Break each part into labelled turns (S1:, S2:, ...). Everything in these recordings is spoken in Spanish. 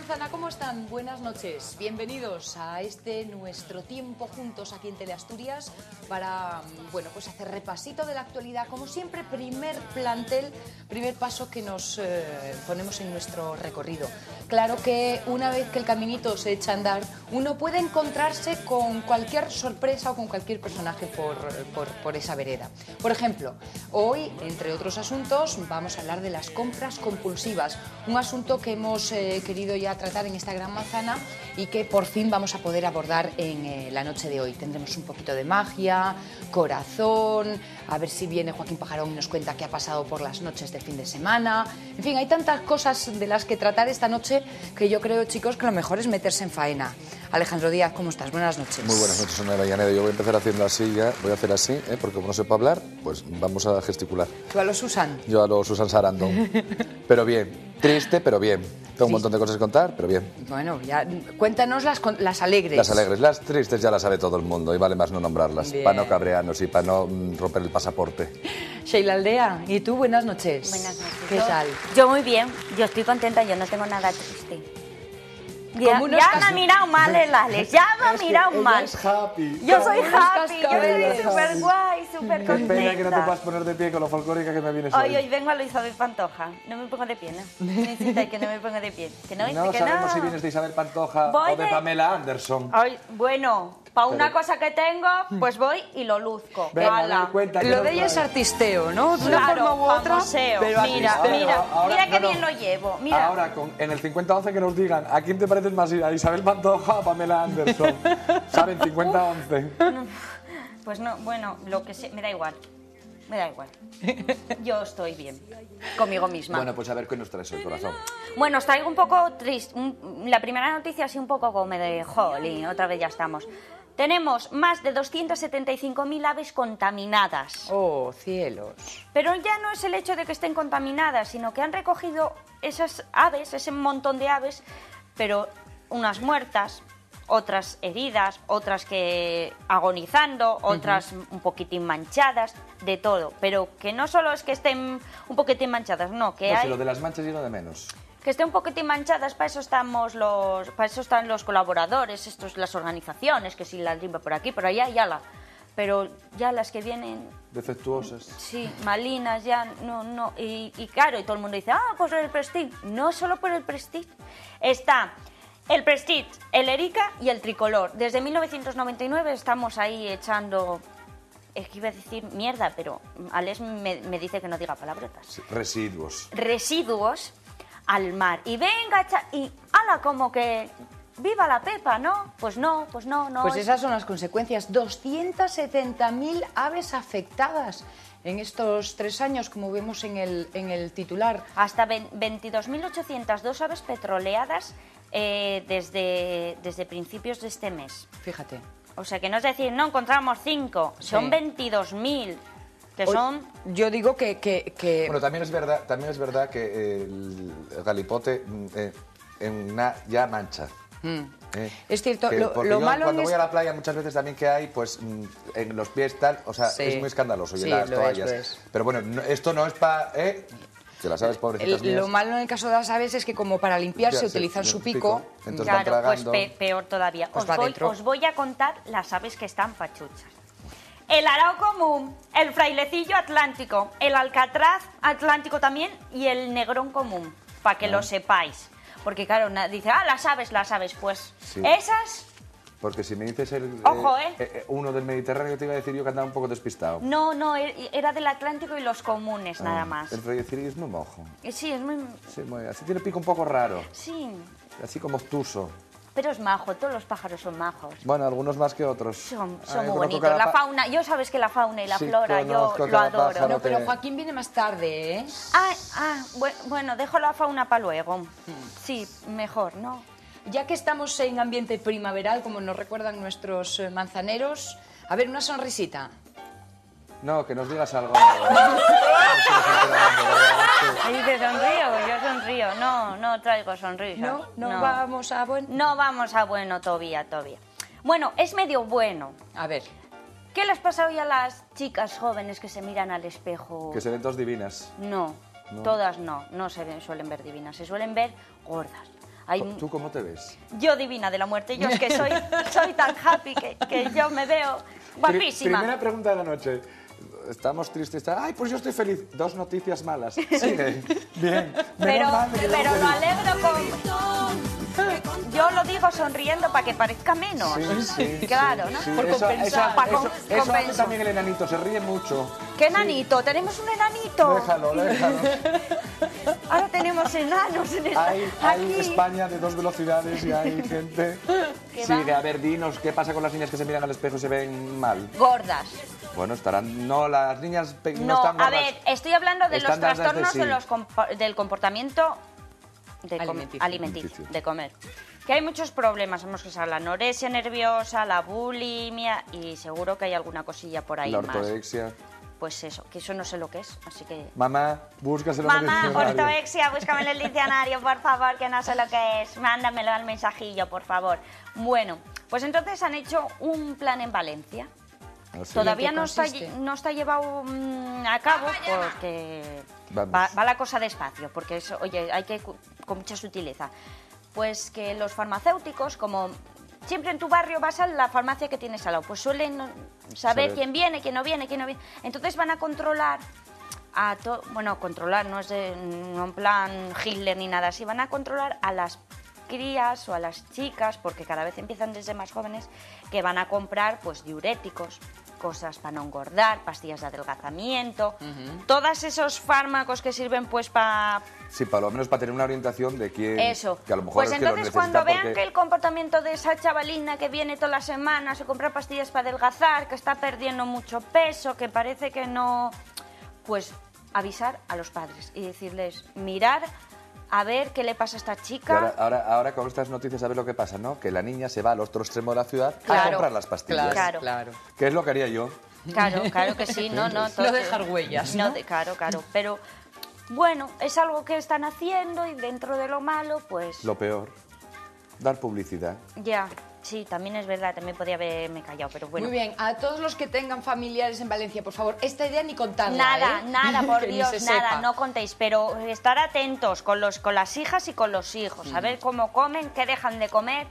S1: Manzana, ¿cómo están? Buenas noches. Bienvenidos a este nuestro tiempo juntos aquí en Teleasturias para, bueno, pues hacer repasito de la actualidad. Como siempre, primer paso que nos ponemos en nuestro recorrido. Claro que una vez que el caminito se echa a andar, uno puede encontrarse con cualquier sorpresa o con cualquier personaje por esa vereda. Por ejemplo, hoy, entre otros asuntos, vamos a hablar de las compras compulsivas, un asunto que hemos querido ya tratar en esta gran manzana y que por fin vamos a poder abordar en la noche de hoy. Tendremos un poquito de magia, corazón, a ver si viene Joaquín Pajarón y nos cuenta qué ha pasado por las noches de fin de semana. En fin, hay tantas cosas de las que tratar esta noche que yo creo, chicos, que lo mejor es meterse en faena. Alejandro Díaz, ¿cómo estás? Buenas noches.
S2: Muy buenas noches, Ana Avellaneda. Yo voy a empezar haciendo así ya, voy a hacer así, porque como no sepa hablar, pues vamos a gesticular.
S1: ¿Tú a lo Susan?
S2: Yo a lo Susan Sarandon. Pero bien, triste, pero bien. Tengo un montón de cosas que contar, pero bien.
S1: Bueno, ya cuéntanos las alegres.
S2: Las alegres, las tristes ya las sabe todo el mundo y vale más no nombrarlas, para no cabrearnos y para no romper el pasaporte.
S1: Sheila Aldea, ¿y tú? Buenas noches.
S3: Buenas noches.
S1: ¿Qué tal?
S3: Yo muy bien, yo estoy contenta, yo no tengo nada triste. Ya me ha mirado mal el Alex, ya me ha mirado mal.
S2: Es happy.
S3: Yo soy happy, yo
S2: Ella
S3: estoy
S2: es
S3: súper
S2: happy.
S3: guay, súper contenta.
S2: Qué pena que no te puedas poner de pie con lo folclórica que me vienes hoy.
S3: Hoy vengo a lo Isabel Pantoja, no me pongo de pie, ¿no? Necesita que no me ponga de pie. Que no,
S2: No
S3: que
S2: sabemos
S3: no.
S2: si vienes de Isabel Pantoja
S3: Voy
S2: o de Pamela Anderson.
S3: Ay, bueno, para una cosa que tengo, pues voy y lo luzco.
S2: Venga,
S3: Hala.
S2: dale cuenta, que
S1: Lo
S2: no
S1: de ella es
S2: traes.
S1: artisteo, ¿no? De una
S3: Claro,
S1: forma u otra.
S3: famoseo.
S1: Pero
S3: Mira,
S1: artisteo.
S3: mira,
S2: Ahora,
S3: mira qué
S2: no,
S3: bien lo llevo. Mira.
S2: Ahora, en el 50-11 que nos digan, ¿a quién te pareces más, a Isabel Pantoja o a Pamela Anderson? ¿Saben? 50-11.
S3: Pues no, bueno, lo que sé, me da igual. Me da igual. Yo estoy bien conmigo misma.
S2: Bueno, pues a ver qué nos traes hoy, corazón.
S3: Bueno, os traigo un poco triste. La primera noticia así un poco como de jolín, otra vez ya estamos. Tenemos más de 275.000 aves contaminadas.
S1: Oh, cielos.
S3: Pero ya no es el hecho de que estén contaminadas, sino que han recogido esas aves, ese montón de aves, pero unas muertas, otras heridas, otras que agonizando, otras un poquitín manchadas, de todo. Pero que no solo es que estén un poquitín manchadas, no, que
S2: No,
S3: hay...
S2: si lo de las manchas y lo de menos.
S3: Que estén un poquitín manchadas, para eso están los colaboradores, las organizaciones, que si la limpa por aquí, por allá, y ala. Pero ya las que vienen,
S2: Defectuosas.
S3: sí, malinas, ya no. Y claro, y todo el mundo dice, pues el Prestige. No solo por el Prestige. Está el Prestige, el Erika y el Tricolor. Desde 1999 estamos ahí echando... Es que iba a decir mierda, pero Alex me dice que no diga palabrotas.
S2: Sí, residuos.
S3: Residuos al mar. Y venga, y ala, como que viva la Pepa, ¿no? Pues no.
S1: Pues
S3: es-
S1: esas son las consecuencias. 270.000 aves afectadas en estos 3 años, como vemos en el titular.
S3: Hasta 22.802 aves petroleadas desde principios de este mes.
S1: Fíjate.
S3: O sea, que no es decir, no encontramos 5, son
S1: Sí.
S3: 22.000, que son...
S1: Yo digo que
S2: Bueno, también es verdad que el galipote ya mancha.
S1: es cierto,
S2: Porque
S1: lo
S2: yo
S1: malo
S2: cuando
S1: es...
S2: voy a la playa muchas veces también que hay, pues en los pies tal, o sea,
S1: Sí.
S2: es muy escandaloso y
S1: Sí,
S2: en las
S1: lo es,
S2: toallas.
S1: lo es.
S2: Pero bueno, esto no es para... que las aves pobrecitas mías.
S1: Lo malo en el caso de las aves es que como para limpiarse
S2: Ya,
S1: utilizan
S2: sí,
S1: su
S2: un
S1: pico.
S2: Entonces
S3: Claro,
S2: van
S3: pues
S2: tragando.
S3: peor todavía.
S1: Pues va dentro.
S3: Os voy a contar las aves que están pachuchas. El arao común, el frailecillo atlántico, el alcatraz atlántico también y el negrón común, para que lo sepáis. Porque claro, dice, las aves, pues
S2: Sí.
S3: esas...
S2: Porque si me dices
S3: Ojo,
S2: uno del Mediterráneo, te iba a decir yo que andaba un poco despistado.
S3: No, era del Atlántico y los comunes, nada más.
S2: El frailecillo es muy mojo.
S3: Sí, es muy...
S2: Sí, así tiene pico un poco raro,
S3: Sí,
S2: así como obtuso.
S3: pero es majo, todos los pájaros son majos.
S2: Bueno, algunos más que otros.
S3: Son
S2: Ah,
S3: muy
S2: yo conozco
S3: bonitos.
S2: cada
S3: La fauna, yo sabes que la fauna y la
S2: Sí,
S3: flora, yo
S2: conozco
S3: lo
S2: cada
S3: adoro.
S2: pájaro.
S1: No, pero Joaquín viene más tarde, ¿eh?
S3: Bueno, dejo la fauna para luego. Sí, mejor, ¿no?
S1: Ya que estamos en ambiente primaveral, como nos recuerdan nuestros manzaneros, a ver, una sonrisita.
S2: No, que nos digas algo.
S3: Ahí dice sonrío, yo sonrío. No traigo sonrisa.
S1: No vamos a bueno.
S3: No vamos a bueno todavía. Bueno, es medio bueno.
S1: A ver,
S3: ¿Qué les pasa hoy a las chicas jóvenes que se miran al espejo?
S2: Que se ven todas divinas.
S3: No, todas no se suelen ver divinas, se suelen ver gordas.
S2: ¿Tú cómo te ves?
S3: Yo divina de la muerte, yo es que soy tan happy que yo me veo guapísima.
S2: Primera pregunta de la noche. Estamos tristes. Ay, pues yo estoy feliz. 2 noticias malas. Sigue. Bien.
S3: Pero
S2: Mal de que
S3: lo
S2: feliz.
S3: alegro con... Yo lo digo sonriendo para que parezca menos.
S2: Sí,
S3: claro, ¿no?
S2: sí.
S1: Por
S2: Eso
S1: compensar.
S2: eso hace
S3: Compenso.
S2: también el enanito, se ríe mucho.
S3: ¿Qué enanito? Tenemos un enanito.
S2: Déjalo.
S3: Ahora tenemos enanos en esta...
S2: Hay
S3: aquí.
S2: España de 2 velocidades y hay gente...
S3: ¿Qué
S2: Sigue,
S3: va?
S2: a ver, dinos, ¿qué pasa con las niñas que se miran al espejo y se ven mal?
S3: Gordas.
S2: Bueno, estarán... No, las niñas no
S3: No,
S2: están gordas.
S3: a ver, estoy hablando de los
S2: Están dadas de
S3: trastornos
S2: sí.
S3: del comportamiento
S1: Alimenticio.
S3: alimenticio, de comer. Que hay muchos problemas, hemos que la anorexia nerviosa, la bulimia y seguro que hay alguna cosilla por ahí
S2: La
S3: más.
S2: ortorexia.
S3: Pues eso, que eso no sé lo que es, así que...
S2: Mamá, búscaselo en el
S3: Mamá,
S2: diccionario.
S3: ortorexia, búscame en el diccionario, por favor, que no sé lo que es. Mándamelo al mensajillo, por favor. Bueno, pues entonces han hecho un plan en Valencia.
S2: ¿Ah, sí?
S3: Todavía
S1: ¿En qué consiste?
S3: no está llevado a cabo porque
S2: Vamos.
S3: va la cosa despacio, porque eso, oye, hay que con mucha sutileza. Pues que los farmacéuticos, como siempre en tu barrio vas a la farmacia que tienes al lado, pues suelen saber quién viene, quién no viene, quién no viene. Entonces van a controlar controlar no es no en plan Hitler ni nada así, van a controlar a las crías o a las chicas, porque cada vez empiezan desde más jóvenes, que van a comprar pues diuréticos, cosas para no engordar, pastillas de adelgazamiento, todos esos fármacos que sirven pues para...
S2: Sí, para lo menos para tener una orientación de quién...
S3: Eso.
S2: Que a lo mejor
S3: Pues
S2: es que lo
S3: entonces
S2: necesita
S3: cuando vean
S2: porque-
S3: que el comportamiento de esa chavalina que viene todas las semanas a comprar pastillas para adelgazar, que está perdiendo mucho peso, que parece que no... Pues avisar a los padres y decirles, mirar a ver qué le pasa a esta
S2: Y
S3: chica.
S2: ahora con estas noticias, ¿sabes lo que pasa, no? Que la niña se va al otro extremo de la ciudad a
S3: Claro.
S2: comprar las pastillas.
S3: Claro.
S2: Que es lo que haría yo.
S3: Claro que sí, no.
S1: No dejar huellas, ¿no?
S3: Claro, pero bueno, es algo que están haciendo y dentro de lo malo, pues
S2: Lo peor, dar publicidad.
S3: ya, sí, también es verdad, también podía haberme callado, pero bueno.
S1: Muy bien, a todos los que tengan familiares en Valencia, por favor, esta idea ni contarla,
S3: Nada, por
S1: Que ni
S3: Dios,
S1: se
S3: nada,
S1: sepa.
S3: no contéis, pero estar atentos con las hijas y con los hijos, a ver cómo comen, qué dejan de comer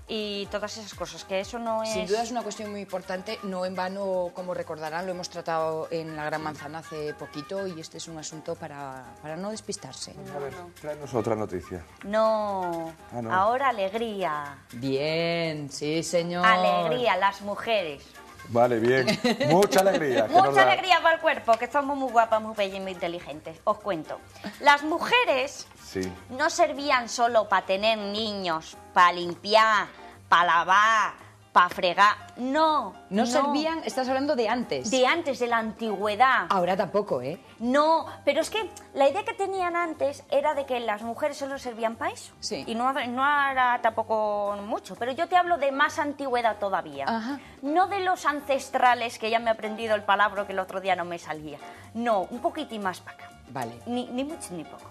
S3: y todas esas cosas, que eso no es...
S1: Sin duda es una cuestión muy importante, no en vano, como recordarán, lo hemos tratado en La Gran Manzana hace poquito y este es un asunto para no despistarse.
S2: A ver, tráenos otra noticia.
S3: No,
S2: Ah, no.
S3: ahora alegría,
S1: Bien, sí, señor.
S3: alegría, las mujeres.
S2: Vale, bien. Mucha alegría. que nos
S3: Mucha
S2: da.
S3: alegría para el cuerpo, que somos muy guapas, muy bellas y muy inteligentes. Os cuento. Las mujeres
S2: Sí.
S3: no servían solo para tener niños, para limpiar, para lavar, para fregar. No.
S1: No servían, estás hablando de antes.
S3: De antes, de la antigüedad.
S1: Ahora tampoco, ¿eh?
S3: No, pero es que la idea que tenían antes era de que las mujeres solo servían para eso.
S1: Sí.
S3: Y no era tampoco mucho, pero yo te hablo de más antigüedad todavía.
S1: Ajá.
S3: No de los ancestrales, que ya me he aprendido el palabra que el otro día no me salía. No, un poquitín más para acá.
S1: Vale.
S3: Ni mucho ni poco.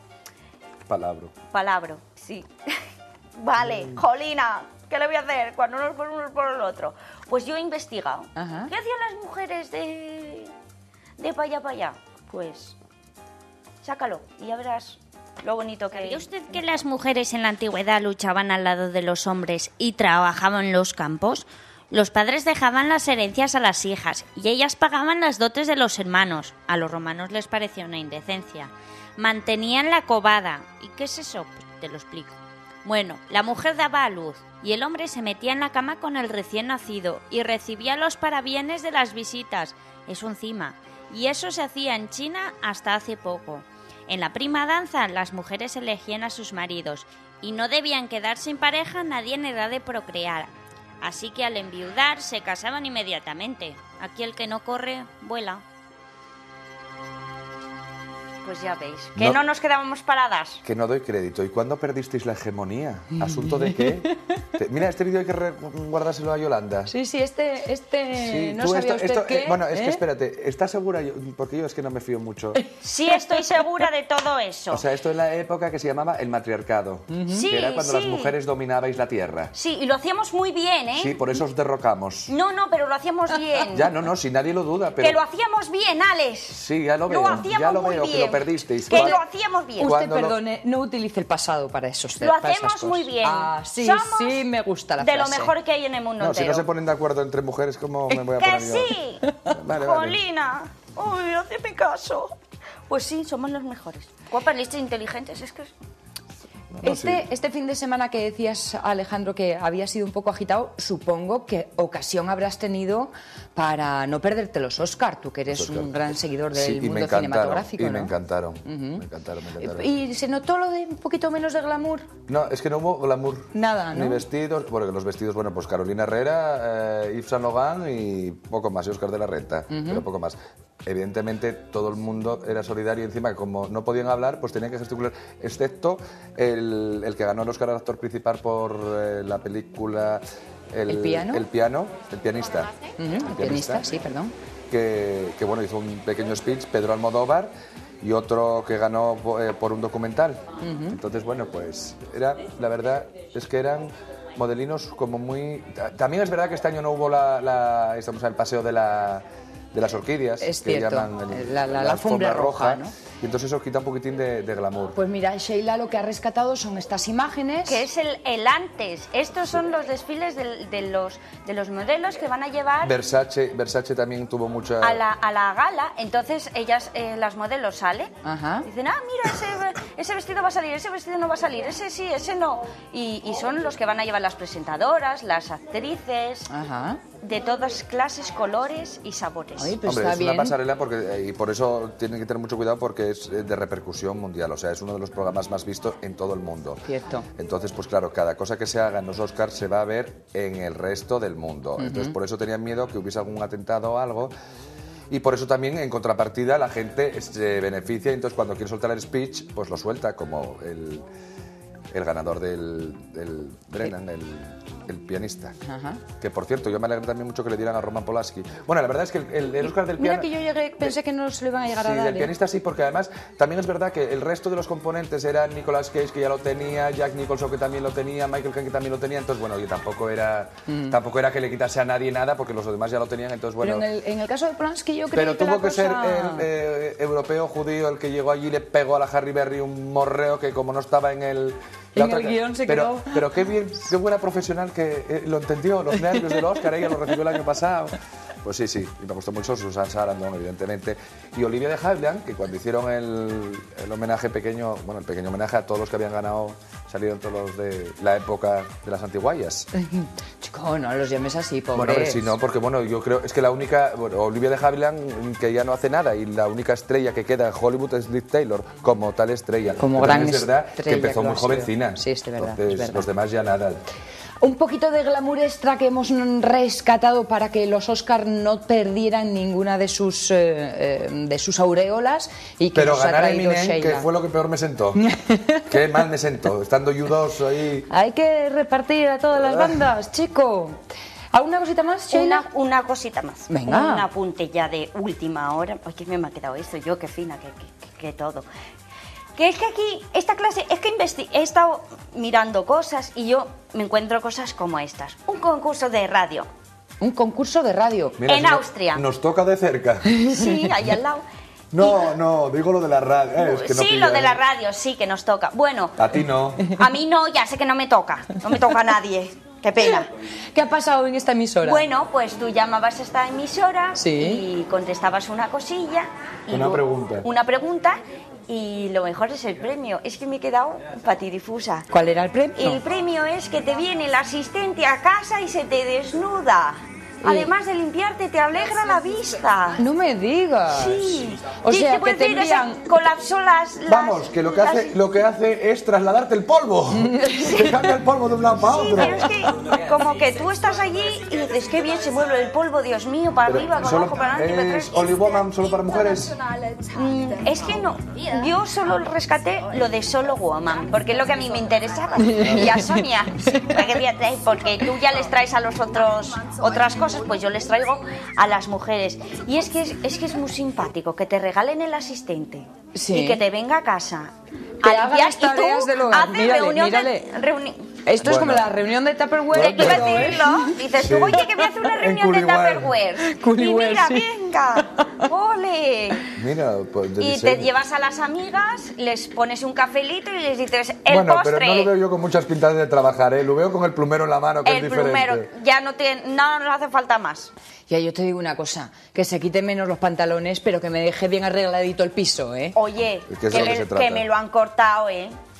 S2: Palabra.
S3: Palabra, sí. Vale, Jolina, ¿qué le voy a hacer cuando uno es por uno es por el otro? Pues yo he investigado.
S1: Ajá.
S3: ¿Qué hacían las mujeres de para allá? Pues sácalo y ya verás lo bonito que
S4: ¿Sabía usted que las mujeres en la antigüedad luchaban al lado de los hombres y trabajaban en los campos? Los padres dejaban las herencias a las hijas y ellas pagaban las dotes de los hermanos. A los romanos les parecía una indecencia. Mantenían la cobada. ¿Y qué es eso? Pues te lo explico. Bueno, la mujer daba a luz y el hombre se metía en la cama con el recién nacido y recibía los parabienes de las visitas. Es un cima. Y eso se hacía en China hasta hace poco. En la prima danza las mujeres elegían a sus maridos y no debían quedar sin pareja nadie en edad de procrear. Así que al enviudar se casaban inmediatamente. Aquí el que no corre, vuela.
S3: Pues ya veis, que no nos quedábamos paradas.
S2: Que no doy crédito. ¿Y cuándo perdisteis la hegemonía? ¿Asunto de qué? Mira, este vídeo hay que guardárselo a Yolanda.
S1: Sí, este
S2: Sí,
S1: no
S2: tú
S1: sabía
S2: esto-
S1: usted
S2: esto,
S1: qué.
S2: bueno, es que espérate, ¿estás segura? Porque yo es que no me fío mucho.
S3: Sí, estoy segura de todo eso.
S2: O sea, esto es la época que se llamaba el matriarcado.
S3: Sí,
S2: Que era cuando
S3: sí.
S2: las mujeres dominabais la tierra.
S3: Sí, y lo hacíamos muy bien, ¿eh?
S2: Sí, por eso os derrocamos.
S3: No, pero lo hacíamos bien.
S2: Ya, no, si nadie lo duda, pero...
S3: Que lo hacíamos bien, Alex.
S2: Sí, ya lo veo,
S3: Lo hacíamos
S2: que
S3: muy
S2: lo
S3: bien.
S2: veo. perdisteis.
S3: Que lo hacíamos bien.
S1: Usted,
S2: Cuando
S1: perdone, no utilice el pasado para esos
S3: Lo
S1: para esas
S3: hacemos
S1: cosas.
S3: muy bien.
S1: Ah, sí,
S3: Somos
S1: sí, me gusta la
S3: de
S1: frase.
S3: lo mejor que hay en el mundo
S2: No, si
S3: entero.
S2: no se ponen de acuerdo entre mujeres, ¿cómo me voy a
S3: ¡Que
S2: poner yo?
S3: sí!
S2: Vale.
S3: Jolina. Uy, hazme caso. Pues sí, somos los mejores. Guapas, listas, inteligentes, es que...
S1: Este fin de semana que decías, Alejandro, que había sido un poco agitado, supongo que ocasión habrás tenido para no perderte los Oscar, tú que eres un gran seguidor del
S2: Sí, y me
S1: mundo
S2: encantaron,
S1: cinematográfico,
S2: y
S1: ¿no?
S2: me encantaron. Me encantaron.
S1: ¿Y se notó lo de un poquito menos de glamour?
S2: No, es que no hubo glamour.
S1: Nada, ¿no?
S2: Ni vestidos, porque los vestidos, bueno, pues Carolina Herrera, Yves Saint Laurent y poco más, y Óscar de la Renta, pero poco más. Evidentemente todo el mundo era solidario y encima como no podían hablar, pues tenían que gesticular, excepto el que ganó el Óscar al actor principal por la película
S1: ¿El piano?
S2: El pianista.
S1: El pianista, sí, perdón.
S2: Que bueno, hizo un pequeño speech, Pedro Almodóvar, y otro que ganó por un documental. Entonces, bueno, pues la verdad es que eran modelinos como muy... También es verdad que este año no hubo estamos en el paseo de las orquídeas,
S1: Es
S2: que
S1: cierto,
S2: llaman
S1: la alfombra roja, ¿no?
S2: Y entonces eso quita un poquitín de glamour.
S1: Pues mira, Sheila lo que ha rescatado son estas imágenes.
S3: Que es el antes. Estos son los desfiles de los modelos que van a llevar
S2: Versace también tuvo mucha...
S3: a la gala. Entonces ellas, las modelos salen,
S1: Ajá.
S3: dicen, mira, ese vestido va a salir, ese vestido no va a salir, ese sí, ese no. Y son los que van a llevar las presentadoras, las actrices,
S1: Ajá.
S3: de todas clases, colores y sabores.
S1: Oye, pues
S2: Hombre,
S1: está
S2: es
S1: bien.
S2: una pasarela y por eso tienen que tener mucho cuidado porque es de repercusión mundial, o sea, es uno de los programas más vistos en todo el mundo.
S1: Cierto.
S2: Entonces, pues claro, cada cosa que se haga en los Oscars se va a ver en el resto del mundo. Entonces, por eso tenían miedo que hubiese algún atentado o algo. Y por eso también, en contrapartida, la gente se beneficia y entonces cuando quiere soltar el speech, pues lo suelta, como el ganador del Brennan, el pianista.
S1: Ajá.
S2: Que, por cierto, yo me alegro también mucho que le dieran a Roman Polanski. Bueno, la verdad es que el Oscar del piano...
S1: Mira que yo pensé que no se le iban a llegar a
S2: Sí,
S1: dar.
S2: del pianista sí, porque además también es verdad que el resto de los componentes eran Nicolas Cage, que ya lo tenía, Jack Nicholson, que también lo tenía, Michael Caine, que también lo tenía, entonces bueno, y tampoco era que le quitase a nadie nada, porque los demás ya lo tenían, entonces bueno...
S1: Pero en el caso de Polanski yo creo
S2: Pero
S1: que
S2: tuvo
S1: la
S2: que ser
S1: cosa...
S2: el europeo judío el que llegó allí y le pegó a la Harry Berry un morreo que como no estaba en el...
S1: En el guión se quedó.
S2: Pero qué bien, qué buena profesional que lo entendió, los nervios del Oscar, ella lo recibió el año pasado. Pues sí, y me gustó mucho Susan Sarandon, evidentemente. Y Olivia de Havilland, que cuando hicieron el homenaje pequeño, bueno, el pequeño homenaje a todos los que habían ganado, salieron todos los de la época de las antiguayas.
S1: Chico, no los llames así, pobres.
S2: Bueno, hombre, sí, no, porque bueno, yo creo, es que la única, bueno, Olivia de Havilland, que ya no hace nada, y la única estrella que queda en Hollywood es Liv Taylor, como tal estrella.
S1: Como
S2: Pero
S1: gran
S2: también es verdad
S1: estrella
S2: que empezó
S1: que lo
S2: muy
S1: ha sido.
S2: jovencina.
S1: Sí, es verdad,
S2: Entonces,
S1: es verdad.
S2: los demás ya nada.
S1: Un poquito de glamour extra que hemos rescatado para que los Oscar no perdieran ninguna de sus aureolas y que
S2: Pero
S1: nos ha
S2: ganar
S1: traído
S2: Eminem,
S1: Sheila.
S2: que fue lo que peor me sentó. Qué mal me sentó, estando U2 ahí.
S1: Hay que repartir a todas las bandas, chico. ¿Alguna cosita más, Sheila?
S3: Una cosita más.
S1: Venga.
S3: Un apunte ya de última hora. Ay, que me ha quedado esto, yo qué fina, que todo. Que es que aquí, esta clase, es que he estado mirando cosas y yo me encuentro cosas como estas. Un concurso de radio.
S1: Un concurso de radio.
S2: Mira,
S3: En
S2: si
S3: Austria.
S2: Nos toca de cerca.
S3: Sí, ahí al lado.
S2: No, digo lo de la radio. Es que no
S3: Sí,
S2: pilla,
S3: lo de la radio, sí, que nos toca. Bueno,
S2: A ti no.
S3: a mí no, ya sé que no me toca. No me toca a nadie. Qué pena.
S1: ¿Qué ha pasado en esta emisora?
S3: Bueno, pues tú llamabas a esta emisora
S1: Sí.
S3: y contestabas una cosilla. Y
S2: Una pregunta.
S3: Una pregunta y lo mejor es el premio. Es que me he quedado patidifusa.
S1: ¿Cuál era el premio?
S3: El premio es que te viene el asistente a casa y se te desnuda. Además de limpiarte, te alegra la vista.
S1: No me digas.
S3: Sí.
S1: O
S3: Sí,
S1: sea, que
S3: puedes
S1: te
S3: decir, o sea,
S1: envían...
S3: colapsó las...
S2: Vamos, que lo que hace es trasladarte el polvo. Que cambia el polvo de un lado para
S3: Sí,
S2: otro.
S3: pero es que como que tú estás allí y dices, qué bien se mueve el polvo, Dios mío, para arriba, para abajo, para adelante, para
S2: ¿Es
S3: atrás.
S2: Only Woman solo para mujeres?
S3: Es que no, yo solo rescaté lo de solo woman, porque es lo que a mí me interesaba. Y a Sonia, ¿para qué voy a traer? Porque tú ya les traes a los otros otras cosas, pues yo les traigo a las mujeres. Y es que es muy simpático que te regalen el asistente
S1: Sí.
S3: y que te venga a casa
S1: Que
S3: a
S1: haga
S3: limpiar
S1: las tareas
S3: y tú
S1: del hogar.
S3: haces
S1: Mírale,
S3: reunión
S1: mírale. Esto es como
S2: Bueno.
S1: la reunión de Tupperware.
S3: Te iba a
S1: pero,
S3: decirlo. Dices tú,
S2: Sí.
S3: oye, que voy a hacer una reunión de
S2: Culiware.
S3: Tupperware.
S1: Culiware,
S3: Y mira,
S1: sí.
S3: venga, ole.
S2: Mira, pues de
S3: Y
S2: diseño.
S3: te llevas a las amigas, les pones un cafelito y les dices, el
S2: Bueno,
S3: postre.
S2: pero no lo veo yo con muchas pintas de trabajar, ¿eh? Lo veo con el plumero en la mano, que es
S3: El
S2: diferente.
S3: plumero, ya no nos hace falta más.
S1: Ya, yo te digo una cosa, que se quiten menos los pantalones, pero que me deje bien arregladito el piso, ¿eh?
S3: Oye,
S2: Es que es de lo que se trata.
S3: que me lo han cortado,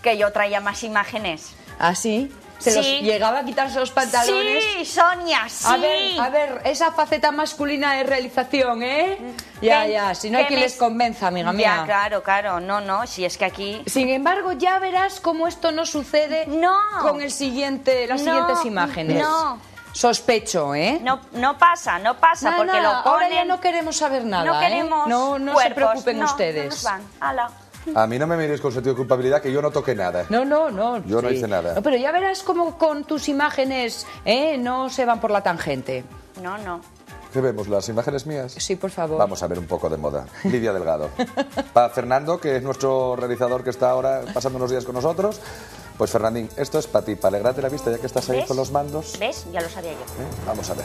S3: que yo traía más imágenes.
S1: ¿Ah, sí? ¿Se los
S3: Sí.
S1: llegaba a quitarse los pantalones?
S3: Sí, Sonia, sí.
S1: A ver, esa faceta masculina de realización, ¿eh? Ya,
S3: Que-
S1: ya, si no hay
S3: que
S1: quien
S3: me-
S1: les convenza, amiga mía.
S3: Ya, claro, no, si es que aquí...
S1: Sin embargo, ya verás cómo esto no sucede
S3: No.
S1: con las
S3: No,
S1: siguientes imágenes.
S3: no.
S1: Sospecho, ¿eh?
S3: No pasa,
S1: Nada,
S3: porque lo ponen...
S1: ahora ya no queremos saber nada,
S3: no queremos
S1: ¿eh? No se
S3: cuerpos,
S1: preocupen
S3: no,
S1: ustedes.
S3: no nos van. Ala.
S2: A mí no me miréis con sentido de culpabilidad, que yo no toqué nada.
S1: No.
S2: Yo no hice nada.
S1: No, pero ya verás cómo con tus imágenes no se van por la tangente.
S3: No.
S2: ¿Qué vemos? ¿Las imágenes mías?
S1: Sí, por favor.
S2: Vamos a ver un poco de moda. Lidia Delgado. Para Fernando, que es nuestro realizador que está ahora pasando unos días con nosotros. Pues Fernandín, esto es para ti, para alegrarte la vista ya que estás ahí
S3: ¿Ves?
S2: con los mandos.
S3: ¿Ves? Ya lo sabía yo.
S2: Vamos a ver.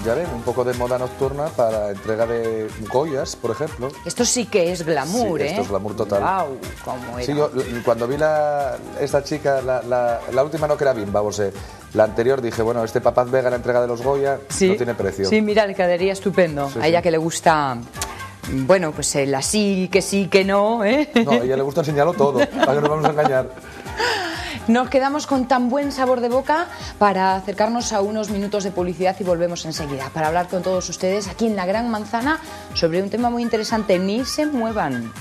S2: Ya ven, un poco de moda nocturna para entrega de Goyas, por ejemplo.
S1: Esto sí que es glamour,
S2: Sí,
S1: ¿eh?
S2: esto es glamour total.
S1: Wow, cómo era.
S2: Sí, yo cuando vi esta chica, la última no que era Bimba, la anterior dije, bueno, este Papaz Vega, la entrega de los Goya, no tiene precio.
S1: Sí, mira, le quedaría estupendo.
S2: Sí,
S1: A ella
S2: sí.
S1: que le gusta, bueno, pues el así, que no, ¿eh?
S2: No, a ella le gusta enseñarlo todo, para que nos vamos a engañar.
S1: Nos quedamos con tan buen sabor de boca para acercarnos a unos minutos de publicidad y volvemos enseguida para hablar con todos ustedes aquí en La Gran Manzana sobre un tema muy interesante. Ni se muevan.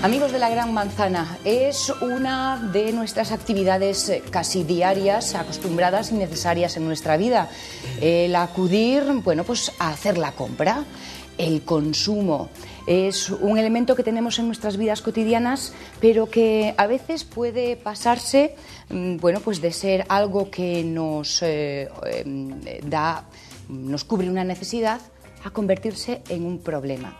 S1: Amigos de La Gran Manzana, es una de nuestras actividades casi diarias, acostumbradas y necesarias en nuestra vida. El acudir, bueno, pues a hacer la compra. el consumo. Es un elemento que tenemos en nuestras vidas cotidianas, pero que a veces puede pasarse, bueno, pues de ser algo que nos cubre una necesidad, a convertirse en un problema.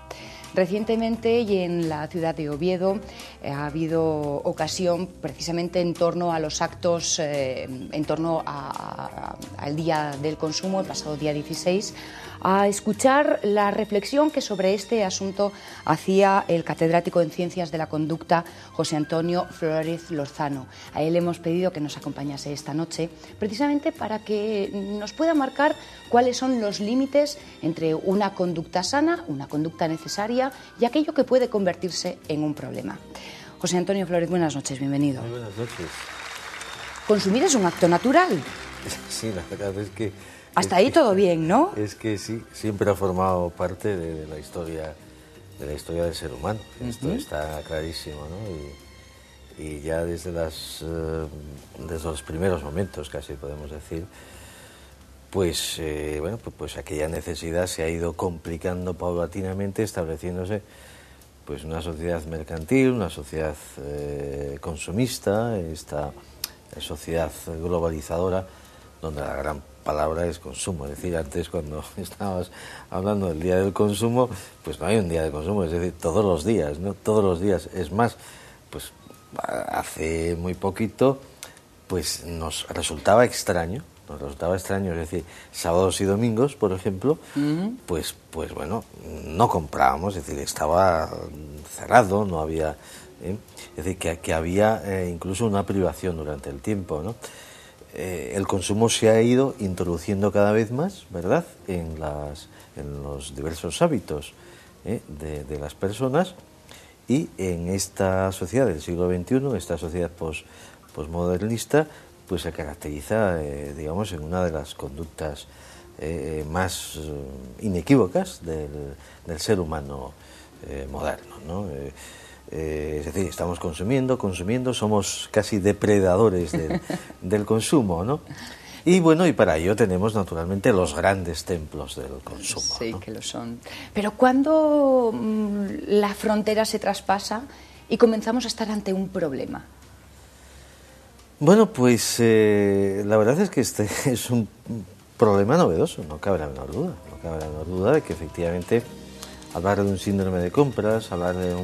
S1: Recientemente, y en la ciudad de Oviedo, ha habido ocasión, precisamente en torno a los actos, en torno al Día del Consumo, el pasado día 16, a escuchar la reflexión que sobre este asunto hacía el catedrático en Ciencias de la Conducta, José Antonio Flórez Lozano. A él hemos pedido que nos acompañase esta noche, precisamente para que nos pueda marcar cuáles son los límites entre una conducta sana, una conducta necesaria y aquello que puede convertirse en un problema. José Antonio Flórez, buenas noches, bienvenido.
S5: Muy buenas noches.
S1: Consumir es un acto natural.
S5: Sí, la verdad es que...
S1: Hasta ahí todo bien, ¿no?
S5: Es que sí, siempre ha formado parte de la historia del ser humano. Esto está clarísimo, ¿no? Y ya desde los primeros momentos, casi podemos decir, pues bueno, pues aquella necesidad se ha ido complicando paulatinamente, estableciéndose pues una sociedad mercantil, una sociedad consumista, esta sociedad globalizadora, donde la gran palabra es consumo. Es decir, antes, cuando estabas hablando del día del consumo, pues no hay un día de consumo, es decir, todos los días, ¿no? Todos los días. Es más, pues hace muy poquito, pues nos resultaba extraño, es decir, sábados y domingos, por ejemplo, pues bueno, no comprábamos, es decir, estaba cerrado, no había... Es decir, que había incluso una privación durante el tiempo, ¿no? El consumo se ha ido introduciendo cada vez más, ¿verdad?, en los diversos hábitos de las personas, y en esta sociedad del siglo XXI, esta sociedad posmodernista, pues se caracteriza, digamos, en una de las conductas más inequívocas del ser humano moderno, ¿no? Es decir, estamos consumiendo, somos casi depredadores del consumo, ¿no? Y bueno, y para ello tenemos naturalmente los grandes templos del consumo.
S1: Sí,
S5: ¿no?
S1: que lo son. Pero ¿cuándo la frontera se traspasa y comenzamos a estar ante un problema?
S5: Bueno, pues la verdad es que este es un problema novedoso, no cabe la menor duda de que efectivamente hablar de un síndrome de compras, hablar de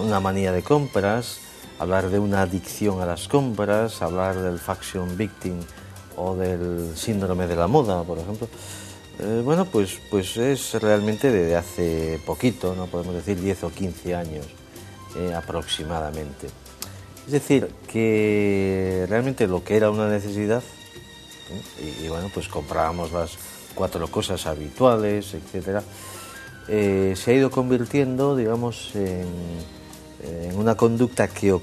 S5: una manía de compras, hablar de una adicción a las compras, hablar del fashion victim o del síndrome de la moda, por ejemplo, bueno, pues es realmente desde hace poquito, no podemos decir 10 o 15 años aproximadamente. Es decir, que realmente lo que era una necesidad, y bueno, pues comprábamos las 4 cosas habituales, etcétera, se ha ido convirtiendo, digamos, en una conducta que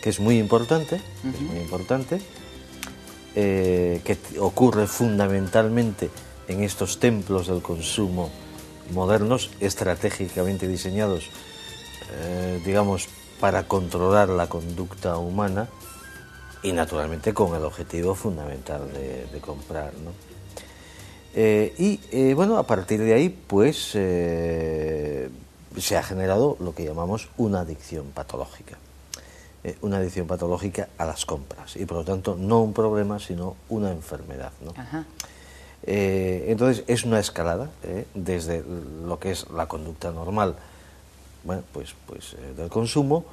S5: es muy importante, que ocurre fundamentalmente en estos templos del consumo modernos, estratégicamente diseñados, digamos, para controlar la conducta humana, y naturalmente con el objetivo fundamental de comprar, ¿no? Bueno, a partir de ahí, pues se ha generado lo que llamamos una adicción patológica. Una adicción patológica a las compras, y por lo tanto no un problema, sino una enfermedad, ¿no? Ajá. Entonces es una escalada desde lo que es la conducta normal, bueno, pues del consumo,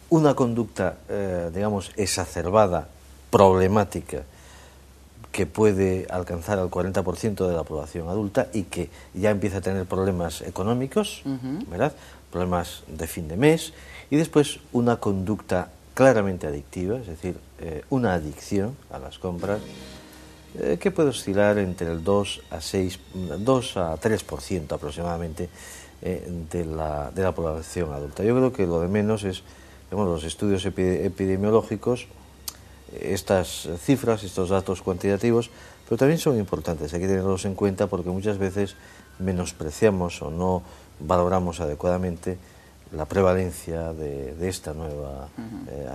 S5: una conducta, digamos, exacerbada, problemática, que puede alcanzar al 40% de la población adulta y que ya empieza a tener problemas económicos, ¿verdad?, problemas de fin de mes, y después una conducta claramente adictiva, es decir, una adicción a las compras, que puede oscilar entre el 2 a 3% aproximadamente de la población adulta. Yo creo que lo de menos es, digamos, los estudios epidemiológicos, estas cifras, estos datos cuantitativos, pero también son importantes, hay que tenerlos en cuenta, porque muchas veces menospreciamos o no valoramos adecuadamente la prevalencia de esta nueva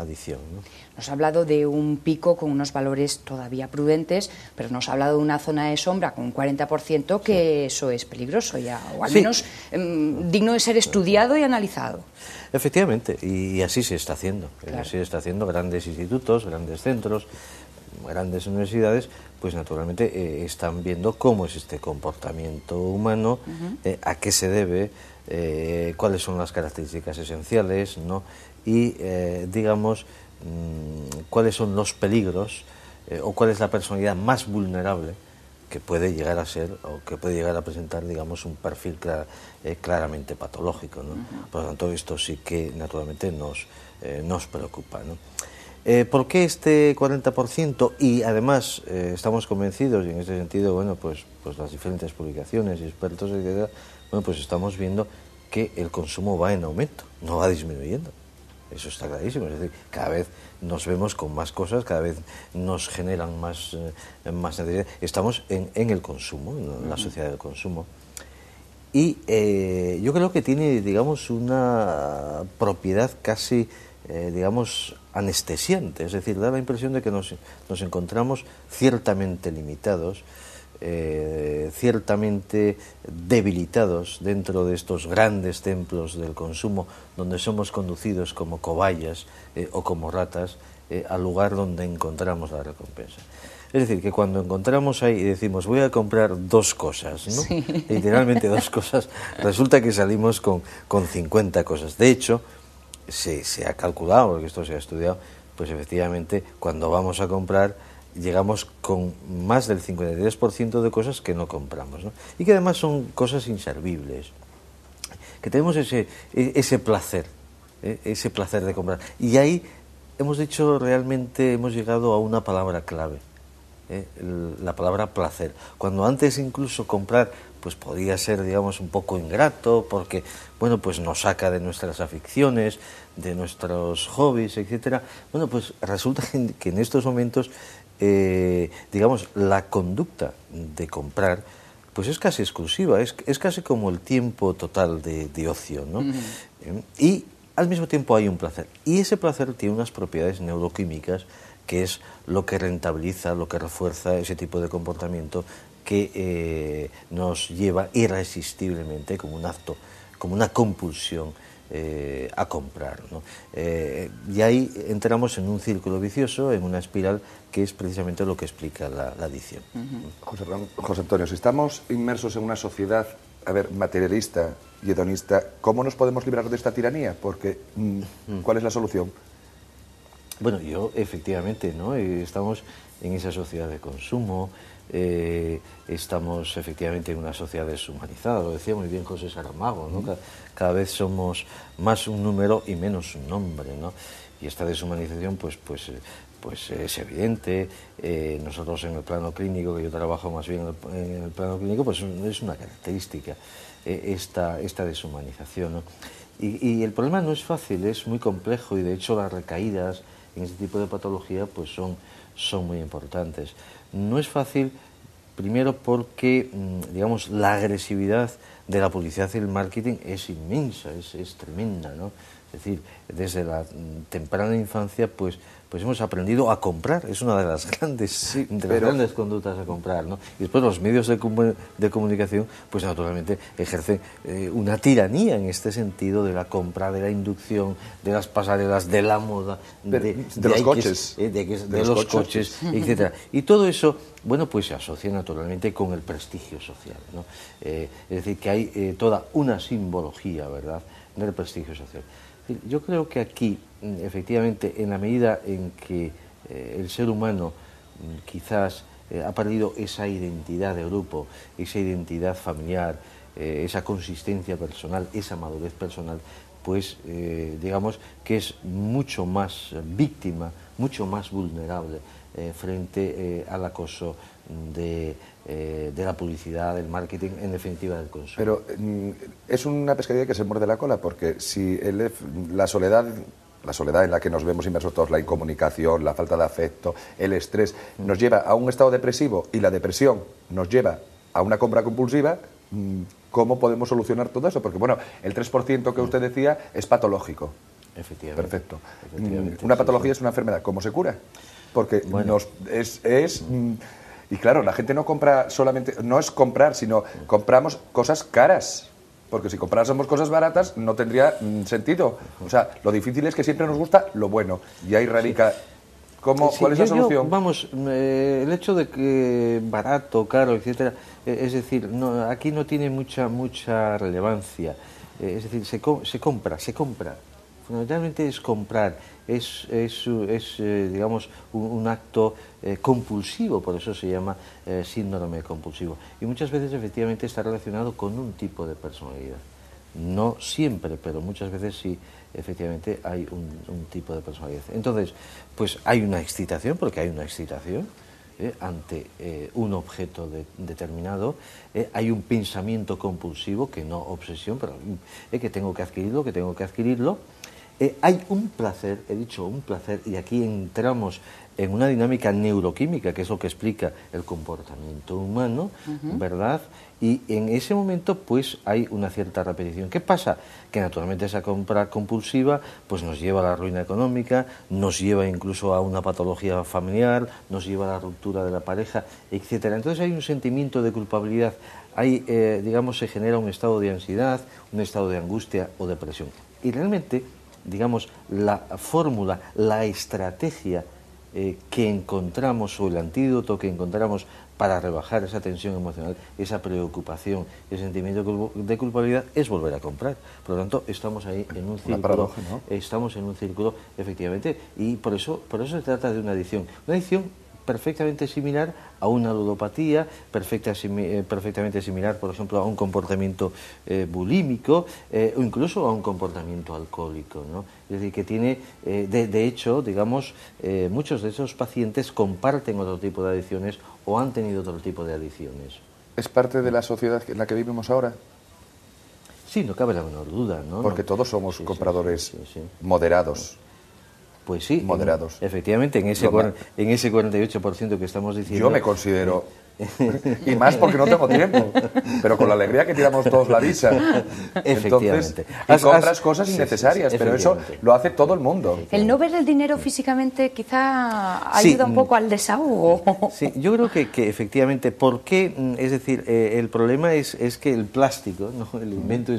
S5: adicción, ¿no?
S1: Nos ha hablado de un pico con unos valores todavía prudentes, pero nos ha hablado de una zona de sombra con un 40%, que eso es peligroso ya, o al menos digno de ser estudiado y analizado.
S5: Efectivamente, y así se está haciendo.
S1: Claro.
S5: Así se está haciendo. Grandes institutos, grandes centros, grandes universidades, pues naturalmente están viendo cómo es este comportamiento humano, a qué se debe, cuáles son las características esenciales, ¿no? Y, digamos, cuáles son los peligros o cuál es la personalidad más vulnerable que puede llegar a ser o que puede llegar a presentar, digamos, un perfil claramente patológico, ¿no? Por lo tanto, esto sí que naturalmente nos preocupa, ¿no? ¿Por qué este 40%? Y además estamos convencidos, y en este sentido, bueno, pues las diferentes publicaciones y expertos, etcétera, bueno, pues estamos viendo que el consumo va en aumento, no va disminuyendo. Eso está clarísimo, es decir, cada vez nos vemos con más cosas, cada vez nos generan más necesidades. Estamos en el consumo, en la sociedad del consumo. Y yo creo que tiene, digamos, una propiedad casi, digamos, anestesiante. Es decir, da la impresión de que nos encontramos ciertamente limitados, ciertamente debilitados dentro de estos grandes templos del consumo, donde somos conducidos como cobayas o como ratas al lugar donde encontramos la recompensa. Es decir, que cuando encontramos ahí y decimos voy a comprar 2 cosas, ¿no? Sí. Literalmente 2 cosas, resulta que salimos con 50 cosas. De hecho, se ha calculado, porque esto se ha estudiado, pues efectivamente cuando vamos a comprar llegamos con más del 53% de cosas que no compramos, ¿no? Y que además son cosas inservibles, que tenemos ese placer de comprar. Y ahí hemos llegado a una palabra clave, la palabra placer. Cuando antes incluso comprar pues podía ser, digamos, un poco ingrato, porque, bueno, pues nos saca de nuestras aficiones, de nuestros hobbies, etcétera. Bueno, pues resulta que en estos momentos digamos, la conducta de comprar pues es casi exclusiva, es casi como el tiempo total de ocio, ¿no? Y al mismo tiempo hay un placer, y ese placer tiene unas propiedades neuroquímicas que es lo que rentabiliza, lo que refuerza ese tipo de comportamiento que nos lleva irresistiblemente como un acto, como una compulsión a comprar, ¿no? Y ahí entramos en un círculo vicioso, en una espiral que es precisamente lo que explica la adicción.
S2: José Antonio, si estamos inmersos en una sociedad, materialista y hedonista, ¿cómo nos podemos librar de esta tiranía? Porque, ¿cuál es la solución?
S5: Bueno, efectivamente, ¿no? Estamos en esa sociedad de consumo, estamos efectivamente en una sociedad deshumanizada, lo decía muy bien José Saramago, ¿no? Cada vez somos más un número y menos un nombre, ¿no? Y esta deshumanización pues es evidente. Nosotros en el plano clínico, que yo trabajo más bien en el plano clínico, pues es una característica esta deshumanización, ¿no? Y el problema no es fácil, es muy complejo, y de hecho las recaídas en este tipo de patología pues son muy importantes. No es fácil, primero porque, digamos, la agresividad de la publicidad y el marketing es inmensa, es tremenda, ¿no? Es decir, desde la temprana infancia, pues hemos aprendido a comprar, es una de las grandes, grandes conductas a comprar, ¿no? Y después los medios de comunicación, pues naturalmente ejercen una tiranía en este sentido de la compra, de la inducción, de las pasarelas, de la moda,
S2: de los coches,
S5: de los coches, etcétera. Y todo eso, bueno, pues se asocia naturalmente con el prestigio social, ¿no? Es decir, que hay toda una simbología, ¿verdad?, del prestigio social. Yo creo que aquí, efectivamente, en la medida en que el ser humano quizás ha perdido esa identidad de grupo, esa identidad familiar, esa consistencia personal, esa madurez personal, pues digamos que es mucho más víctima, mucho más vulnerable frente al acoso de la publicidad, del marketing, en definitiva del consumo.
S2: Pero es una pescadilla que se muerde la cola, porque si la soledad en la que nos vemos inmersos todos, la incomunicación, la falta de afecto, el estrés, nos lleva a un estado depresivo, y la depresión nos lleva a una compra compulsiva, ¿cómo podemos solucionar todo eso? Porque, bueno, el 3% que usted decía es patológico.
S5: Efectivamente.
S2: Perfecto.
S5: Efectivamente,
S2: Una
S5: sí,
S2: patología
S5: sí.
S2: es una enfermedad. ¿Cómo se cura? Porque
S5: Bueno.
S2: y claro, la gente no compra solamente, no es comprar, sino compramos cosas caras. Porque si comprásemos cosas baratas no tendría sentido. O sea, lo difícil es que siempre nos gusta lo bueno. Y ahí radica...
S5: Sí,
S2: ¿Cuál es la solución?
S5: Vamos, el hecho de que barato, caro, etcétera, es decir, aquí no tiene mucha relevancia. Es decir, se compra. Fundamentalmente es comprar, es digamos, un acto compulsivo, por eso se llama síndrome compulsivo. Y muchas veces efectivamente está relacionado con un tipo de personalidad. No siempre, pero muchas veces sí, efectivamente hay un tipo de personalidad. Entonces, pues hay una excitación, porque hay una excitación ante un objeto determinado, hay un pensamiento compulsivo, que no obsesión, pero que tengo que adquirirlo, hay un placer, he dicho un placer, y aquí entramos en una dinámica neuroquímica, que es lo que explica el comportamiento humano, ¿verdad? Y en ese momento, pues, hay una cierta repetición. ¿Qué pasa? Que naturalmente esa compra compulsiva, pues, nos lleva a la ruina económica, nos lleva incluso a una patología familiar, nos lleva a la ruptura de la pareja, etcétera. Entonces hay un sentimiento de culpabilidad, digamos, se genera un estado de ansiedad, un estado de angustia o depresión. Y realmente, digamos, la fórmula, la estrategia que encontramos, o el antídoto que encontramos para rebajar esa tensión emocional, esa preocupación, ese sentimiento de culpabilidad, es volver a comprar. Por lo tanto, estamos ahí en un círculo. Una paradoja, ¿no? Estamos en un círculo, efectivamente, y por eso se trata de una adicción. Una adicción perfectamente similar a una ludopatía, perfectamente similar, por ejemplo, a un comportamiento bulímico, o incluso a un comportamiento alcohólico, ¿no? Es decir, que tiene, de hecho, digamos, muchos de esos pacientes comparten otro tipo de adicciones o han tenido otro tipo de adicciones.
S2: ¿Es parte de la sociedad en la que vivimos ahora?
S5: Sí, no cabe la menor duda, ¿no?
S2: Porque todos somos compradores moderados.
S5: Pues sí,
S2: moderados.
S5: Efectivamente, en ese 48% que estamos diciendo...
S2: Yo me considero, y más porque no tengo tiempo, pero con la alegría que tiramos todos la visa.
S5: Efectivamente.
S2: Entonces, compras cosas innecesarias, pero eso lo hace todo el mundo.
S1: El no ver el dinero físicamente quizá ayuda un poco al desahogo.
S5: Sí, yo creo que efectivamente, ¿por qué? Es decir, el problema es que el plástico, ¿no? El invento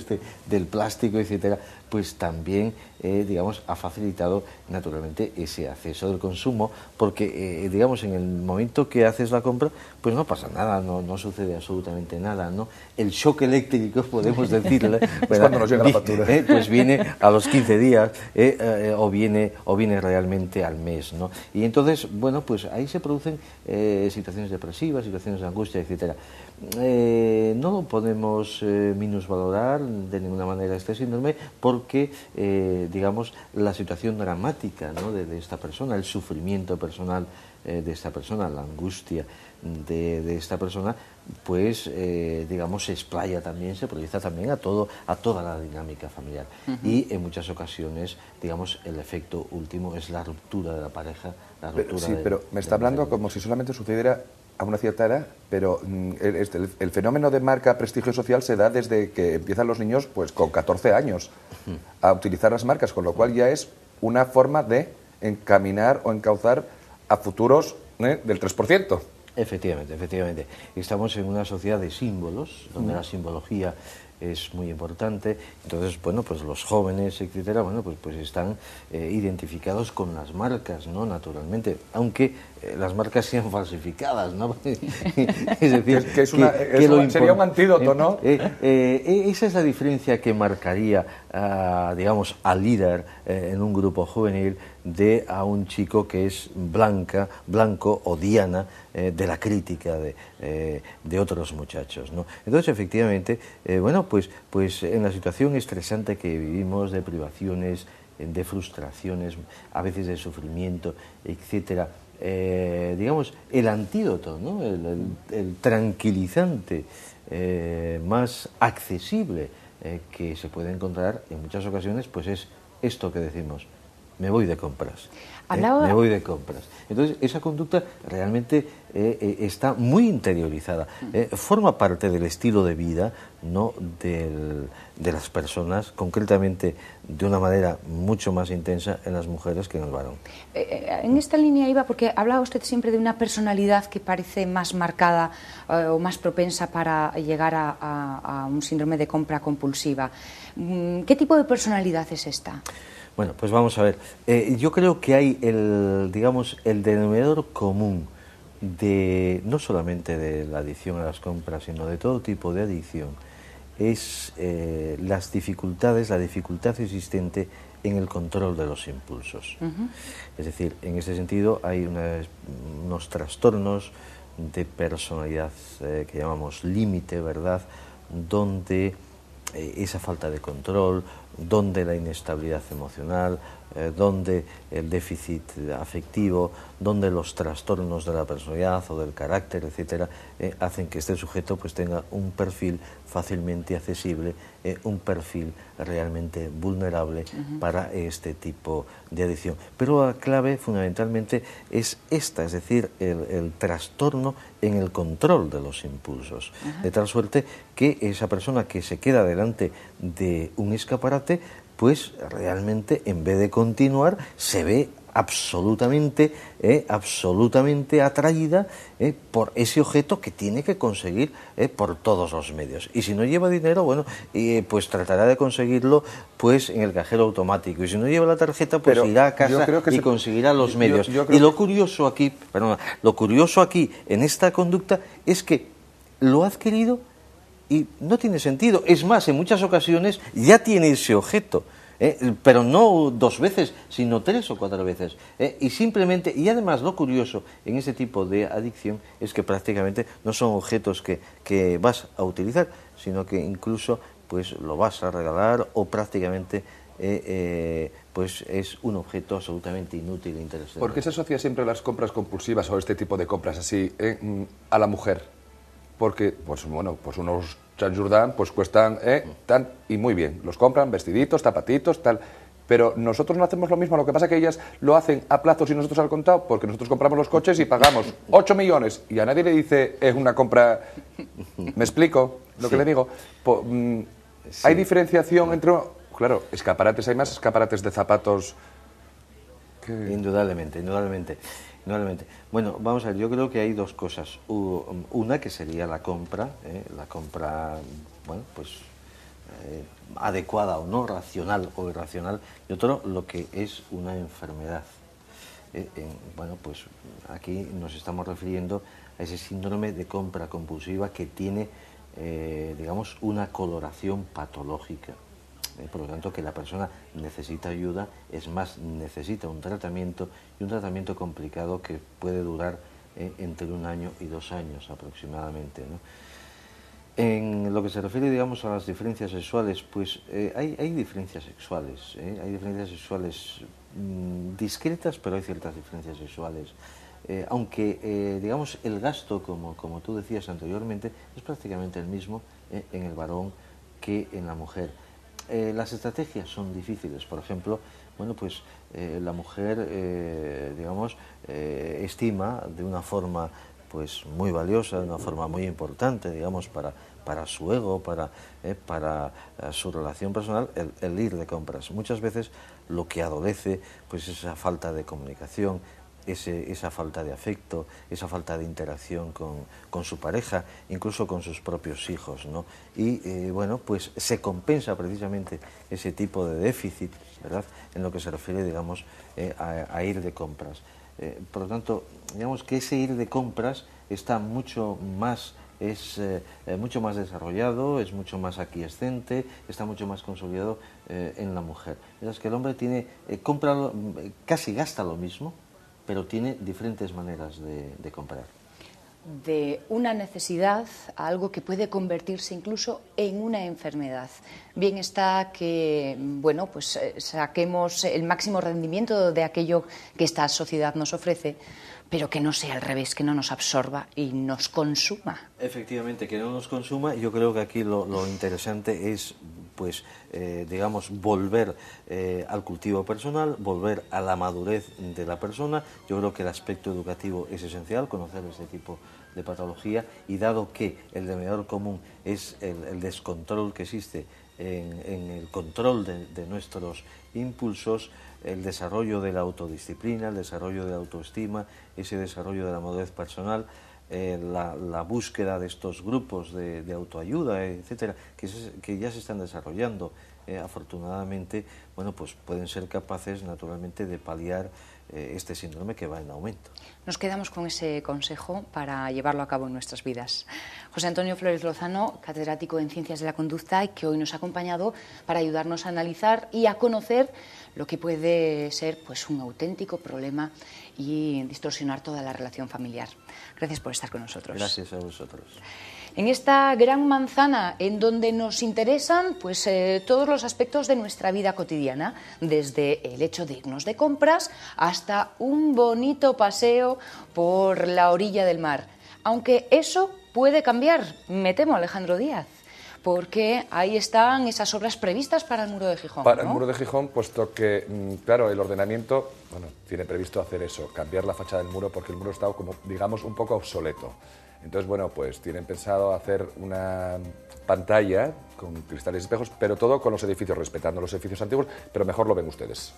S5: del plástico, etcétera, pues también, digamos, ha facilitado naturalmente ese acceso del consumo, porque, digamos, en el momento que haces la compra, pues no pasa nada, no sucede absolutamente nada, ¿no? El shock eléctrico, podemos decirle,
S2: es cuando nos llega la factura.
S5: Pues viene a los 15 días o viene realmente al mes, ¿no? Y entonces, bueno, pues ahí se producen situaciones depresivas, situaciones de angustia, etcétera. No lo podemos minusvalorar de ninguna manera este síndrome, porque, digamos, la situación dramática, ¿no? de esta persona, el sufrimiento personal de esta persona, la angustia de esta persona, pues, digamos, se explaya también, se proyecta también a toda la dinámica familiar. Y en muchas ocasiones, digamos, el efecto último es la ruptura de la pareja, la ruptura
S2: pero me está hablando como si solamente sucediera a una cierta edad, pero el fenómeno de marca prestigio social se da desde que empiezan los niños, pues con 14 años, a utilizar las marcas, con lo cual ya es una forma de encaminar o encauzar a futuros del 3%.
S5: Efectivamente. Estamos en una sociedad de símbolos, donde la simbología es muy importante. Entonces, bueno, pues los jóvenes, etcétera, bueno, pues están identificados con las marcas, ¿no? Naturalmente, aunque las marcas sean falsificadas, ¿no? Es decir,
S2: sería un antídoto, ¿no?
S5: Esa es la diferencia que marcaría, digamos, al líder en un grupo juvenil a un chico que es blanco o diana de la crítica de otros muchachos, ¿no? Entonces, efectivamente, bueno, pues en la situación estresante que vivimos, de privaciones, de frustraciones, a veces de sufrimiento, etcétera, digamos, el antídoto, ¿no? el tranquilizante más accesible que se puede encontrar en muchas ocasiones, pues es esto que decimos: me voy de compras.
S1: Hablaba...
S5: Me voy de compras. Entonces, esa conducta realmente está muy interiorizada. Forma parte del estilo de vida, ¿no?, de las personas, concretamente de una manera mucho más intensa en las mujeres que en el varón.
S1: En esta línea iba porque hablaba usted siempre de una personalidad que parece más marcada o más propensa para llegar a un síndrome de compra compulsiva. ¿Qué tipo de personalidad es esta?
S5: Bueno, pues vamos a ver. Yo creo que hay el denominador común de no solamente de la adicción a las compras, sino de todo tipo de adicción, es la dificultad existente en el control de los impulsos. Es decir, en ese sentido hay unos trastornos de personalidad que llamamos límite, ¿verdad?, donde esa falta de control, donde la inestabilidad emocional, donde el déficit afectivo, donde los trastornos de la personalidad o del carácter, etcétera, hacen que este sujeto pues tenga un perfil fácilmente accesible, un perfil realmente vulnerable para este tipo de adicción. Pero la clave fundamentalmente es esta, es decir, el trastorno en el control de los impulsos, de tal suerte que esa persona que se queda delante de un escaparate, pues realmente en vez de continuar se ve absolutamente atraída por ese objeto que tiene que conseguir por todos los medios. Y si no lleva dinero, bueno, pues tratará de conseguirlo pues en el cajero automático. Y si no lleva la tarjeta, pues irá a casa y conseguirá los medios. Y lo curioso aquí, en esta conducta es que lo ha adquirido y no tiene sentido. Es más, en muchas ocasiones ya tiene ese objeto, pero no 2 veces, sino 3 o 4 veces. Y simplemente, y además lo curioso en ese tipo de adicción es que prácticamente no son objetos que vas a utilizar, sino que incluso pues lo vas a regalar o prácticamente pues es un objeto absolutamente inútil e interesante.
S2: ¿Por qué se asocia siempre las compras compulsivas o este tipo de compras así a la mujer? Porque, pues bueno, pues unos Jean Jourdan pues cuestan tan y muy bien. Los compran vestiditos, zapatitos, tal. Pero nosotros no hacemos lo mismo. Lo que pasa es que ellas lo hacen a plazos y nosotros al contado, porque nosotros compramos los coches y pagamos 8 millones y a nadie le dice es una compra. ¿Me explico lo que le digo? Hay diferenciación entre... Claro, escaparates, hay más escaparates de zapatos que...
S5: Indudablemente. Bueno, vamos a ver, yo creo que hay 2 cosas. Una que sería la compra, bueno, pues adecuada o no, racional o irracional, y otro lo que es una enfermedad. Bueno, pues aquí nos estamos refiriendo a ese síndrome de compra compulsiva que tiene, digamos, una coloración patológica. Por lo tanto, que la persona necesita ayuda, es más, necesita un tratamiento, y un tratamiento complicado que puede durar entre 1 año y 2 años aproximadamente, ¿no? En lo que se refiere, digamos, a las diferencias sexuales, pues hay diferencias sexuales, hay diferencias sexuales discretas, pero hay ciertas diferencias sexuales. Aunque, digamos, el gasto, como tú decías anteriormente, es prácticamente el mismo en el varón que en la mujer. Las estrategias son difíciles. Por ejemplo, bueno, pues la mujer, digamos, estima de una forma pues muy valiosa, de una forma muy importante, digamos, para su ego, para su relación personal, el ir de compras. Muchas veces lo que adolece pues es esa falta de comunicación, esa falta de afecto, esa falta de interacción con su pareja, incluso con sus propios hijos, ¿no? Y bueno, pues se compensa precisamente ese tipo de déficit, ¿verdad?, en lo que se refiere, digamos, a ir de compras. Por lo tanto, digamos que ese ir de compras está mucho más desarrollado, es mucho más aquiescente, está mucho más consolidado en la mujer. Es que el hombre compra, casi gasta lo mismo, pero tiene diferentes maneras de comprar.
S1: De una necesidad a algo que puede convertirse incluso en una enfermedad. Bien está que, bueno, pues saquemos el máximo rendimiento de aquello que esta sociedad nos ofrece, pero que no sea al revés, que no nos absorba y nos consuma.
S5: Efectivamente, que no nos consuma. Yo creo que aquí lo interesante es pues digamos, volver al cultivo personal, volver a la madurez de la persona. Yo creo que el aspecto educativo es esencial, conocer este tipo de patología, y dado que el denominador común es el descontrol que existe en el control de nuestros impulsos, el desarrollo de la autodisciplina, el desarrollo de la autoestima, ese desarrollo de la madurez personal, la búsqueda de estos grupos de autoayuda, etcétera, que ya se están desarrollando, afortunadamente, bueno, pues pueden ser capaces naturalmente de paliar este síndrome que va en aumento.
S1: Nos quedamos con ese consejo para llevarlo a cabo en nuestras vidas. José Antonio Flores Lozano, catedrático en Ciencias de la Conducta, y que hoy nos ha acompañado para ayudarnos a analizar y a conocer lo que puede ser, pues, un auténtico problema y distorsionar toda la relación familiar. Gracias por estar con nosotros.
S5: Gracias a vosotros.
S1: En esta gran manzana en donde nos interesan, pues, todos los aspectos de nuestra vida cotidiana, desde el hecho de irnos de compras hasta un bonito paseo por la orilla del mar. Aunque eso puede cambiar, me temo, Alejandro Díaz, porque ahí están esas obras previstas para el Muro de Gijón.
S2: Para
S1: ¿no?
S2: el Muro de Gijón, puesto que, claro, el ordenamiento, bueno, tiene previsto hacer eso, cambiar la fachada del muro, porque el muro está, como, digamos, un poco obsoleto. Entonces, bueno, pues tienen pensado hacer una pantalla con cristales y espejos, pero todo con los edificios, respetando los edificios antiguos, pero mejor lo ven ustedes.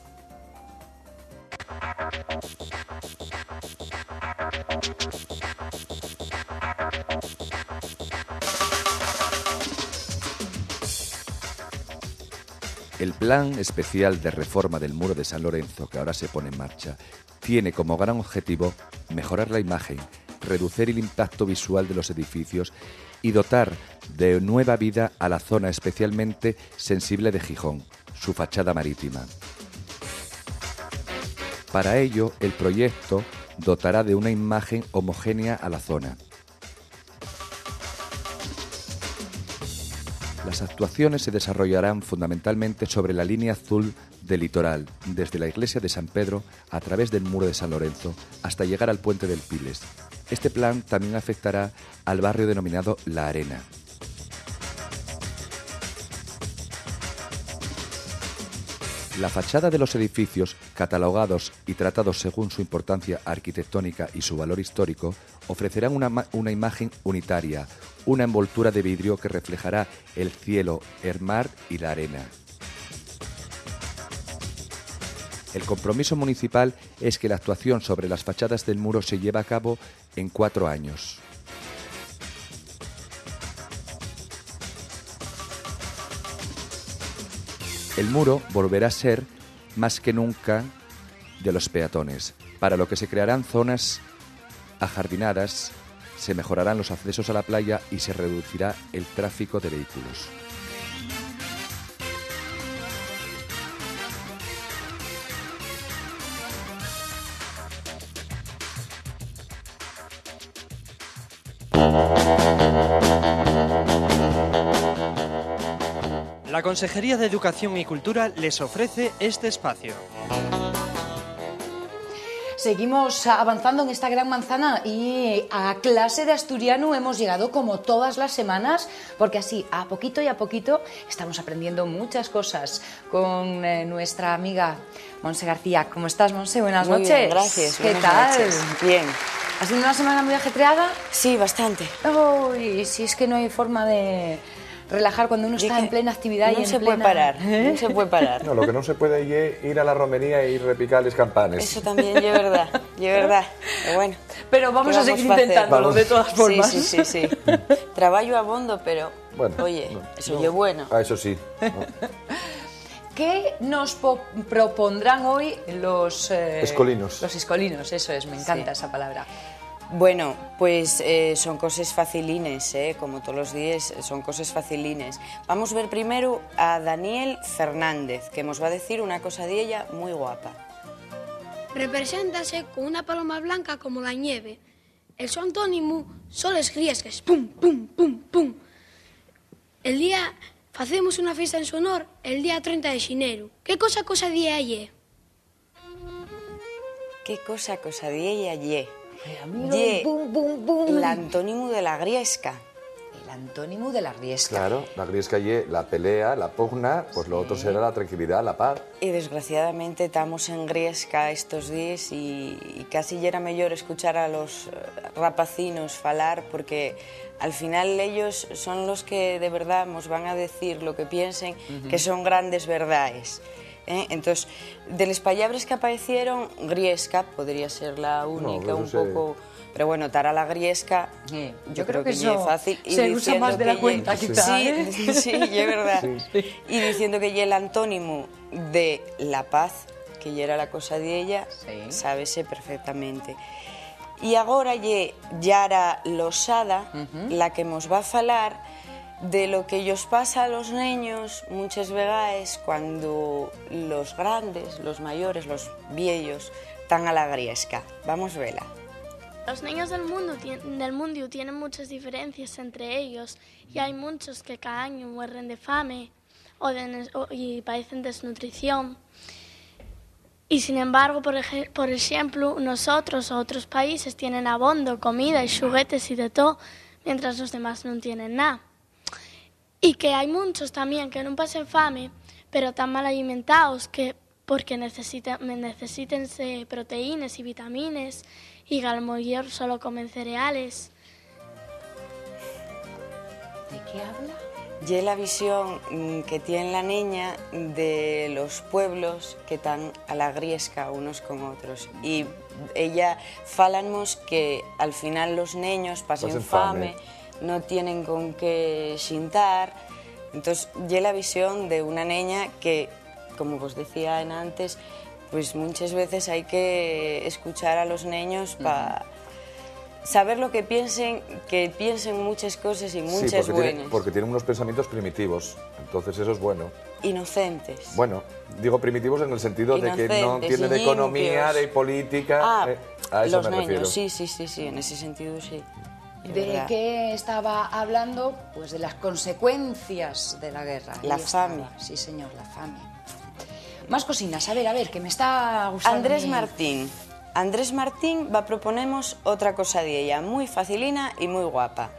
S2: El plan especial de reforma del Muro de San Lorenzo, que ahora se pone en marcha, tiene como gran objetivo mejorar la imagen, reducir el impacto visual de los edificios y dotar de nueva vida a la zona especialmente sensible de Gijón, su fachada marítima. Para ello, el proyecto dotará de una imagen homogénea a la zona. Las actuaciones se desarrollarán fundamentalmente sobre la línea azul del litoral, desde la iglesia de San Pedro a través del Muro de San Lorenzo hasta llegar al puente del Piles. Este plan también afectará al barrio denominado La Arena. La fachada de los edificios, catalogados y tratados según su importancia arquitectónica y su valor histórico, ofrecerán una imagen unitaria, una envoltura de vidrio que reflejará el cielo, el mar y la arena. El compromiso municipal es que la actuación sobre las fachadas del muro se lleve a cabo en 4 años. El muro volverá a ser, más que nunca, de los peatones, para lo que se crearán zonas ajardinadas, se mejorarán los accesos a la playa y se reducirá el tráfico de vehículos.
S6: La Consejería de Educación y Cultura les ofrece este espacio.
S1: Seguimos avanzando en esta gran manzana y a clase de asturiano hemos llegado como todas las semanas, porque así a poquito y a poquito estamos aprendiendo muchas cosas con nuestra amiga Monse García. ¿Cómo estás, Monse? Buenas noches.
S7: Muy bien, gracias.
S1: ¿Qué
S7: Buenas
S1: tal?
S7: noches. Bien.
S1: ¿Ha sido una semana muy ajetreada?
S7: Sí, bastante.
S1: Uy, si es que no hay forma de relajar cuando uno está en plena actividad y en
S7: se
S1: plena...
S7: puede parar, no se puede parar.
S2: No, lo que no se puede es ir a la romería e ir repicar las campanas.
S7: Eso también, yo verdad. Pero bueno.
S1: Pero vamos a seguir
S7: hacer?
S1: intentándolo, de todas formas.
S7: Sí. Trabajo abondo, pero,
S2: bueno,
S7: oye,
S2: no,
S7: eso es bueno.
S2: Ah, eso sí.
S1: ¿Qué nos propondrán hoy los...
S2: escolinos.
S1: Los escolinos, eso es, me encanta esa palabra.
S7: Bueno, pues son cosas facilines, como todos los días, son cosas facilines. Vamos a ver primero a Daniel Fernández, que nos va a decir una cosa de ella muy guapa.
S8: Represéntase con una paloma blanca como la nieve. El su antónimo son les griesques, pum, pum, pum, pum. El día, facemos una fiesta en su honor el día 30 de xinero. ¿Qué cosa de ayer?
S7: ¿Qué cosa de ella ayer?
S1: Bum, bum, bum.
S7: El antónimo de la griesca. El
S1: antónimo de la Griesca.
S2: Claro, la Griesca y la pelea, la pugna, pues lo otro será la tranquilidad, la paz.
S7: Y desgraciadamente estamos en Griesca estos días y casi ya era mejor escuchar a los rapacinos falar, porque al final ellos son los que de verdad nos van a decir lo que piensen, que son grandes verdades. Entonces, de las palabras que aparecieron, Griesca podría ser la única,
S2: No,
S7: un poco... Pero bueno, estará la Griesca, yo creo que
S1: eso
S7: es fácil. Y
S1: se usa más de la cuenta, quizá.
S7: Sí, sí, es verdad. Sí. Y diciendo que ya el antónimo de la paz, que ya era la cosa de ella, sábese perfectamente. Y ahora ya Yara Losada, la que nos va a falar de lo que ellos pasa a los niños muchas veces cuando los grandes, los mayores, los viejos, están a la Griesca. Vamos a verla.
S9: Los niños del mundo tienen muchas diferencias entre ellos y hay muchos que cada año mueren de fame y padecen desnutrición. Y sin embargo, por ejemplo, nosotros o otros países tienen abondo, comida y juguetes y de todo, mientras los demás no tienen nada. Y que hay muchos también que no pasen fame, pero tan mal alimentados porque necesiten proteínas y vitaminas, y a lo mejor solo comen cereales.
S1: ¿De qué habla?
S7: Y la visión que tiene la niña de los pueblos que están a la Griesca unos con otros. Y ella fálanos que al final los niños pasen fame, no tienen con qué xintar. Entonces, y la visión de una niña que, como os decía antes, pues muchas veces hay que escuchar a los niños para saber lo que piensen muchas cosas y muchas buenas.
S2: Porque tienen unos pensamientos primitivos, entonces eso es bueno.
S7: Inocentes.
S2: Bueno, digo primitivos en el sentido de que no entienden de economía, de política, a eso
S7: los
S2: me refiero.
S7: niños, sí, en ese sentido sí.
S1: ¿De qué estaba hablando? Pues de las consecuencias de la guerra.
S7: La fame.
S1: Sí, señor, la fame. Más cosinas, a ver, que me está gustando.
S7: Andrés Martín va a proponernos otra cosa de ella, muy facilina y muy guapa.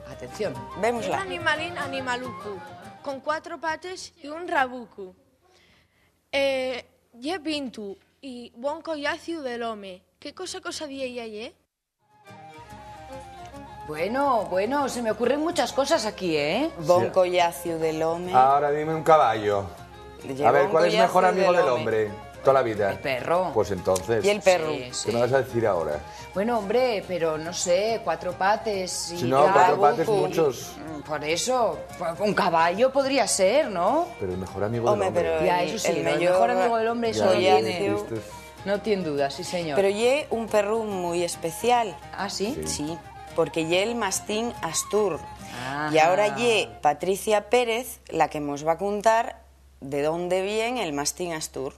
S1: Atención.
S7: Vémosla.
S10: Un animalín animalucu, con 4 patas y un rabucu. Ye pintu y buen collacio del home. ¿Qué cosa de ella ye?
S1: Bueno, se me ocurren muchas cosas aquí, ¿eh?
S7: Bon collacio del home.
S2: Ahora dime un caballo. A ver, ¿cuál es el mejor amigo del hombre? Toda la vida.
S1: El perro.
S2: Pues entonces...
S7: Y el perro.
S2: ¿Qué me vas a decir ahora?
S1: Bueno, hombre, pero no sé, 4 pates y...
S2: Si no, 4 pates muchos.
S1: Por eso, un caballo podría ser, ¿no?
S2: Pero el mejor amigo del hombre.
S7: Pero
S1: ya, eso sí, el mejor amigo del hombre, eso no tiene duda, sí, señor.
S7: Pero ye un perro muy especial.
S1: ¿Ah, sí?
S7: Sí, porque ye el mastín Astur.
S1: Ajá.
S7: Y ahora ye Patricia Pérez la que nos va a contar de dónde viene el mastín Astur.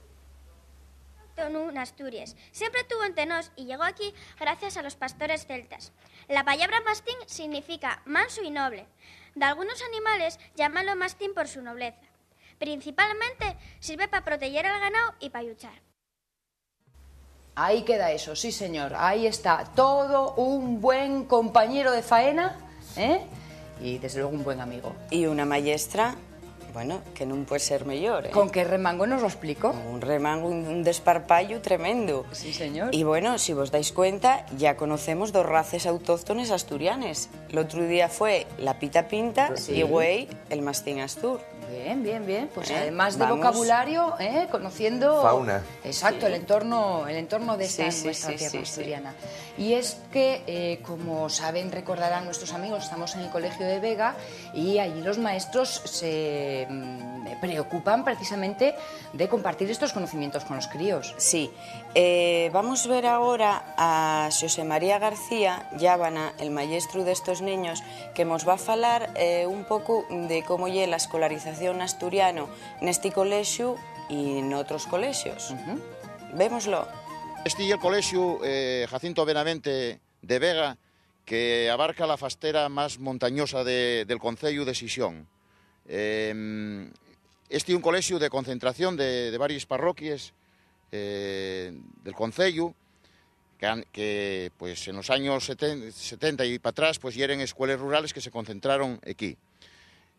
S11: En Asturias. Siempre tuvo entre nos y llegó aquí gracias a los pastores celtas. La palabra mastín significa manso y noble. De algunos animales llamanlo mastín por su nobleza. Principalmente sirve para proteger al ganado y para luchar.
S1: Ahí queda eso, sí señor. Ahí está, todo un buen compañero de faena, ¿eh? Y desde luego un buen amigo.
S7: Y una maestra... Bueno, que no puede ser mejor, ¿eh?
S1: ¿Con qué remango nos lo explico?
S7: Un remango, un desparpajo tremendo.
S1: Sí, señor.
S7: Y bueno, si vos dais cuenta, ya conocemos 2 razas autóctones asturianes. El otro día fue la pita pinta y güey, el mastín Astur.
S1: Bien. Pues además de vocabulario, conociendo...
S2: Fauna.
S1: Exacto, sí. el entorno de esta nuestra tierra asturiana. Y es que, como saben, recordarán nuestros amigos, estamos en el Colegio de Vega y allí los maestros se preocupan precisamente de compartir estos conocimientos con los críos.
S7: Sí. Vamos a ver ahora a Xosé María García Llábana, el maestro de estos niños, que nos va a falar un poco de cómo lle la escolarización asturiano neste colegio y en otros colegios. Vémoslo.
S12: Este es el colegio Jacinto Benavente de Vega, que abarca la fastera más montañosa del concello de Sisión. Este es un colegio de concentración de varias parroquias del concello, que pues, en los años 70 y para atrás pues, ya eran escuelas rurales que se concentraron aquí.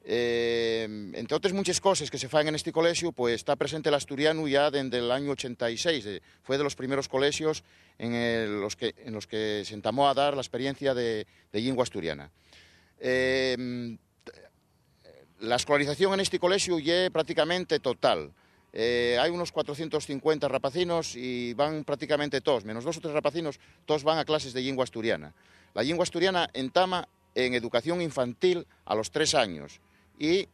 S12: Entre otras muchas cosas que se fan en este colegio, pues está presente el asturiano ya desde el año 86, fue de los primeros colegios en los que se entamó a dar la experiencia de lengua asturiana. La escolarización en este colegio ya prácticamente total. Hay unos 450 rapacinos y van prácticamente todos, menos 2 o 3 rapacinos, todos van a clases de lengua asturiana. La lengua asturiana entama en educación infantil a los 3 años. Y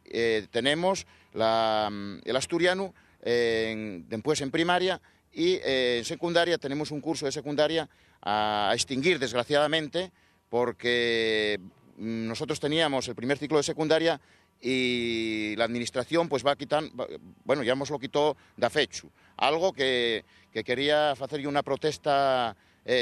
S12: tenemos el asturiano después en primaria y en secundaria tenemos un curso de secundaria a extinguir desgraciadamente porque nosotros teníamos el primer ciclo de secundaria y la administración pues va a quitar, bueno, ya nos lo quitó de fecho, algo que quería hacer una protesta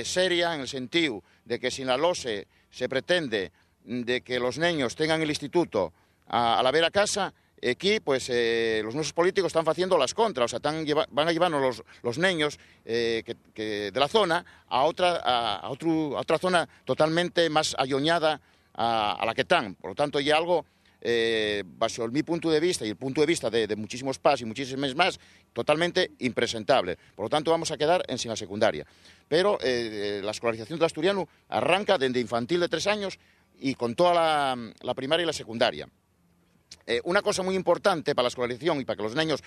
S12: seria en el sentido de que si en la LOSE se pretende de que los niños tengan el instituto a la vera casa, aquí pues los nuestros políticos están haciendo las contras, o sea, van a llevarnos los niños de la zona a otra zona totalmente más alloñada a la que están. Por lo tanto, hay algo, bajo mi punto de vista y el punto de vista de muchísimos PAS y muchísimos más, totalmente impresentable. Por lo tanto, vamos a quedar en sin la secundaria. Pero la escolarización del asturiano arranca desde infantil de 3 años y con toda la primaria y la secundaria. Una cosa muy importante para la escolarización y para que los niños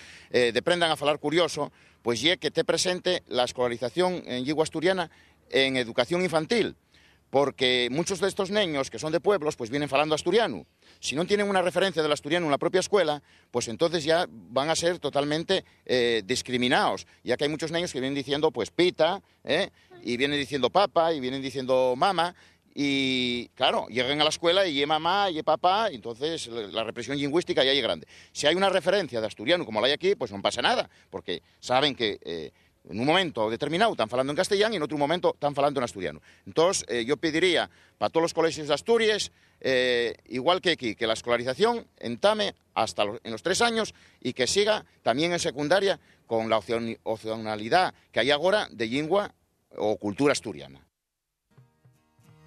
S12: aprendan a falar curioso, pues es que esté presente la escolarización en lengua asturiana en educación infantil, porque muchos de estos niños que son de pueblos pues vienen falando asturiano. Si no tienen una referencia del asturiano en la propia escuela, pues entonces ya van a ser totalmente discriminados, ya que hay muchos niños que vienen diciendo pues pita, y vienen diciendo papa, y vienen diciendo mama. Y claro, llegan a la escuela y mamá y papá, y entonces la represión lingüística ya es grande. Si hay una referencia de asturiano como la hay aquí, pues no pasa nada, porque saben que en un momento determinado están falando en castellano y en otro momento están falando en asturiano. Entonces yo pediría para todos los colegios de Asturias, igual que aquí, que la escolarización entame hasta en los 3 años y que siga también en secundaria con la opcionalidad que hay ahora de lengua o cultura asturiana.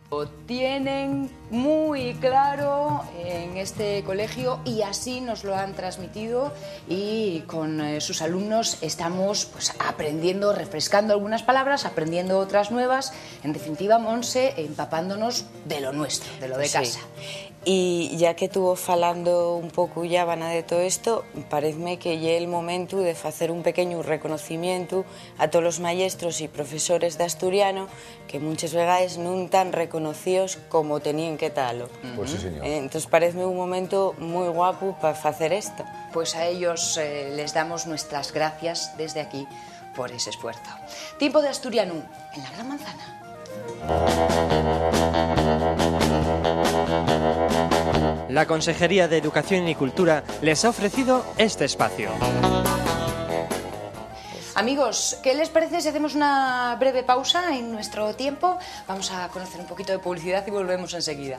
S1: Lo tienen muy claro en este colegio y así nos lo han transmitido y con sus alumnos estamos pues, aprendiendo, refrescando algunas palabras, aprendiendo otras nuevas, en definitiva, Monse, empapándonos de lo nuestro, de lo de casa.
S7: Y ya que estuvo falando un pouco ya Vana de todo isto, pareceme que é el momento de facer un pequeño reconocimiento a todos os maestros e profesores de asturiano que muchas veces non tan reconocidos como tenían que talo.
S2: Pues sí, señor.
S7: Entonces pareceme un momento moi guapo para facer esto.
S1: Pues a ellos les damos nuestras gracias desde aquí por ese esfuerzo. Tiempo de asturiano en la Gran Manzana.
S6: La Consejería de Educación y Cultura les ha ofrecido este espacio.
S1: Amigos, ¿qué les parece si hacemos una breve pausa en nuestro tiempo? Vamos a conocer un poquito de publicidad y volvemos enseguida.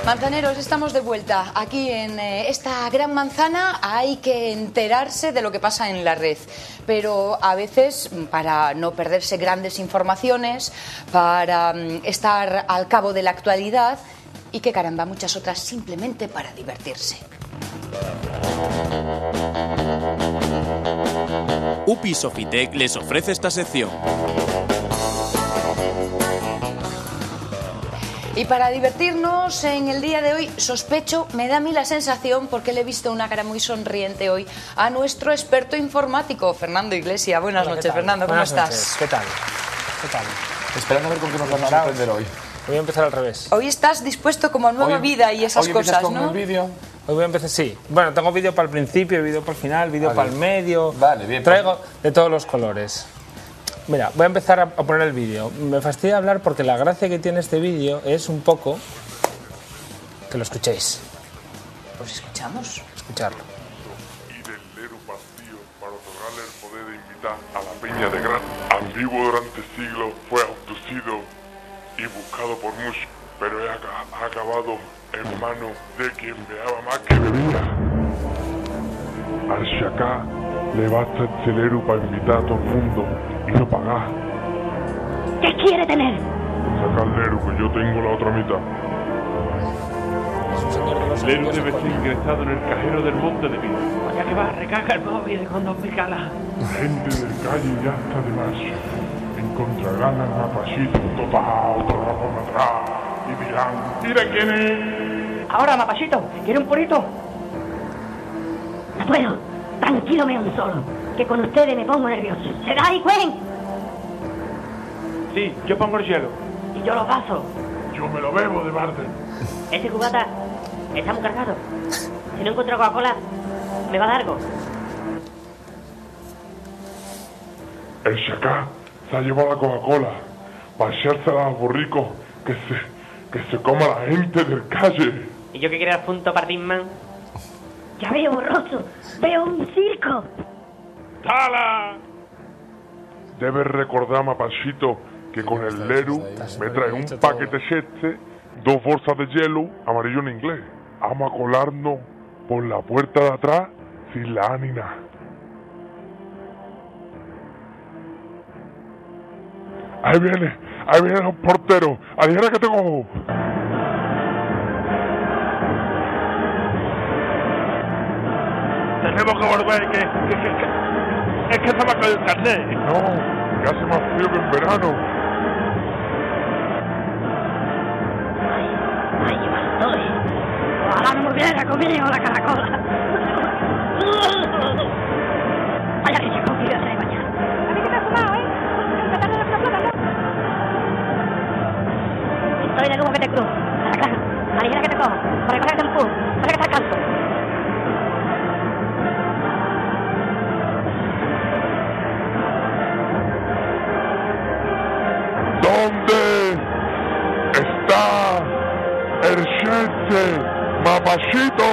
S1: Manzaneros, estamos de vuelta. Aquí en esta gran manzana hay que enterarse de lo que pasa en la red, pero a veces para no perderse grandes informaciones, para estar al cabo de la actualidad y que caramba, muchas otras simplemente para divertirse.
S13: UPI Sofitec les ofrece esta sección.
S1: Y para divertirnos en el día de hoy, sospecho, me da a mí la sensación, porque le he visto una cara muy sonriente hoy, a nuestro experto informático, Fernando Iglesias. Buenas noches, Fernando, ¿cómo estás?
S14: ¿Qué tal? ¿Qué tal?
S2: Esperando a ver con qué nos van a sorprender hoy.
S14: Voy a empezar al revés.
S1: Hoy estás dispuesto como a nueva vida y esas cosas,
S2: con
S1: ¿no?
S2: el vídeo.
S14: Hoy voy a empezar, sí. Bueno, tengo vídeo para el principio, vídeo para el final, vídeo para el medio.
S2: Vale, bien.
S14: Traigo de todos los colores. Mira, voy a empezar a poner el vídeo. Me fastidia hablar porque la gracia que tiene este vídeo es un poco... que lo escuchéis.
S1: Pues escuchamos.
S14: Escucharlo.
S15: Y del Leru vacío para otorgarle el poder de invitar a la peña de Gran. Ambiguo durante siglos, fue abducido y buscado por muchos, pero ha acabado en manos de quien veaba más que bebía. Al Shaka le basta este Leru para invitar a todo el mundo y no pagar.
S16: ¿Qué quiere tener?
S15: Saca el Leru, que yo tengo la otra mitad.
S17: Leru debe ser ingresado en el cajero del Monte de Vida.
S16: Vaya que va, recarga el móvil con 2 picalas.
S15: La gente del calle ya está de marcha. Encontrarán a Mapachito total, otro ratón atrás y dirán, mira quién es.
S16: Ahora, Mapachito, ¿quiere un purito? No puedo. Tranquilo, un solo. Que con ustedes me pongo nervioso. ¿Se da ahí, Cuen?
S17: Sí, yo pongo el hielo.
S16: Y yo lo paso.
S15: Yo me lo bebo de barde.
S16: Ese cubata está muy cargado. Si no encuentro Coca-Cola, me va a dar algo.
S15: El Shaka se ha llevado la Coca-Cola para echársela a los borricos que se coma la gente del calle.
S16: ¿Y yo qué quería punto para Disman? Ya veo, borroso. Veo un circo.
S15: ¡Tala! Debes recordar, Mapachito, que con el Leru me trae un paquete este, 2 bolsas de hielo, amarillo en inglés. Vamos a colarnos por la puerta de atrás sin la ánima. Ahí vienen los porteros. Adivina que tengo.
S17: Tenemos que volver, es que se va a caer el carnet.
S15: No, que hace más frío que en verano.
S16: Ojalá no me hubiera comido la caracola. Vaya que se ha cogido ese de mañana. A mí que te has fumado, ¿eh? Tratar de la flota, ¿no? Estoy de como que te cruzo. A la ligera que te cojo. Para que pase el empuje. Para que te alcanzo.
S15: ¿Dónde está el gente, Mapachito?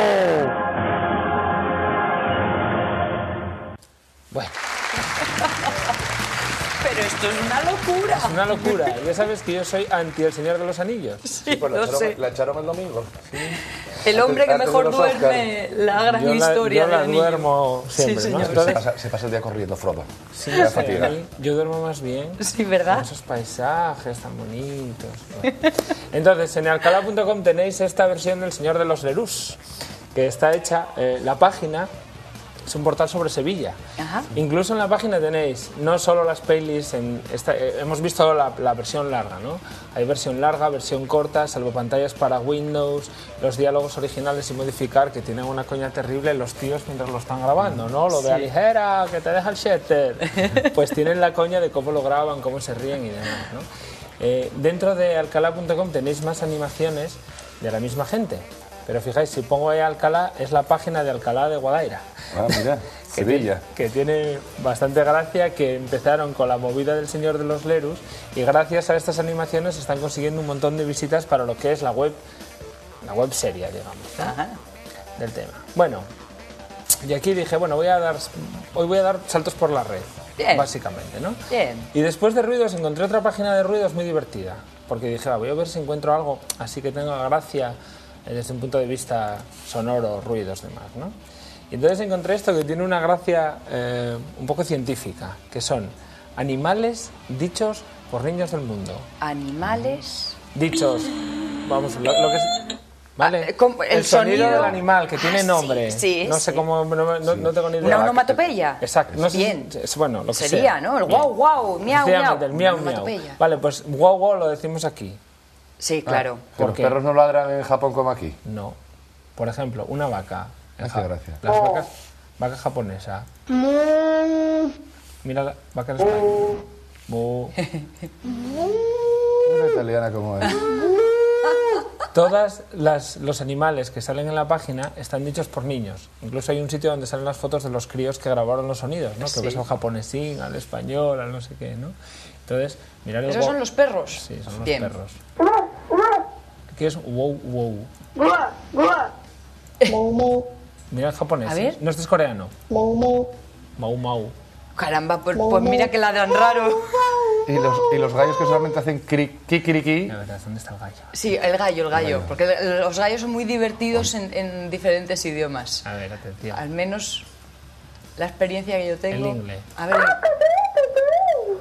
S14: Bueno.
S1: Pero esto es una locura.
S14: Es una locura. Ya sabes que yo soy anti El Señor de los Anillos.
S1: Sí, pues
S2: la echaron el domingo. Sí.
S1: El hombre que
S2: Antes de
S1: mejor
S2: los
S1: duerme la gran historia
S14: yo la
S1: del anillo.
S14: duermo siempre,
S1: Sí,
S14: ¿no?
S1: señor.
S14: Entonces,
S2: Se pasa el día corriendo, Frodo.
S14: sí,
S2: La
S14: sí,
S2: fatiga.
S14: yo duermo más bien.
S1: Sí, ¿verdad?
S14: Con esos paisajes tan bonitos. Bueno. Entonces, en alcalá.com tenéis esta versión del Señor de los Lerús, que está hecha, la página es un portal sobre Sevilla.
S1: Ajá.
S14: Incluso en la página tenéis no solo las playlists, hemos visto la versión larga, ¿no? Hay versión larga, versión corta, salvopantallas para Windows, los diálogos originales sin modificar, que tienen una coña terrible los tíos mientras lo están grabando, ¿no? Lo de
S1: Sí.
S14: aligera, que te deja el shutter. Pues tienen la coña de cómo lo graban, cómo se ríen y demás, ¿no? Dentro de alcalá.com tenéis más animaciones de la misma gente. Pero fijáis, si pongo ahí Alcalá, es la página de Alcalá de Guadaira.
S2: Ah, mira, Sevilla.
S14: Que tiene bastante gracia, que empezaron con la movida del Señor de los Lerus y gracias a estas animaciones están consiguiendo un montón de visitas para lo que es la web seria, digamos, ¿no? Del tema. Bueno, y aquí dije, bueno, hoy voy a dar saltos por la red,
S1: Bien.
S14: básicamente, ¿no?
S1: Bien.
S14: Y después de ruidos encontré otra página de ruidos muy divertida, porque dije, voy a ver si encuentro algo así que tenga gracia desde un punto de vista sonoro, ruidos, demás, ¿no? Y entonces encontré esto que tiene una gracia un poco científica, que son animales dichos por niños del mundo.
S1: Animales
S14: Dichos, vamos, lo que es... ¿Vale?
S1: el
S14: sonido
S1: sonido
S14: del animal, que tiene
S1: sí,
S14: nombre.
S1: sí,
S14: no sé
S1: sí.
S14: cómo, no tengo ni idea.
S1: ¿Una onomatopeya?
S14: Exacto. No sé
S1: Bien.
S14: bueno, lo que
S1: Sería,
S14: sea.
S1: ¿no? El guau, guau, miau, miau.
S14: Efectivamente, el miau,
S1: Una
S14: miau.
S1: onomatopeya.
S14: Vale, pues guau, guau lo decimos aquí.
S1: Sí, claro.
S2: ¿Que los perros no ladran en Japón como aquí?
S14: No. Por ejemplo, una vaca.
S2: Hace gracia.
S14: Las vacas, vaca japonesa. Mira la vaca en España. Bu.
S2: Una italiana como es.
S14: Todos los animales que salen en la página están dichos por niños. Incluso hay un sitio donde salen las fotos de los críos que grabaron los sonidos, ¿no?
S1: Sí.
S14: Que ves al japonesín, al español, al no sé qué, ¿no? Entonces, mirar el
S1: ¿Esos son los perros?
S14: Sí, son los
S1: Bien.
S14: perros. ¿Qué es wow, wow? Mira el japonés.
S1: A ver.
S14: No, este es coreano. Mau, mau.
S1: Caramba, pues mira que ladran raro.
S2: Y los gallos que solamente hacen kikiriki.
S14: La verdad, ¿dónde está el gallo?
S1: Sí, el gallo, porque los gallos son muy divertidos en diferentes idiomas.
S14: A ver, atención.
S1: Al menos la experiencia que yo tengo.
S14: El inglés.
S1: A ver.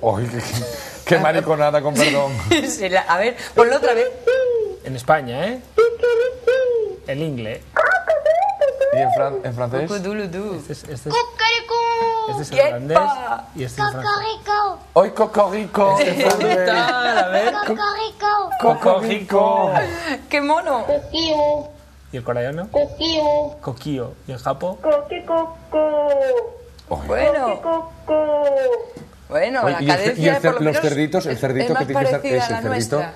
S2: ¡Ay, qué mariconada, con perdón!
S1: Sí, a ver, ponlo otra vez.
S14: En España, ¿eh? El inglés.
S2: ¿Y en francés?
S1: Cucuduludú.
S14: Este es el holandés y este es el francés.
S2: ¡Ay, cocorico!
S1: Brutal, a ver.
S14: Cocorico.
S1: ¡Qué mono!
S14: ¿Y el coreano? Coquío. ¿Y el japo?
S1: Bueno,
S2: Oye,
S1: la
S2: y
S1: cadencia por lo
S2: los
S1: menos
S2: cerditos, el cerdito
S1: es
S2: que
S1: más
S2: tiene que estar...
S1: parecida a la nuestra.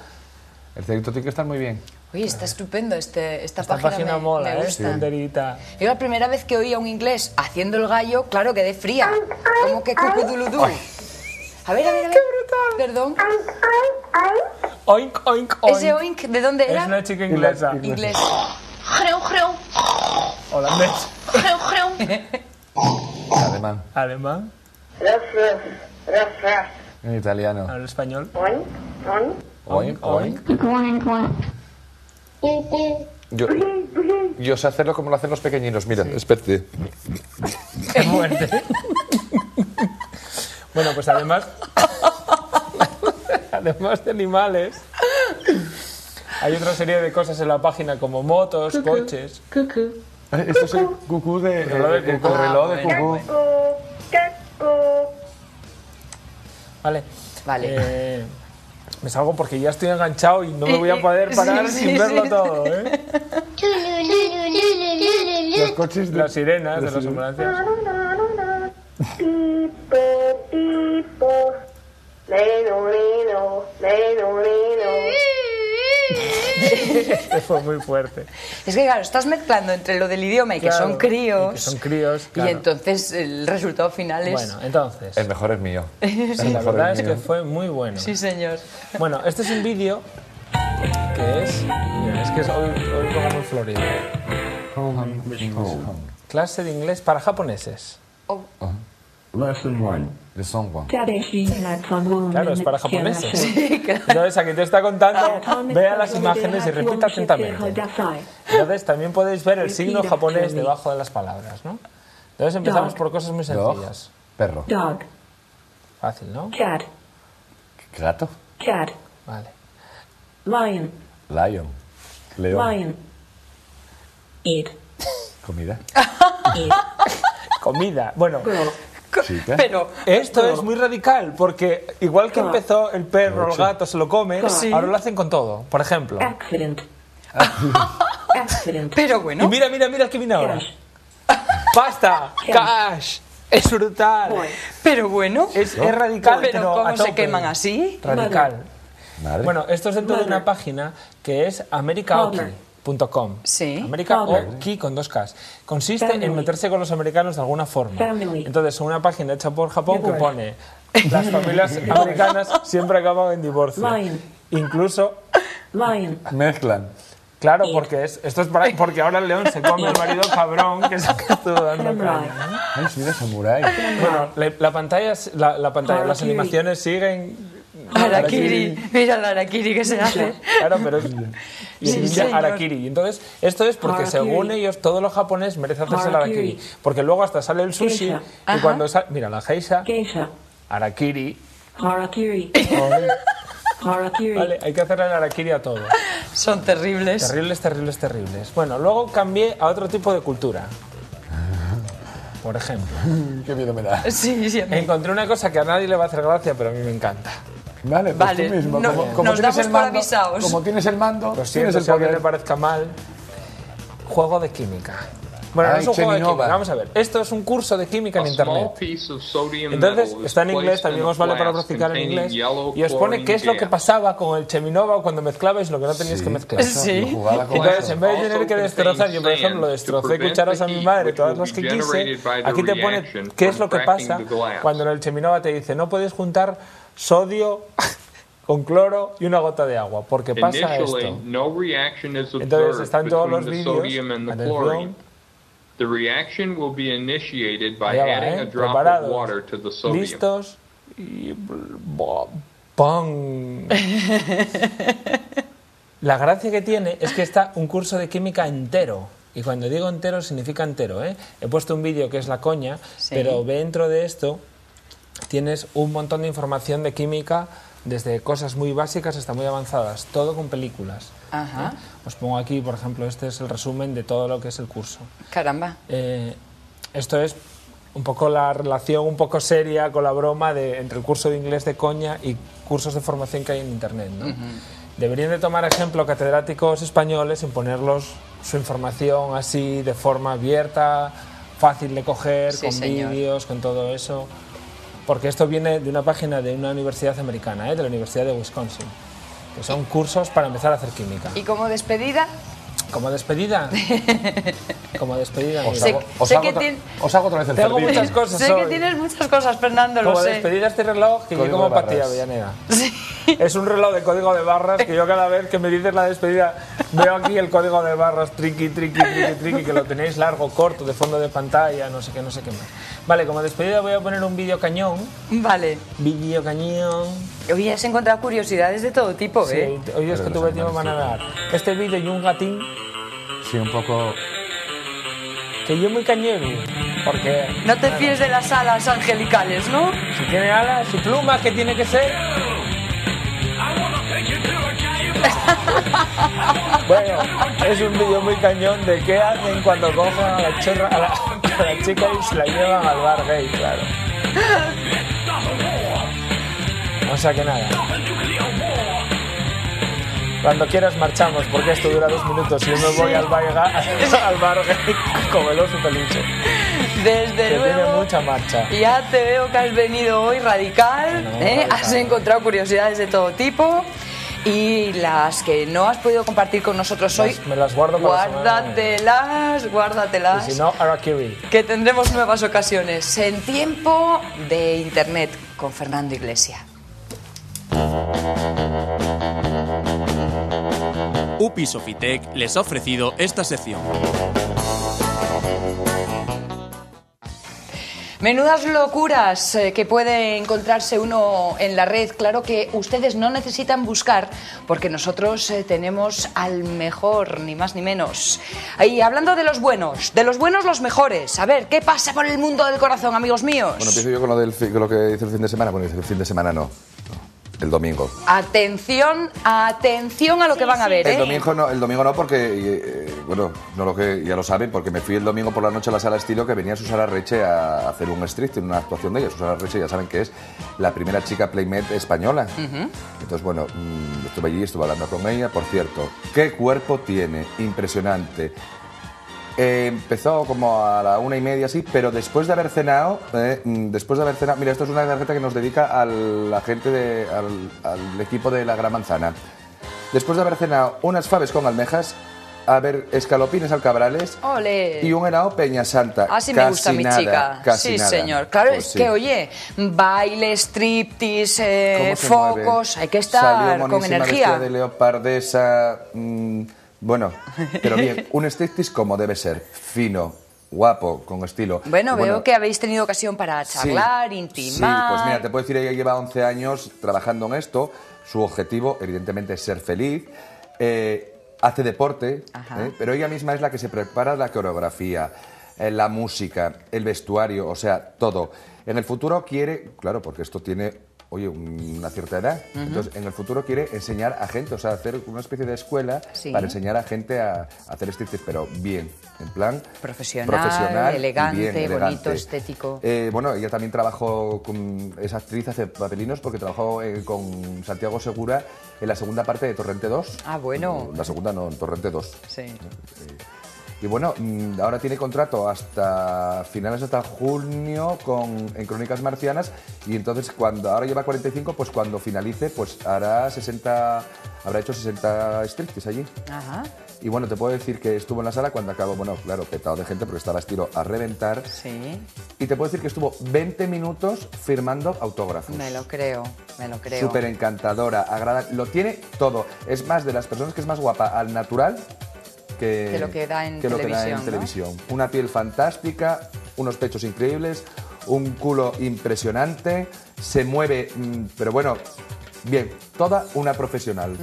S2: El cerdito tiene que estar muy bien.
S1: Oye, está estupendo esta
S14: Esta
S1: página me
S14: mola, ¿eh?
S1: gusta.
S14: Tenderita.
S1: Yo la primera vez que oía un inglés haciendo el gallo, claro, quedé fría. Como que cucuduludú. A ver. ¡Qué brutal! Perdón.
S14: Oink, oink, oink.
S1: ¿Ese oink de dónde era?
S14: Es una chica inglesa.
S1: Inglés.
S14: Holandés.
S2: Alemán.
S14: Alemán.
S2: En italiano.
S14: Habla español.
S2: Oink, oink. Yo sé hacerlo como lo hacen los pequeñinos. Mira, espérate.
S14: Qué fuerte. Bueno, pues además de animales, hay otra serie de cosas en la página como motos, coches.
S2: Esto es el cucú de... El reloj de cucú.
S14: Vale. Me salgo porque ya estoy enganchado y no me voy a poder parar sin verlo todo, ¿eh?
S2: Los coches de
S14: las sirenas de las ambulancias. Este fue muy fuerte.
S1: Es que claro, estás mezclando entre lo del idioma y que
S14: Claro,
S1: son críos.
S14: y que son críos,
S1: Y
S14: claro.
S1: entonces el resultado final es...
S14: Bueno, entonces.
S2: El mejor es mío.
S14: Sí, la verdad es que fue muy bueno.
S1: Sí, señor.
S14: Bueno, este es un vídeo que es... Mira, es que hoy pongo muy florido. Clase de inglés para japoneses.
S2: Lesson 1. Lesson 1.
S14: Claro, es para japoneses. Entonces, aquí te está contando, vea las imágenes y repita atentamente. Entonces, también podéis ver el signo japonés debajo de las palabras, ¿no? Entonces, empezamos por cosas muy sencillas.
S2: Perro.
S16: Dog.
S14: Fácil, ¿no?
S16: Cat.
S2: Gato.
S16: Cat.
S14: Vale.
S16: Lion.
S2: Lion. León.
S16: Lion. Eat.
S2: Comida.
S14: Comida. Bueno,
S2: Sí, ¿qué?
S1: Pero
S14: esto es muy radical porque igual que empezó el perro, el gato se lo come,
S1: Sí.
S14: ahora lo hacen con todo. Por ejemplo.
S16: Accident. Accident.
S1: Pero bueno.
S14: Y mira el que viene ahora. Pasta. Cash. Es brutal.
S1: Pero bueno.
S14: Es radical,
S1: Pero
S14: a
S1: ¿cómo se
S14: tope.
S1: queman así?
S14: Radical.
S2: Madre.
S14: Bueno, esto es dentro de una página que es americaoki.com.
S1: Sí.
S14: Americaoki con 2 Ks. Consiste en meterse con los americanos de alguna forma.
S16: Family.
S14: Entonces, es una página hecha por Japón que pone las familias americanas siempre acaban en divorcio.
S16: Lion.
S14: Incluso,
S16: Lion.
S2: Mezclan.
S14: claro, porque esto es porque ahora el león se come al marido cabrón que es el que estuvo dando
S16: Samurai.
S14: caña, ¿no?
S2: Ay, mira, samurái.
S14: Bueno, la pantalla, las animaciones siguen.
S1: Harakiri. Mira la harakiri que se hace.
S14: Claro, pero es y
S1: Sí,
S14: ninja
S1: señor.
S14: harakiri. Y entonces, esto es porque
S16: Harakiri.
S14: según ellos, todos los japoneses merecen hacerse el harakiri.
S16: Harakiri.
S14: Porque luego hasta sale el sushi
S16: Geisha.
S14: y cuando sale... Mira, la geisha,
S16: Geisha.
S14: harakiri.
S16: Harakiri. Harakiri.
S14: Vale, hay que hacer el harakiri a todo.
S1: Son terribles.
S14: Terribles. Bueno, luego cambié a otro tipo de cultura. Por ejemplo,
S2: Qué miedo me da.
S1: Sí, sí.
S14: encontré una cosa que a nadie le va a hacer gracia, pero a mí me encanta.
S2: Vale, pues
S1: Vale,
S2: tú mismo.
S1: no-
S2: Como
S1: nos
S2: tienes
S1: damos
S2: el
S1: por
S2: mando,
S1: avisados.
S2: como tienes el mando,
S14: Lo
S2: tienes
S14: siento
S2: el
S14: si a alguien le
S2: poder.
S14: parezca mal. Juego de química. Bueno, no es un juego de química, vamos a ver. Esto es un curso de química en internet. Entonces, está en inglés, también os vale para practicar en inglés. Y os pone qué es lo que pasaba con el cheminova cuando mezclabais lo que no teníais que mezclar.
S1: Sí.
S14: Entonces, en vez de tener que destrozar, yo por ejemplo destrocé cucharas a mi madre, todas las que quise, aquí te pone qué es lo que pasa cuando en el cheminova te dice no puedes juntar sodio con cloro y una gota de agua, porque pasa esto. Entonces, están todos los vídeos. Atención.
S18: The reaction will be initiated by
S14: Allá va,
S18: adding a drop
S14: preparados,
S18: of water to the sodium.
S14: listos y ¡pam! La gracia que tiene es que está un curso de química entero. Y cuando digo entero, significa entero, ¿eh? He puesto un vídeo que es la coña, pero dentro de esto tienes un montón de información de química, desde cosas muy básicas hasta muy avanzadas, todo con películas.
S1: Ajá.
S14: Os pongo aquí, por ejemplo, este es el resumen de todo lo que es el curso.
S1: Caramba.
S14: Esto es un poco la relación un poco seria con la broma entre el curso de inglés de coña y cursos de formación que hay en internet, ¿no? Deberían de tomar ejemplo catedráticos españoles en ponerlos su información así de forma abierta, fácil de coger,
S1: Sí,
S14: con
S1: señor.
S14: vídeos, con todo eso. Porque esto viene de una página de una universidad americana, de la Universidad de Wisconsin, que son cursos para empezar a hacer química.
S1: Y como despedida,
S14: ¿Como despedida? Como despedida.
S2: Os hago otra vez el
S14: Tengo
S2: servicio.
S14: muchas cosas
S1: sé
S14: hoy.
S1: que tienes muchas cosas, Fernando, lo
S14: Como
S1: sé.
S14: despedida este reloj que yo
S2: Código
S14: como
S2: de
S14: para ti,
S2: barras.
S14: Avellaneda. Es un reloj de código de barras que yo cada vez que me dices la despedida veo aquí el código de barras triqui, que lo tenéis largo, corto, de fondo de pantalla, no sé qué más. Vale, como despedida voy a poner un vídeo cañón.
S1: Vale.
S14: Vídeo cañón.
S1: Hoy has encontrado curiosidades de todo tipo,
S14: Sí,
S1: ¿eh?
S14: hoy es que tuve tiempo para nadar. Este vídeo y un gatín
S2: Sí, un poco...
S14: que yo muy cañero, porque...
S1: No te fíes de las alas angelicales, ¿no?
S14: Si tiene alas y plumas, ¿qué tiene que ser? Bueno, es un vídeo muy cañón de qué hacen cuando cogen a la chica y se la llevan al bar gay, claro. O sea que nada. Cuando quieras marchamos, porque esto dura 2 minutos y yo me voy al bar gay como el oso peluche.
S1: Desde
S14: que
S1: luego.
S14: Tiene mucha marcha.
S1: Ya te veo que has venido hoy radical,
S14: radical.
S1: Has encontrado curiosidades de todo tipo y las que no has podido compartir con nosotros hoy,
S14: Me las guardo para la semana.
S1: guárdatelas,
S14: Y si no, Arakiri.
S1: que tendremos nuevas ocasiones en Tiempo de Internet con Fernando Iglesias.
S13: UPI Sofitec les ha ofrecido esta sección.
S1: Menudas locuras que puede encontrarse uno en la red. Claro que ustedes no necesitan buscar porque nosotros tenemos al mejor, ni más ni menos. Y hablando de los buenos los mejores. A ver, ¿qué pasa por el mundo del corazón, amigos míos?
S2: Bueno, empiezo yo con lo que hice el fin de semana. Bueno, el fin de semana no. El domingo.
S1: Atención a lo que van a ver,
S2: El domingo no porque, bueno, no lo que ya lo saben, porque me fui el domingo por la noche a la Sala Estilo, que venía Susana Reche a hacer un strip, una actuación de ella. Susana Reche ya saben que es la primera chica playmate española. Entonces, bueno, estuve allí, estuve hablando con ella. Por cierto, qué cuerpo tiene, impresionante. Empezó como a la 1:30 así, pero después de haber cenado, mira, esto es una tarjeta que nos dedica a la gente al equipo de la Gran Manzana. Después de haber cenado unas faves con almejas, a ver, escalopines alcabrales
S1: ¡Ole!
S2: y un helado Peña Santa.
S1: Así me gusta mi chica.
S2: Casi
S1: sí,
S2: nada.
S1: Señor. Claro,
S2: Pues
S1: es
S2: sí.
S1: que, oye, baile, striptease,
S2: ¿Cómo se
S1: focos,
S2: mueve?
S1: hay que estar
S2: Salió
S1: con
S2: monísima,
S1: energía.
S2: vestida de leopardesa. Bueno, pero bien, un striptease como debe ser, fino, guapo, con estilo.
S1: Bueno,
S2: Y
S1: veo que habéis tenido ocasión para charlar, intimar.
S2: Sí, pues mira, te puedo decir, ella lleva 11 años trabajando en esto. Su objetivo, evidentemente, es ser feliz. Hace deporte, pero ella misma es la que se prepara la coreografía, la música, el vestuario, o sea, todo. En el futuro quiere, claro, porque esto tiene, oye, una cierta edad, entonces en el futuro quiere enseñar a gente, o sea, hacer una especie de escuela para enseñar a gente a hacer striptease, pero bien, en plan
S1: profesional, elegante,
S2: y bien,
S1: bonito, estético.
S2: Bueno, ella también trabajó es actriz, hace papelinos, porque trabajó con Santiago Segura en la segunda parte de Torrente 2.
S1: Ah, bueno.
S2: La segunda no, en Torrente 2.
S1: Sí.
S2: Y bueno, ahora tiene contrato hasta finales, hasta junio en Crónicas Marcianas, y entonces ahora lleva 45, pues cuando finalice, pues habrá hecho 60 striptease allí.
S1: Ajá.
S2: Y bueno, te puedo decir que estuvo en la sala cuando acabó, bueno, claro, petado de gente porque estaba estilo a reventar.
S1: Sí.
S2: Y te puedo decir que estuvo 20 minutos firmando autógrafos.
S1: Me lo creo.
S2: Súper encantadora, agradable, lo tiene todo. Es más, de las personas que es más guapa al natural que
S1: lo que da en
S2: televisión. Una piel fantástica, unos pechos increíbles, un culo impresionante, se mueve, pero bueno, bien, toda una profesional.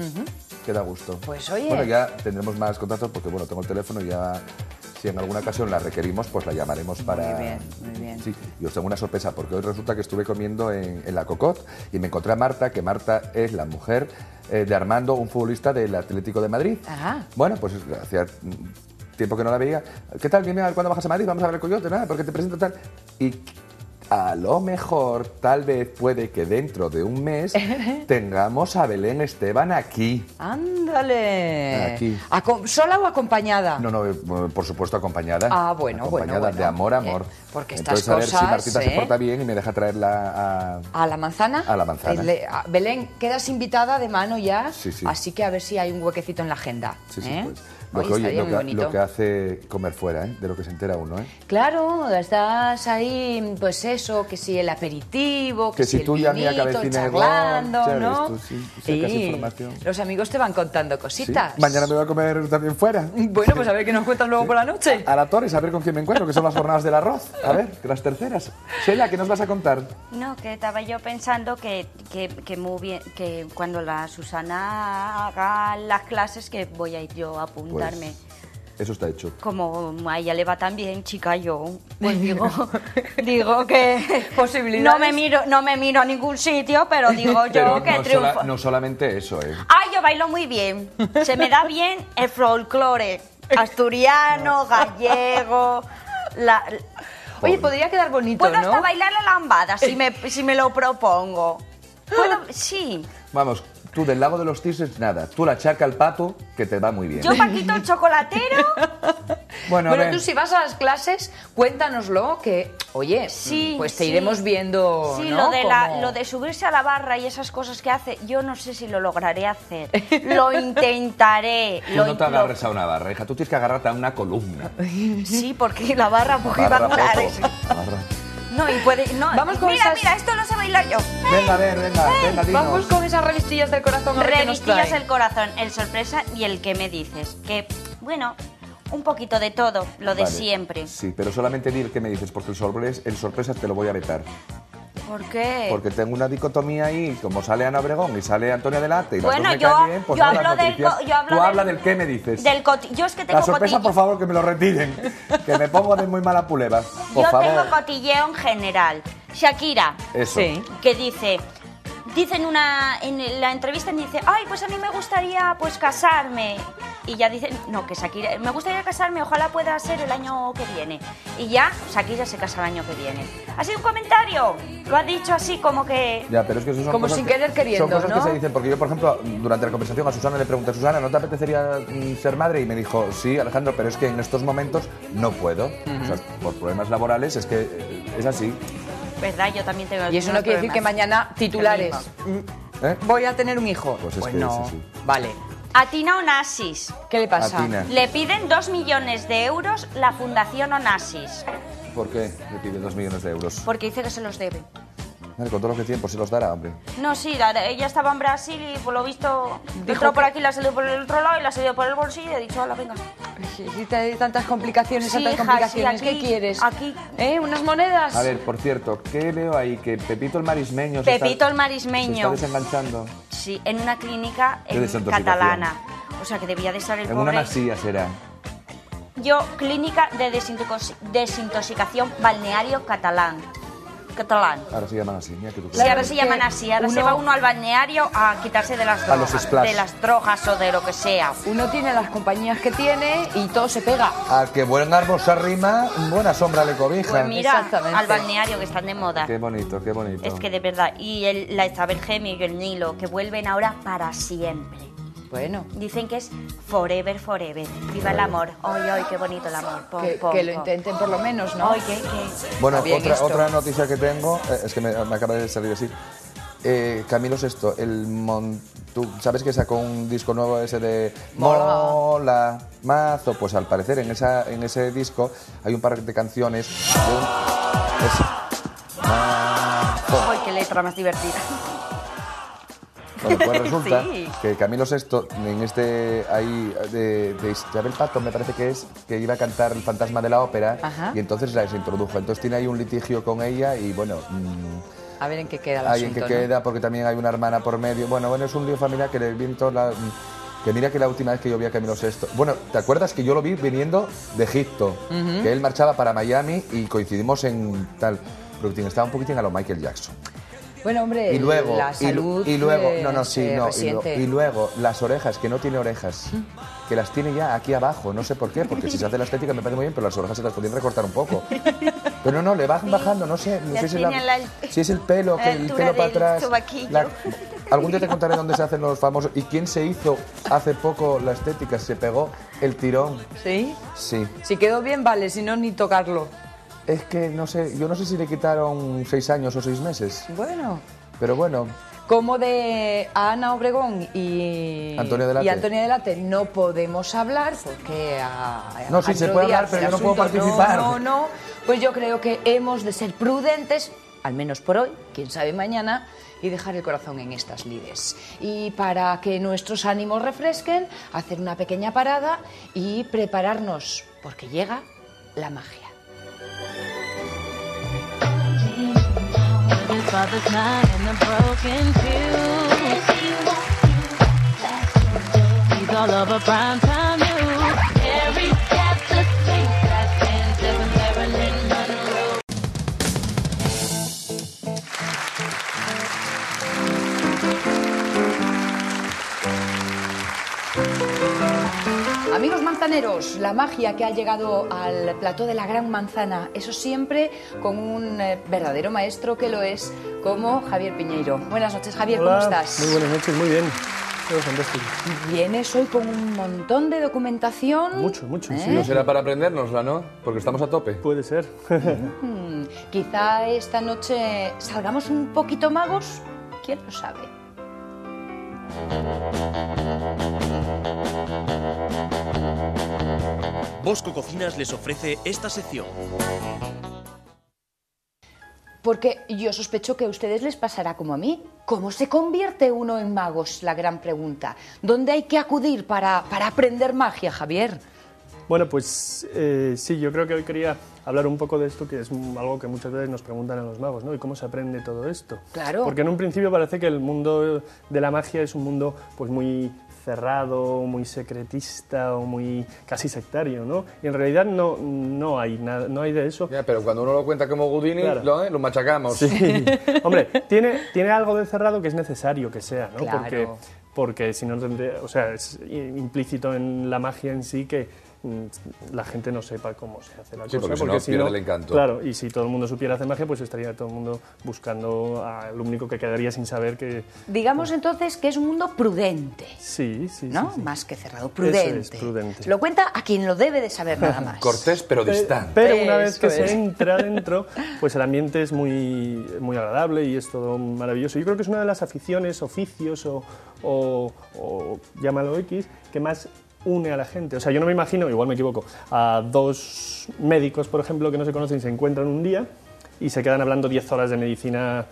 S2: Que da gusto.
S1: Pues oye.
S2: Bueno, ya tendremos más contactos porque bueno, tengo el teléfono y ya si en alguna ocasión la requerimos, pues la llamaremos para...
S1: Muy bien.
S2: Sí, y os tengo una sorpresa porque hoy resulta que estuve comiendo en la Cocot y me encontré a Marta, que Marta es la mujer de Armando, un futbolista del Atlético de Madrid.
S1: Ajá.
S2: Bueno, pues hacía tiempo que no la veía. ¿Qué tal? Dime a ver cuándo bajas a Madrid, vamos a ver el Coyote, nada, porque te presento tal... Y a lo mejor, tal vez, puede que dentro de un mes tengamos a Belén Esteban aquí.
S1: ¡Ándale!
S2: Aquí.
S1: ¿Sola o acompañada?
S2: No, por supuesto acompañada.
S1: Ah, bueno.
S2: Acompañada de amor a amor.
S1: Porque
S2: entonces,
S1: estas cosas,
S2: a ver si Martita se porta bien y me deja traerla
S1: ¿A la manzana?
S2: A la manzana.
S1: Belén, quedas invitada de mano ya.
S2: Sí.
S1: Así que a ver si hay un huequecito en la agenda.
S2: Sí,
S1: pues.
S2: Lo que hace comer fuera, de lo que se entera uno,
S1: Claro, estás ahí, pues eso, que si el aperitivo, que si
S2: tú
S1: el
S2: y a mí
S1: vinito, charlando, ¿no?
S2: Tú, sacas información.
S1: Los amigos te van contando cositas.
S2: Sí. Mañana me voy a comer también fuera.
S1: Bueno, pues a ver qué nos cuentas luego por la noche.
S2: A la Torres, a ver con quién me encuentro, que son las jornadas del arroz. A ver, que las terceras. Sheila, ¿qué nos vas a contar?
S3: No, que estaba yo pensando que muy bien, que cuando la Susana haga las clases, que voy a ir yo a apuntarme.
S2: Pues, eso está hecho.
S3: Como a ella le va tan bien, chica, yo pues digo que
S1: posibilidades.
S3: No me miro a ningún sitio, pero digo yo que triunfo.
S2: No solamente eso,
S3: Ay, yo bailo muy bien. Se me da bien el folclore asturiano, gallego,
S1: Oye, podría quedar bonito,
S3: puedo
S1: ¿no?
S3: hasta bailar la lambada si me lo propongo. Sí.
S2: Vamos, tú del Lago de los Cisnes, nada. Tú la chaca al pato, que te va muy bien.
S3: Yo, Paquito, el chocolatero.
S1: Bueno, tú si vas a las clases, cuéntanoslo, que, oye, pues te iremos viendo,
S3: sí,
S1: ¿no?
S3: lo de subirse a la barra y esas cosas que hace, yo no sé si lo lograré hacer. Lo intentaré.
S2: Tú no te agarres a una barra, hija, tú tienes que agarrarte a una columna.
S3: Sí, porque la barra va a andar. No, y puede... No.
S1: Vamos con
S3: mira, esto lo sé bailar yo.
S2: Venga, dinos.
S1: Vamos con esas revistillas del corazón.
S3: Revistillas del corazón, el sorpresa y el que me dices. Que, bueno, un poquito de todo, lo de siempre.
S2: Sí, pero solamente di el que me dices, porque el sorpresa te lo voy a vetar.
S3: ¿Por qué?
S2: Porque tengo una dicotomía ahí, como sale Ana Obregón y sale Antonia Delate y las
S3: bueno,
S2: dos me caen bien, pues
S3: yo
S2: no
S3: hablo
S2: las noticias. Tú habla del qué me dices.
S3: Yo es que tengo
S2: la sorpresa, por favor, que me lo retiren, que me pongo de muy mala puleva, por favor.
S3: Yo tengo cotilleo en general. Shakira,
S2: eso.
S3: Que dice en la entrevista dice, ay, pues a mí me gustaría pues casarme. Y ya dice, no, que Shakira, me gustaría casarme, ojalá pueda ser el año que viene. Y ya Shakira se casa el año que viene. Ha sido un comentario, lo ha dicho así como que...
S2: Ya, pero es que eso son
S1: como
S2: cosas
S1: sin querer queriendo,
S2: son cosas
S1: ¿no?
S2: que se dicen, porque yo, por ejemplo, durante la conversación a Susana le pregunté, Susana, ¿no te apetecería ser madre? Y me dijo, sí, Alejandro, pero es que en estos momentos no puedo. O sea, por problemas laborales es que es así.
S3: ¿Verdad? Yo también tengo...
S1: Y eso no quiere decir que mañana titulares. Voy a tener un hijo.
S2: Pues es que
S1: no.
S2: es así.
S1: Vale.
S3: Atina Onassis.
S1: ¿Qué le pasa?
S2: Atina.
S3: Le piden 2 millones de euros la Fundación Onassis.
S2: ¿Por qué le pide 2 millones de euros?
S3: Porque dice que se los debe.
S2: Vale, con todo lo que tiene, pues se los dará, hombre.
S3: No, sí, ella estaba en Brasil y por lo visto entró por aquí, la salió por el otro lado y la salió por el bolsillo y ha dicho, hola, venga.
S1: Sí, tantas complicaciones,
S3: Sí,
S1: tantas
S3: hija,
S1: complicaciones.
S3: sí, aquí,
S1: ¿Qué quieres?
S3: Aquí.
S1: ¿Unas monedas?
S2: A ver, por cierto, ¿qué veo ahí? Que Pepito el Marismeño
S3: Pepito el
S2: se
S3: Marismeño.
S2: está desenganchando.
S3: Sí, en una clínica
S2: De desintoxicación.
S3: catalana. O sea, que debía de estar el
S2: En
S3: pobre...
S2: una masía será.
S3: Clínica de desintoxicación balneario catalán.
S2: Ahora se llaman así, mira que tú
S3: Sí, ahora se llaman así. Ahora se va uno al balneario a quitarse de las
S2: A los
S3: drogas,
S2: splash.
S3: de las drogas o de lo que sea.
S1: Uno tiene las compañías que tiene y todo se pega.
S2: Al que buen árbol se arrima, buena sombra le cobija.
S3: Pues mira,
S1: Exactamente.
S3: al balneario que están de moda.
S2: Qué bonito, qué bonito.
S3: Es que de verdad. Y la Isabel Gemio y el Nilo, que vuelven ahora para siempre.
S1: Bueno.
S3: Dicen que es forever, forever. Viva el amor. Ay, ay, qué bonito el amor. Pom, pom,
S1: que lo
S3: pom.
S1: intenten por lo menos, ¿no?
S3: Ay, qué.
S2: Bueno,
S1: Está bien esto.
S2: otra noticia que tengo, es que me acaba de salir así. Camilo Sesto, tú sabes que sacó un disco nuevo ese de Mola Mazo, pues al parecer en ese disco hay un par de canciones de
S3: Ay, qué letra más divertida.
S2: Bueno, pues resulta
S3: Sí.
S2: que Camilo Sesto, en de Isabel Pato, me parece que iba a cantar El fantasma de la ópera.
S1: Ajá.
S2: Y entonces la desintrodujo. Entonces tiene ahí un litigio con ella y bueno...
S1: A ver en qué queda el
S2: ahí
S1: asunto,
S2: en qué
S1: ¿no?
S2: queda, porque también hay una hermana por medio. Bueno, es un lío familiar que le viento que mira que la última vez que yo vi a Camilo Sesto... Bueno, ¿te acuerdas que yo lo vi viniendo de Egipto?
S1: Ujú.
S2: Que él marchaba para Miami y coincidimos en tal... Pero estaba un poquitín a lo Michael Jackson.
S1: Bueno, hombre,
S2: Y luego,
S1: la salud
S2: y luego,
S1: resiente.
S2: y luego las orejas, que no tiene orejas, que las tiene ya aquí abajo, no sé por qué, porque si se hace la estética me parece muy bien, pero las orejas se las podían recortar un poco. Pero no, le van bajando, no sé
S3: Ya
S2: si
S3: tiene
S2: si es el pelo, que el
S3: altura
S2: pelo para
S3: del
S2: atrás.
S3: sobaquillo.
S2: Algún día te contaré dónde se hacen los famosos. ¿Y quién se hizo hace poco la estética? Se pegó el tirón.
S1: ¿Sí?
S2: Sí.
S1: Si quedó bien, vale, si no, ni tocarlo.
S2: Es que no sé, yo no sé si le quitaron 6 años o 6 meses.
S1: Bueno.
S2: Pero bueno.
S1: Como de Ana Obregón y
S2: Antonio Delate.
S1: y Antonio Delate no podemos hablar porque
S2: No, sí, se puede hablar, pero yo no puedo participar.
S1: No. Pues yo creo que hemos de ser prudentes, al menos por hoy, quién sabe mañana, y dejar el corazón en estas lides. Y para que nuestros ánimos refresquen, hacer una pequeña parada y prepararnos, porque llega la magia.
S19: Father's mind and the broken fuse. He's all over prime time news. Every step to take that 10-7 Marilyn Monroe.
S1: Amigos manzaneros, la magia que ha llegado al plató de la Gran Manzana, eso siempre con un verdadero maestro que lo es, como Javier Piñeiro. Buenas noches, Javier,
S20: Hola,
S1: ¿cómo estás?
S20: Muy buenas noches, muy bien. Todo fantástico.
S1: Vienes hoy con un montón de documentación.
S20: Mucho,
S1: ¿Eh?
S2: No será para aprendérnosla, ¿no? Porque estamos a tope.
S20: Puede ser.
S1: Quizá esta noche salgamos un poquito magos, ¿quién lo sabe?
S13: Bosco Cocinas les ofrece esta sección.
S1: Porque yo sospecho que a ustedes les pasará como a mí. ¿Cómo se convierte uno en magos? La gran pregunta. ¿Dónde hay que acudir para aprender magia, Javier?
S20: Bueno, pues sí, yo creo que hoy quería hablar un poco de esto, que es algo que muchas veces nos preguntan a los magos, ¿no? ¿Y cómo se aprende todo esto?
S1: Claro.
S20: Porque en un principio parece que el mundo de la magia es un mundo pues muy cerrado, muy secretista o muy casi sectario, ¿no? Y en realidad no hay nada, no hay de eso.
S2: Ya, pero cuando uno lo cuenta como Houdini,
S20: Claro.
S2: lo machacamos.
S20: Sí. Hombre, tiene algo de cerrado que es necesario que sea, ¿no?
S1: Claro.
S20: Porque si no tendría, o sea, es implícito en la magia en sí que la gente no sepa cómo se hace la
S2: Sí,
S20: cosa.
S2: porque si no, pierde el encanto.
S20: Claro, y si todo el mundo supiera hacer magia, pues estaría todo el mundo buscando lo único que quedaría sin saber que...
S1: Digamos entonces que es un mundo prudente,
S20: Sí,
S1: ¿no?
S20: sí.
S1: Más que cerrado, prudente.
S20: Eso es, prudente.
S1: Lo cuenta a quien lo debe de saber nada más.
S2: Cortés, pero distante.
S20: Pero una vez que
S1: Eso
S20: se
S1: es.
S20: entra dentro, pues el ambiente es muy, muy agradable y es todo maravilloso. Yo creo que es una de las aficiones, oficios o llámalo X, que más une a la gente. O sea, yo no me imagino, igual me equivoco, a dos médicos, por ejemplo, que no se conocen y se encuentran un día y se quedan hablando 10 horas de medicina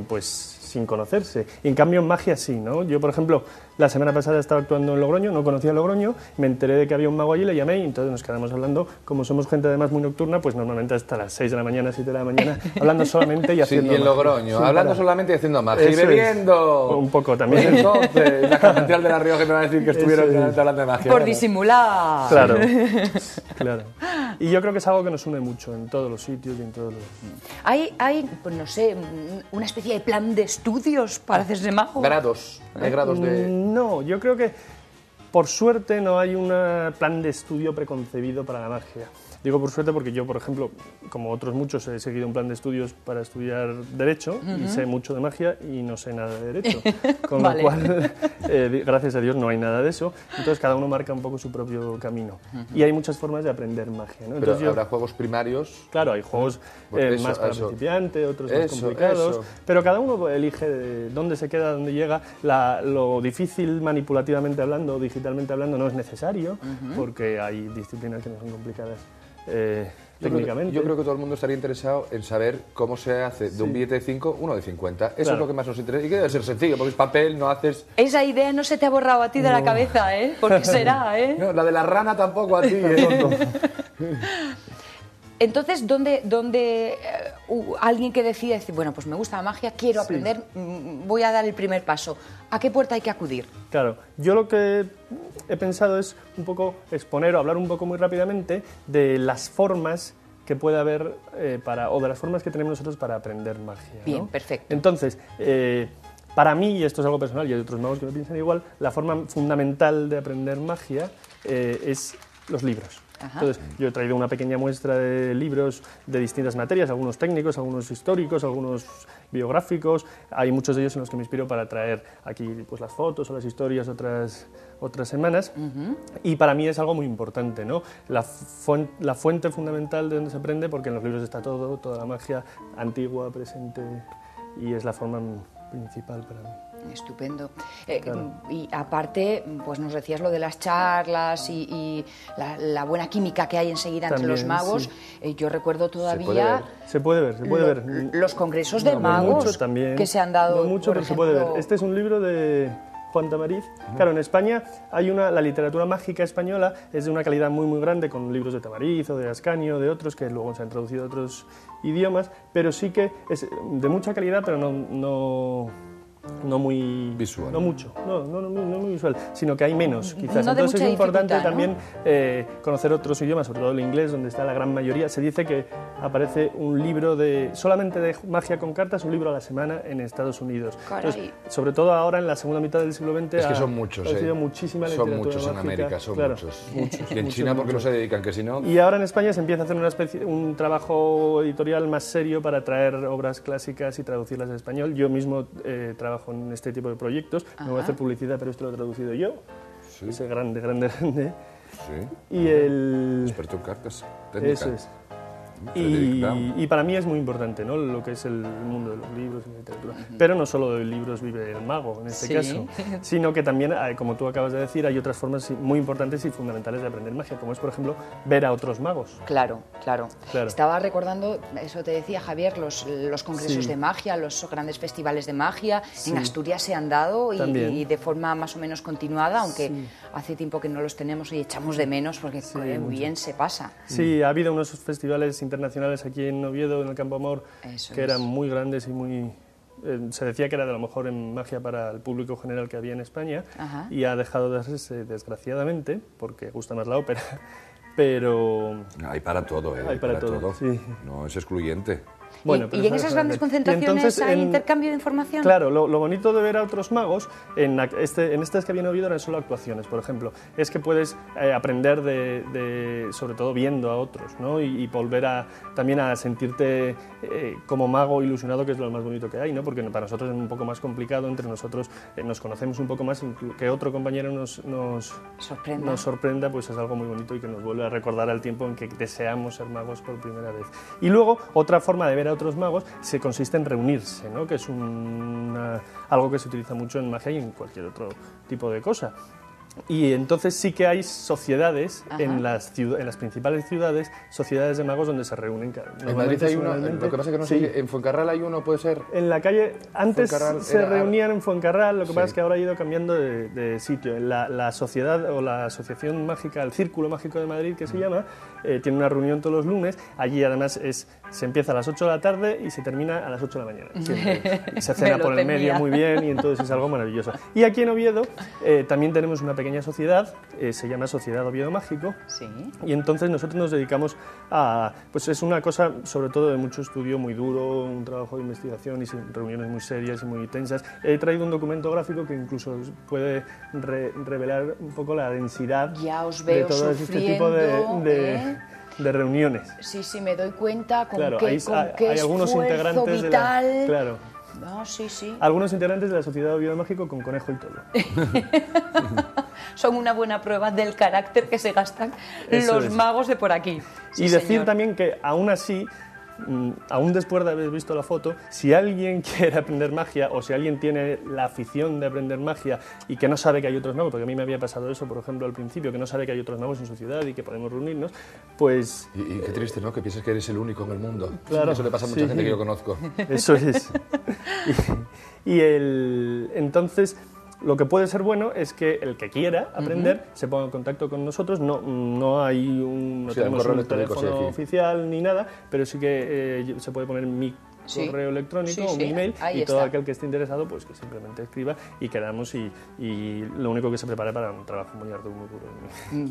S20: pues sin conocerse. Y en cambio en magia sí, ¿no? Yo, por ejemplo, la semana pasada estaba actuando en Logroño, no conocía Logroño, me enteré de que había un mago allí, le llamé y entonces nos quedamos hablando. Como somos gente además muy nocturna, pues normalmente hasta las 6 de la mañana, 7 de la mañana, hablando solamente y haciendo
S2: Sí, y en
S20: magia.
S2: Logroño,
S20: Sin
S2: hablando
S20: parar.
S2: solamente y haciendo magia. Y
S20: Eso es.
S2: bebiendo.
S20: Un poco también.
S2: Pues entonces, la catedral de La Rioja me va a decir que estuvieron
S20: Eso es.
S2: hablando de magia.
S1: Por
S2: Bueno.
S1: disimular.
S20: Claro, claro. Y yo creo que es algo que nos une mucho en todos los sitios y en todos los...
S1: Hay, pues no sé, una especie de plan de estudios para hacerse mago.
S2: Grados. Hay grados de...
S20: No, yo creo que por suerte no hay un plan de estudio preconcebido para la magia. Digo por suerte porque yo, por ejemplo, como otros muchos, he seguido un plan de estudios para estudiar Derecho y sé mucho de magia y no sé nada de Derecho. Con lo cual, gracias a Dios, no hay nada de eso. Entonces, cada uno marca un poco su propio camino. Y hay muchas formas de aprender magia, ¿no? Entonces,
S2: Pero habrá juegos primarios.
S20: Claro, hay juegos más para principiantes, otros más complicados, pero cada uno elige dónde se queda, dónde llega. Lo difícil manipulativamente hablando, digitalmente hablando, no es necesario, porque hay disciplinas que no son complicadas técnicamente.
S2: Yo creo que todo el mundo estaría interesado en saber cómo se hace de un billete de 5 uno de 50. Eso es lo que más nos interesa y que debe ser sencillo, porque es papel, no haces...
S1: Esa idea no se te ha borrado a ti de la cabeza, ¿eh? Porque será, ¿eh?
S2: No, la de la rana tampoco a ti,
S1: Entonces, ¿dónde alguien que decide decir, bueno, pues me gusta la magia, quiero aprender, voy a dar el primer paso? ¿A qué puerta hay que acudir?
S20: Claro, yo lo que he pensado es un poco exponer o hablar un poco muy rápidamente de las formas que puede haber o de las formas que tenemos nosotros para aprender magia, ¿no?
S1: Bien, perfecto.
S20: Entonces, para mí, y esto es algo personal y hay otros magos que lo piensan igual, la forma fundamental de aprender magia es los libros. Entonces, yo he traído una pequeña muestra de libros de distintas materias, algunos técnicos, algunos históricos, algunos biográficos. Hay muchos de ellos en los que me inspiro para traer aquí pues, las fotos o las historias otras semanas. Y para mí es algo muy importante, ¿no? La fuente fundamental de donde se aprende, porque en los libros está todo, toda la magia antigua, presente, y es la forma principal para mí.
S1: Estupendo. Y aparte, pues nos decías lo de las charlas y la buena química que hay enseguida entre los magos. Yo recuerdo todavía...
S20: Se puede ver.
S1: Los congresos de magos que se han dado.
S20: No mucho, pero se puede ver. Este es un libro de Juan Tamariz. Claro, en España hay la literatura mágica española es de una calidad muy muy grande, con libros de Tamariz o de Ascanio, de otros que luego se han traducido a otros idiomas, pero sí que es de mucha calidad, pero no muy
S2: visual,
S20: no mucho, no muy visual, sino que hay menos quizás.
S1: No.
S20: Entonces es importante también
S1: ¿no?
S20: conocer otros idiomas, sobre todo el inglés, donde está la gran mayoría. Se dice que aparece un libro solamente de magia con cartas, un libro a la semana en Estados Unidos. Entonces, sobre todo ahora en la segunda mitad del siglo XX
S2: es que son muchos,
S20: ha sido muchísima literatura
S2: son muchos
S20: mágica.
S2: En América, son muchos. Y en China porque no se dedican, que si no...
S20: Y ahora en España se empieza a hacer un trabajo editorial más serio para traer obras clásicas y traducirlas al español. Yo mismo trabajo en este tipo de proyectos. No voy a hacer publicidad, pero esto lo he traducido yo.
S2: Sí.
S20: Ese grande.
S2: Sí.
S20: Y
S2: experto en cartas. Técnica.
S20: Eso es. Y para mí es muy importante, ¿no? Lo que es el mundo de los libros y la literatura. Pero no solo de libros vive el mago, en este caso, sino que también, como tú acabas de decir, hay otras formas muy importantes y fundamentales de aprender magia, como es, por ejemplo, ver a otros magos.
S1: Claro. Estaba recordando, eso te decía Javier, los congresos de magia, los grandes festivales de magia. En Asturias se han dado y de forma más o menos continuada, aunque hace tiempo que no los tenemos y echamos de menos porque muy bien se pasa.
S20: Sí, ha habido unos festivales internacionales aquí en Oviedo, en el Campo Amor, que eran muy grandes y muy... se decía que era de lo mejor en magia para el público general que había en España. Y ha dejado de hacerse, desgraciadamente, porque gusta más la ópera, pero...
S2: Hay para todo,
S20: Hay para todo. Sí.
S2: No es excluyente.
S20: Bueno,
S1: y en esas grandes concentraciones hay intercambio de información.
S20: Claro, lo bonito de ver a otros magos, en estas que habían oído eran solo actuaciones, por ejemplo, es que puedes aprender sobre todo viendo a otros, ¿no? Y volver también a sentirte como mago ilusionado, que es lo más bonito que hay, ¿no? Porque para nosotros es un poco más complicado, entre nosotros nos conocemos un poco más, que otro compañero nos sorprenda, pues es algo muy bonito y que nos vuelve a recordar al tiempo en que deseamos ser magos por primera vez. Y luego, otra forma de ver a otros magos consiste en reunirse, ¿no? Que es algo que se utiliza mucho en magia y en cualquier otro tipo de cosa. Y entonces sí que hay sociedades en las principales ciudades, sociedades de magos donde se reúnen.
S2: En Madrid hay uno, lo que pasa es que no sé, en Fuencarral hay uno, puede ser...
S20: En la calle, antes se reunían en Fuencarral, lo que pasa es que ahora ha ido cambiando de sitio. La sociedad o la asociación mágica, el Círculo Mágico de Madrid, que se llama, tiene una reunión todos los lunes. Allí además se empieza a las 8 de la tarde y se termina a las 8 de la mañana. Y se cena por el medio muy bien y entonces es algo maravilloso. Y aquí en Oviedo también tenemos una pequeña sociedad, se llama Sociedad Oviedo Mágico, y entonces nosotros nos dedicamos pues es una cosa sobre todo de mucho estudio, muy duro, un trabajo de investigación y reuniones muy serias y muy tensas. He traído un documento gráfico que incluso puede revelar un poco la densidad
S1: ya os veo
S20: de todo este tipo de de reuniones.
S1: Sí, me doy cuenta con
S20: Claro,
S1: qué,
S20: hay algunos
S1: esfuerzo
S20: integrantes
S1: vital...
S20: de la... Claro.
S1: No, sí.
S20: Algunos integrantes de la Sociedad de Oviedo Mágico con conejo y todo.
S1: Son una buena prueba del carácter que se gastan
S20: Eso
S1: los
S20: es.
S1: magos de por aquí. Sí,
S20: Y decir
S1: señor.
S20: también que aún así, aún después de haber visto la foto, si alguien quiere aprender magia o si alguien tiene la afición de aprender magia y que no sabe que hay otros magos, porque a mí me había pasado eso, por ejemplo, al principio, que no sabe que hay otros magos en su ciudad y que podemos reunirnos, pues...
S2: Y qué triste, ¿no? Que piensas que eres el único en el mundo.
S20: Claro,
S2: Eso le pasa a mucha
S20: sí.
S2: gente que yo conozco.
S20: Eso es. Entonces, lo que puede ser bueno es que el que quiera aprender se ponga en contacto con nosotros. No hay no
S2: Sí,
S20: tenemos
S2: correo
S20: un
S2: electrónico,
S20: teléfono
S2: sí, aquí.
S20: oficial ni nada, pero sí que se puede poner mi
S1: Sí.
S20: correo electrónico
S1: Sí,
S20: o mi email
S1: ahí
S20: y todo
S1: está.
S20: aquel que esté interesado pues que simplemente escriba y quedamos y lo único que se prepare para un trabajo muy arduo, muy duro.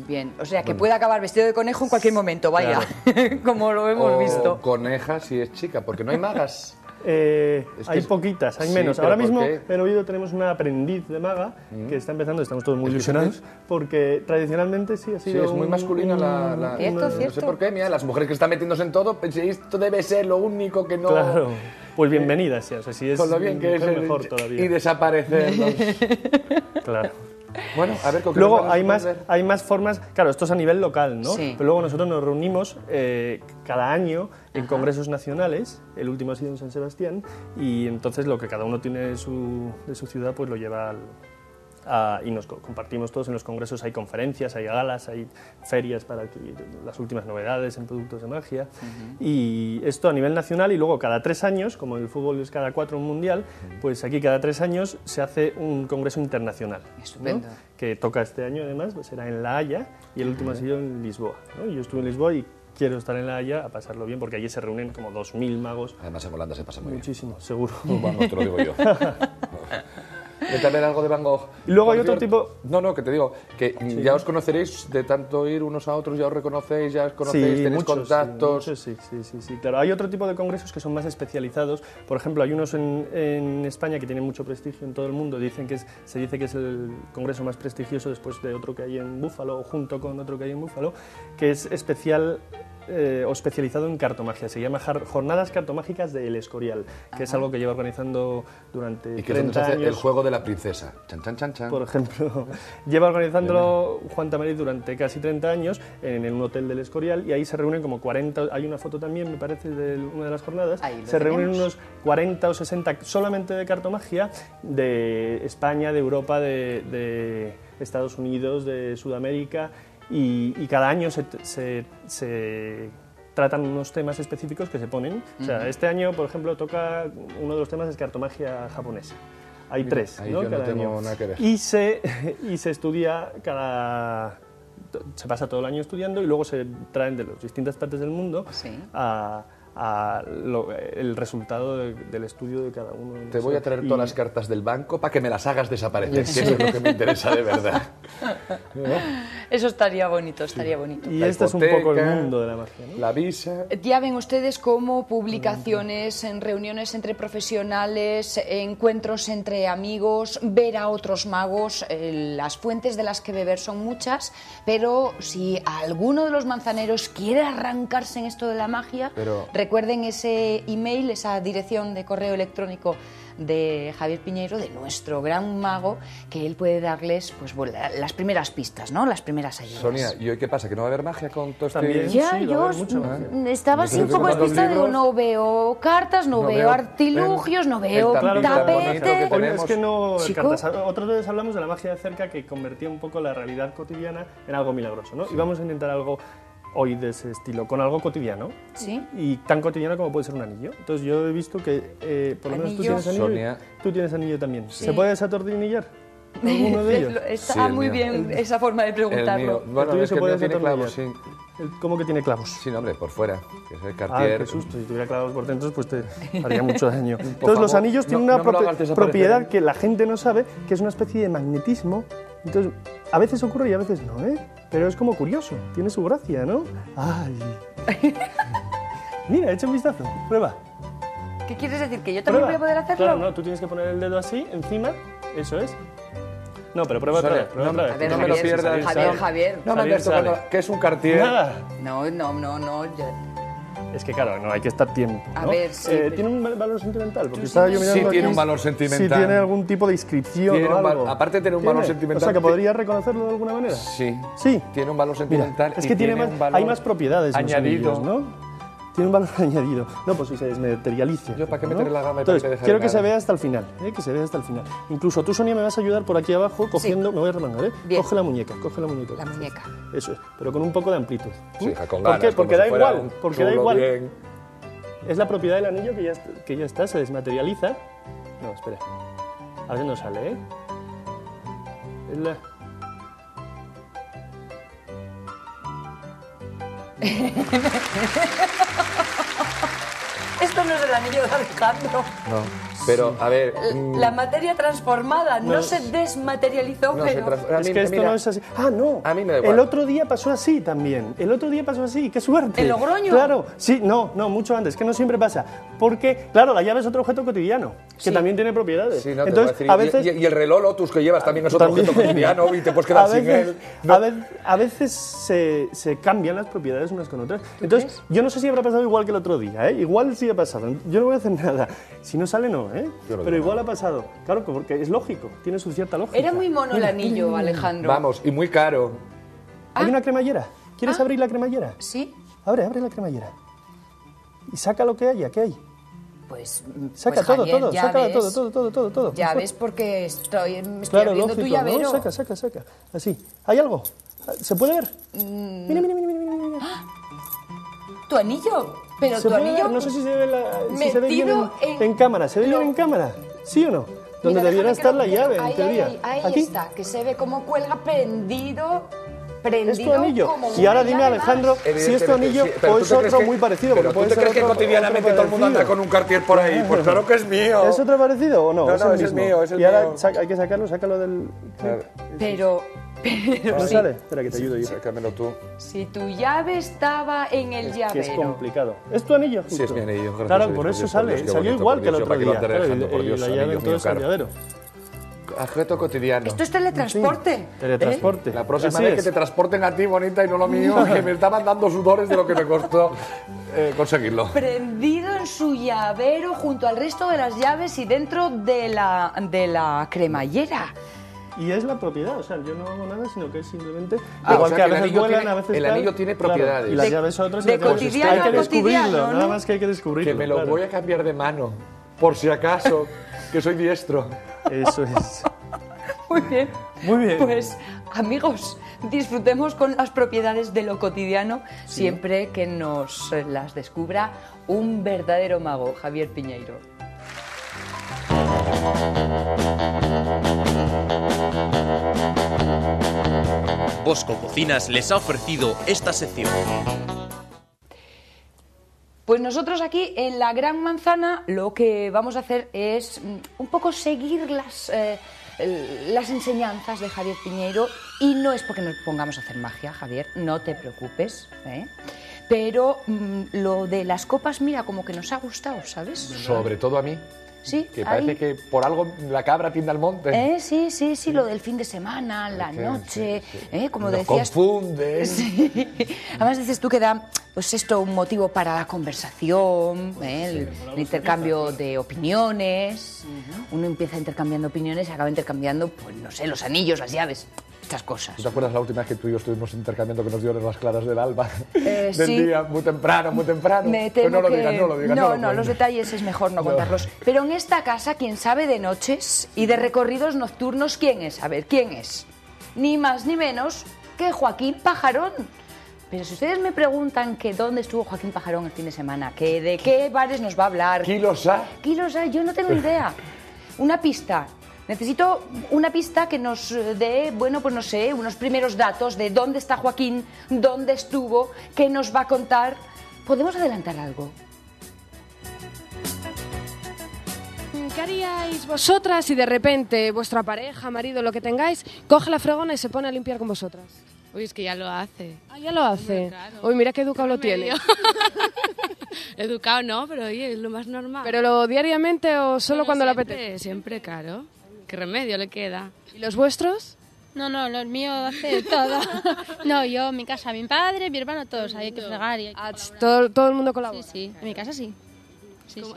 S1: Bien, o sea que
S20: Bueno.
S1: puede acabar vestido de conejo en cualquier momento, vaya, como lo hemos visto.
S2: Coneja si es chica, porque no hay magas.
S20: Hay poquitas, hay
S2: Sí,
S20: menos.
S2: pero
S20: Ahora
S2: ¿por
S20: mismo
S2: qué?
S20: en Oviedo tenemos una aprendiz de maga que está empezando, estamos todos muy ilusionados, porque tradicionalmente sí ha
S2: Sí,
S20: sido
S2: es muy masculina la...
S1: Cierto,
S2: No sé por qué, mira, las mujeres que están metiéndose en todo, pensé, esto debe ser lo único que no...
S20: Claro, pues bienvenida sea, o sea, si es
S2: Con lo bien que es
S20: mujer,
S2: el-
S20: mejor todavía.
S2: y desaparecerlos.
S20: Claro.
S2: Bueno, a ver, ¿con qué
S20: Luego
S2: nos van a
S20: hay más formas, claro, esto es a nivel local, ¿no?
S1: Sí.
S20: Pero luego nosotros nos reunimos cada año en congresos nacionales, el último ha sido en San Sebastián, y entonces lo que cada uno tiene de su ciudad pues lo lleva y nos compartimos todos en los congresos, hay conferencias, hay galas, hay ferias para adquirir las últimas novedades en productos de magia, y esto a nivel nacional, y luego cada 3 años, como en el fútbol es cada 4 un mundial, pues aquí cada 3 años se hace un congreso internacional, ¿no?
S1: Estupendo.
S20: Que toca este año además, pues será en La Haya, y el último ha sido en Lisboa, ¿no? Yo estuve en Lisboa y quiero estar en La Haya a pasarlo bien, porque allí se reúnen como 2000 magos.
S2: Además en Holanda se pasa muy
S20: Muchísimo, seguro.
S2: Vamos, te lo digo yo. Vete a ver algo de Van Gogh.
S20: Y luego
S2: Por
S20: hay otro
S2: cierto-
S20: tipo...
S2: No, que te digo, que ya os conoceréis de tanto ir unos a otros, ya os reconocéis, ya os conocéis, tenéis
S20: muchos,
S2: contactos...
S20: sí, claro. Hay otro tipo de congresos que son más especializados. Por ejemplo, hay unos en España que tienen mucho prestigio en todo el mundo. Se dice que es el congreso más prestigioso después de otro que hay en Búfalo, o junto con otro que hay en Búfalo, que es especial... o especializado en cartomagia. Se llama Jornadas Cartomágicas de El Escorial, que es algo que lleva organizando durante
S2: Y que es donde
S20: 30
S2: se hace
S20: años.
S2: el juego de la princesa. Chan, chan, chan, chan.
S20: Por ejemplo, lleva organizándolo Juan Tamariz durante casi 30 años en un hotel del Escorial, y ahí se reúnen como 40, hay una foto también, me parece, de una de las jornadas,
S1: Ahí lo
S20: se reúnen
S1: tenemos.
S20: unos 40 o 60 solamente de cartomagia de España, de Europa, de Estados Unidos, de Sudamérica, y cada año se tratan unos temas específicos que se ponen. O sea, este año, por ejemplo, toca uno de los temas es cartomagia japonesa. Hay
S2: Mira,
S20: 3,
S2: ahí
S20: ¿no?
S2: yo no
S20: Cada
S2: tengo
S20: año.
S2: nada que ver.
S20: Y se estudia se pasa todo el año estudiando, y luego se traen de las distintas partes del mundo el resultado del estudio de cada uno.
S2: Te voy a traer todas las cartas del banco para que me las hagas desaparecer, que eso es lo que me interesa de verdad.
S1: Eso estaría bonito, estaría bonito.
S20: Y este es un poco el mundo de la magia, ¿no?
S2: La visa...
S1: Ya ven ustedes cómo publicaciones, en reuniones entre profesionales, encuentros entre amigos, ver a otros magos, las fuentes de las que beber son muchas, pero si alguno de los manzaneros quiere arrancarse en esto de la magia, recuerden ese email, esa dirección de correo electrónico de Javier Piñeiro, de nuestro gran mago, que él puede darles pues bueno, las primeras pistas, ¿no? Las primeras ayudas.
S2: Sonia, ¿y hoy qué pasa? ¿Que no va a haber magia con todo este...?
S20: También,
S1: Ya,
S20: sí, va a
S1: yo
S20: haber mucha magia.
S1: estaba así un poco despistada, digo, no veo cartas, no veo artilugios, no veo tapetes.
S20: Oye, es que no,
S1: Chico.
S20: cartas. Otras veces hablamos de la magia de cerca, que convertía un poco la realidad cotidiana en algo milagroso, ¿no? Y vamos a intentar algo hoy de ese estilo, con algo cotidiano.
S1: Sí.
S20: Y tan cotidiano como puede ser un anillo. Entonces yo he visto que, por lo menos tú
S1: Anillo.
S20: tienes anillo,
S2: Sonia.
S20: tú tienes anillo también.
S1: Sí.
S20: ¿Se puede desatornillar alguno de ellos?
S1: Está
S2: Sí, el
S1: muy
S2: mío.
S1: bien esa forma de
S2: El
S1: preguntarlo.
S2: mío, bueno,
S20: tuyo
S2: es
S20: se
S2: que el
S20: puede
S2: mío tiene clavos, sí.
S20: desatornillar. ¿Cómo que tiene clavos?
S2: Sí, no, hombre, por fuera, que es el
S20: Ah,
S2: Cartier.
S20: qué susto, si tuviera clavos por dentro, pues te haría mucho daño.
S2: Por
S20: Entonces los
S2: favor,
S20: anillos tienen
S2: no
S20: una
S2: me lo hagas desaparecer.
S20: propiedad que la gente no sabe, que es una especie de magnetismo. Entonces, a veces ocurre y a veces no, ¿eh? Pero es como curioso, tiene su gracia, ¿no? ¡Ay! Mira, echa un vistazo, prueba.
S1: ¿Qué quieres decir? ¿Que yo también voy a poder hacerlo?
S20: Claro, no, tú tienes que poner el dedo así, encima, eso es. No, pero prueba otra vez.
S2: No me lo pierdas.
S1: Javier.
S2: No me andes tocando, que es un Cartier.
S20: Nada.
S1: No.
S20: Es que claro, no hay que estar tiempo. ¿no?
S1: A ver, sí,
S20: ¿Tiene un valor sentimental? Porque estaba yo mirando
S2: Sí, tiene
S20: aquí
S2: un valor sentimental.
S20: Si tiene algún tipo de inscripción
S2: Tiene
S20: o
S2: un
S20: algo.
S2: aparte de tener un valor sentimental.
S20: O sea, que podría reconocerlo de alguna manera.
S2: Sí.
S20: Sí.
S2: Tiene un valor sentimental.
S20: Mira, es que tiene
S2: un valor
S20: hay más propiedades
S2: añadido,
S20: los anillos, ¿no? Tiene un valor añadido. No, pues si se desmaterializa.
S2: Yo, ¿para qué
S20: ¿no?
S2: meterle la gama y
S20: Entonces,
S2: para qué dejar
S20: quiero
S2: de
S20: que se
S2: nada?
S20: vea hasta el final, que se vea hasta el final. Incluso tú, Sonia, me vas a ayudar por aquí abajo cogiendo... Me voy a remangar,
S1: Bien.
S20: Coge la muñeca.
S1: La muñeca.
S20: Eso es, pero con un poco de amplitud.
S2: Sí, hija, con
S20: ¿Por
S2: ganas,
S20: qué?
S2: como
S20: Porque
S2: si
S20: da
S2: fuera
S20: igual.
S2: un
S20: Porque da
S2: chulo
S20: igual.
S2: bien.
S20: Es la propiedad del anillo que ya está, se desmaterializa. No, espera. A ver, no sale, ¿eh? Es la...
S1: Esto no es el anillo de Alejandro.
S2: No, pero a ver...
S1: La materia transformada no se desmaterializó,
S2: No se
S1: pero...
S2: transforma.
S20: Es que esto no es así. Ah, no.
S2: A mí me da igual.
S20: El otro día pasó así también. El otro día pasó así. ¡Qué suerte!
S1: ¿En Logroño?
S20: Claro. Sí, no, mucho antes. Que no siempre pasa. Porque, claro, la llave es otro objeto cotidiano. Que también tiene propiedades.
S2: Sí, no,
S20: Entonces,
S2: te voy a decir, y el reloj Lotus que llevas también es otro objeto cotidiano y te puedes quedar sin él. No.
S20: A veces se cambian las propiedades unas con otras. Entonces, yo no sé si habrá pasado igual que el otro día, ¿eh? Igual sí ha pasado. Yo no voy a hacer nada. Si no sale, no, ¿eh? Pero igual ha pasado. Claro, porque es lógico. Tiene su cierta lógica.
S1: Era muy mono el anillo, Alejandro.
S2: Vamos, y muy caro.
S20: ¿Hay una cremallera? ¿Quieres abrir la cremallera?
S1: Sí.
S20: Abre la cremallera. Y saca lo que haya, ¿qué hay?
S1: Pues
S20: saca
S1: pues, Javier,
S20: todo,
S1: ya
S20: saca
S1: ves.
S20: todo.
S1: Ya ves, porque me estoy
S20: Claro,
S1: abriendo
S20: lógico,
S1: tu llavero.
S20: ¿no? Saca. Así. ¿Hay algo? ¿Se puede ver? Mira.
S1: ¿Tu anillo? Pero
S20: ¿Se
S1: tu
S20: puede
S1: anillo...
S20: ver? No sé si se ve, si se ve bien
S1: metido
S20: en cámara. ¿Se ve bien en cámara? ¿Sí o no? Donde
S1: Mira,
S20: debiera
S1: déjame que
S20: estar
S1: lo
S20: la
S1: mire.
S20: llave, en teoría.
S1: Ahí
S20: ¿Aquí?
S1: está, que se ve cómo cuelga prendido
S20: Es tu anillo.
S1: como
S20: Y ahora
S1: una
S20: dime,
S1: llave
S20: Alejandro,
S1: más.
S20: si es tu anillo
S2: pero
S20: o
S2: ¿tú
S20: es
S2: te crees
S20: otro
S2: que-
S20: muy parecido.
S2: Pero
S20: porque
S2: ¿tú te
S20: puede
S2: crees que
S20: ser otro
S2: cotidianamente todo el mundo anda con un Cartier por ahí? Pues claro que es mío.
S20: ¿Es otro parecido o no?
S2: No,
S20: es
S2: no,
S20: el
S2: es el
S20: mismo.
S2: mío, es el
S20: Y ahora
S2: mío.
S20: hay que sácalo del...
S1: Pero
S20: ¿No
S1: sí.
S20: sale? Espera que te ayudo yo.
S2: Sácamelo tú.
S1: Si tu llave estaba en el
S20: Que
S1: llavero...
S20: es complicado. ¿Es tu anillo?
S2: Sí, es mi anillo. Gracias a
S20: Claro,
S2: Dios,
S20: por eso
S2: Dios,
S20: sale.
S2: qué
S20: Salió
S2: bonito,
S20: igual
S2: por
S20: que el
S2: Dios,
S20: otro
S2: ¿para qué lo
S20: día.
S2: andaré dejando, por
S20: Y
S2: Dios,
S20: la
S2: anillo
S20: llave
S2: mío
S20: entonces el
S2: caro?
S20: llavero.
S2: Objeto cotidiano.
S1: Esto es teletransporte.
S20: Teletransporte.
S2: La próxima
S20: Así
S2: vez
S20: es.
S2: que te transporten a ti, bonita, y no lo mío, que me estaban dando sudores de lo que me costó conseguirlo.
S1: Prendido en su llavero junto al resto de las llaves y dentro de la cremallera.
S20: Y es la propiedad, o sea, yo no hago nada, sino que es simplemente...
S2: Ah,
S20: igual
S2: o sea,
S20: que a
S2: que el
S20: veces
S2: anillo
S20: vuelan,
S2: tiene-
S20: a veces
S2: el
S20: tal.
S2: anillo tiene
S20: Claro,
S2: propiedades.
S20: y las
S2: De-
S20: llaves otras...
S1: de
S20: y las llaves-
S1: cotidiano
S20: hay que
S1: a cotidiano,
S20: descubrirlo,
S1: ¿no?
S20: nada más que hay que descubrirlo.
S2: Que me lo
S20: claro.
S2: voy a cambiar de mano, por si acaso, que soy diestro.
S20: Eso es.
S1: Muy bien.
S20: Muy bien.
S1: Pues, amigos, disfrutemos con las propiedades de lo cotidiano siempre que nos las descubra un verdadero mago, Javier Piñeiro.
S13: Bosco Cocinas les ha ofrecido esta sección.
S1: Pues nosotros aquí en la Gran Manzana lo que vamos a hacer es un poco seguir las enseñanzas de Javier Piñeiro, y no es porque nos pongamos a hacer magia, Javier, no te preocupes, ¿eh? Pero lo de las copas, mira, como que nos ha gustado, ¿sabes?
S2: Sobre todo a mí,
S1: Sí,
S2: que parece
S1: ahí.
S2: que por algo la cabra tiende al monte.
S1: Sí, lo del fin de semana, la noche, como
S2: Nos
S1: decías.
S2: confunden.
S1: Sí. Además dices tú que da, pues esto, un motivo para la conversación, el intercambio de opiniones. Uno empieza intercambiando opiniones y acaba intercambiando, pues no sé, los anillos, las llaves, estas cosas.
S2: ¿Tú te acuerdas la última vez que tú y yo estuvimos intercambiando que nos dieron las claras del alba? Del
S1: sí.
S2: día, muy temprano.
S1: Me
S2: Pero
S1: temo
S2: no lo
S1: que...
S2: digas, no lo digas.
S1: No,
S2: lo
S1: los
S2: cuentes.
S1: detalles es mejor no contarlos. Pero en esta casa, quien sabe de noches y de recorridos nocturnos, ¿quién es? A ver, ¿quién es? Ni más ni menos que Joaquín Pajarón. Pero si ustedes me preguntan que dónde estuvo Joaquín Pajarón el fin de semana, que de qué bares nos va a hablar...
S2: Kilos A.
S1: Kilos A, yo no tengo idea. Una pista. Necesito una pista que nos dé, bueno, pues no sé, unos primeros datos de dónde está Joaquín, dónde estuvo, qué nos va a contar. ¿Podemos adelantar algo?
S10: ¿Qué haríais vosotras si de repente vuestra pareja, marido, lo que tengáis, coge la fregona y se pone a limpiar con vosotras?
S21: Uy, es que ya lo hace.
S10: Ah, ya lo hace.
S21: Claro.
S10: Uy, mira qué educado lo tiene.
S21: Medio. Educado no, pero oye, es lo más normal.
S10: ¿Pero lo diariamente o solo
S21: Bueno,
S10: cuando le
S21: siempre,
S10: apetece?
S21: Siempre, claro. ¿Qué remedio le queda?
S10: ¿Y los vuestros?
S4: No, los míos hace todo. No, yo, mi casa, mi padre, mi hermano, todos. Hay que fregar y hay que
S10: Todo el mundo colabora.
S4: Sí, en mi casa sí.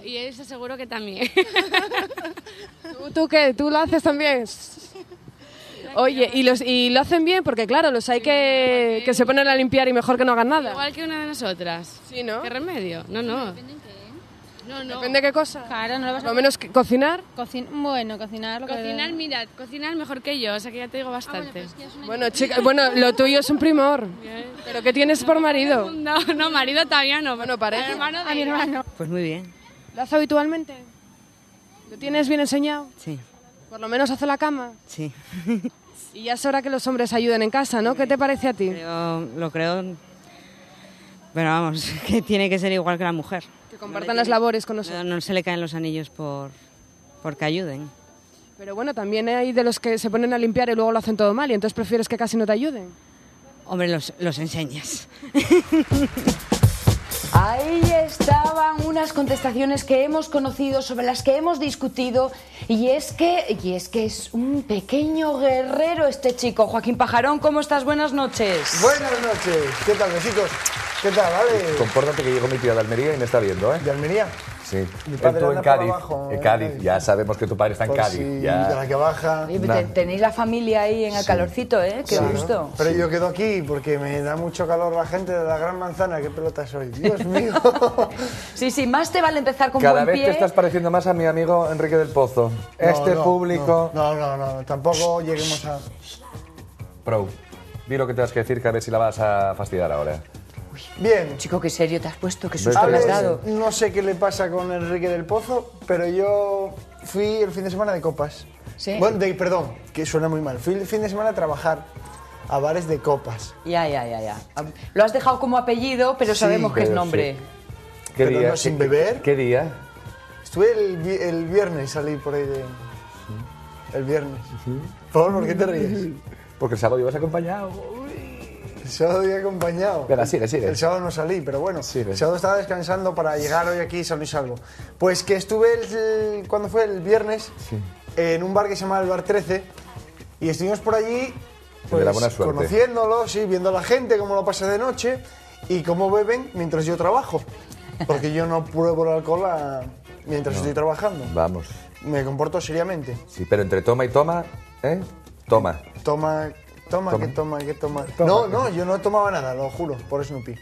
S21: Y eso seguro que también.
S10: ¿Tú qué? ¿Tú lo haces también? Oye, ¿y lo hacen bien? Porque claro, los hay que se ponen a limpiar y mejor que no hagan nada.
S21: Igual que una de nosotras.
S10: Sí, ¿no?
S21: ¿Qué remedio? No.
S10: Depende de qué cosa.
S4: Claro, no lo vas a...
S10: Por lo menos cocinar.
S4: Bueno, cocinar...
S21: Cocinar mejor que yo, o sea que ya te digo bastante.
S10: Bueno, chica, lo tuyo es un primor. ¿Pero qué tienes por marido?
S21: No, marido todavía no.
S10: Bueno, parece.
S4: A mi hermano.
S22: Pues muy bien.
S10: ¿Lo hace habitualmente? ¿Lo tienes bien enseñado?
S22: Sí.
S10: ¿Por lo menos hace la cama?
S22: Sí.
S10: Y ya es hora que los hombres ayuden en casa, ¿no? ¿Qué te parece a ti?
S22: Lo creo... Pero vamos, que tiene que ser igual que la mujer.
S10: Que compartan las labores con nosotros.
S22: No se le caen los anillos porque ayuden.
S10: Pero bueno, también hay de los que se ponen a limpiar y luego lo hacen todo mal y entonces prefieres que casi no te ayuden.
S22: Hombre, los enseñas.
S1: Ahí estaban unas contestaciones que hemos conocido, sobre las que hemos discutido, y es que es un pequeño guerrero este chico. Joaquín Pajarón, ¿cómo estás? Buenas noches.
S23: Buenas noches. ¿Qué tal, besitos? ¿Qué tal, vale?
S2: Compórtate que llegó mi tía de Almería y me está viendo, ¿eh?
S23: ¿De Almería?
S2: Sí.
S23: Mi padre
S2: Tú
S23: anda
S2: en Cádiz.
S23: por abajo,
S2: En Cádiz. Ya sabemos que tu padre está en
S23: Pues
S2: Cádiz.
S23: sí,
S2: Ya.
S23: de la que baja.
S1: Oye, tenéis la familia ahí en el calorcito, ¿eh? Qué
S23: Claro.
S1: gusto.
S23: Pero yo quedo aquí porque me da mucho calor la gente de la Gran Manzana. ¿Qué pelota soy? Dios mío.
S1: Sí, más te vale empezar con
S2: Cada
S1: buen
S2: vez
S1: pie.
S2: te estás pareciendo más a mi amigo Enrique del Pozo.
S23: No,
S2: Público...
S23: No, tampoco lleguemos a...
S2: Pro, di lo que tengas que decir, que a ver si la vas a fastidiar ahora.
S23: Bien.
S1: Chico, qué serio te has puesto, qué
S23: A
S1: susto le has
S23: ver,
S1: dado.
S23: no sé qué le pasa con Enrique del Pozo, pero yo fui el fin de semana de copas.
S1: ¿Sí?
S23: Bueno, perdón, que suena muy mal. Fui el fin de semana a trabajar a bares de copas.
S1: Ya. Lo has dejado como apellido, pero
S23: Sí,
S1: sabemos que es
S23: pero
S1: nombre.
S23: sí.
S2: ¿Qué
S23: Pero
S2: día?
S23: no sin beber.
S2: ¿Qué día?
S23: Estuve el viernes, salí por ahí de... El viernes. ¿Por qué te ríes?
S2: Porque el sábado ibas acompañado.
S23: El sábado iba acompañado.
S2: Venga, sigue.
S23: El sábado no salí, pero bueno.
S2: Sigue.
S23: El sábado estaba descansando para llegar hoy aquí sano y salvo. Pues que estuve, cuando fue el viernes, en un bar que se llama el Bar 13, y estuvimos por allí,
S2: De la buena suerte.
S23: conociéndolo, sí, viendo a la gente, cómo lo pasa de noche, y cómo beben mientras yo trabajo. Porque yo no pruebo el alcohol mientras estoy trabajando.
S2: Vamos.
S23: Me comporto seriamente.
S2: Sí, pero entre toma y toma, ¿eh? Toma.
S23: Toma. No, yo no tomaba nada, lo juro, por Snoopy.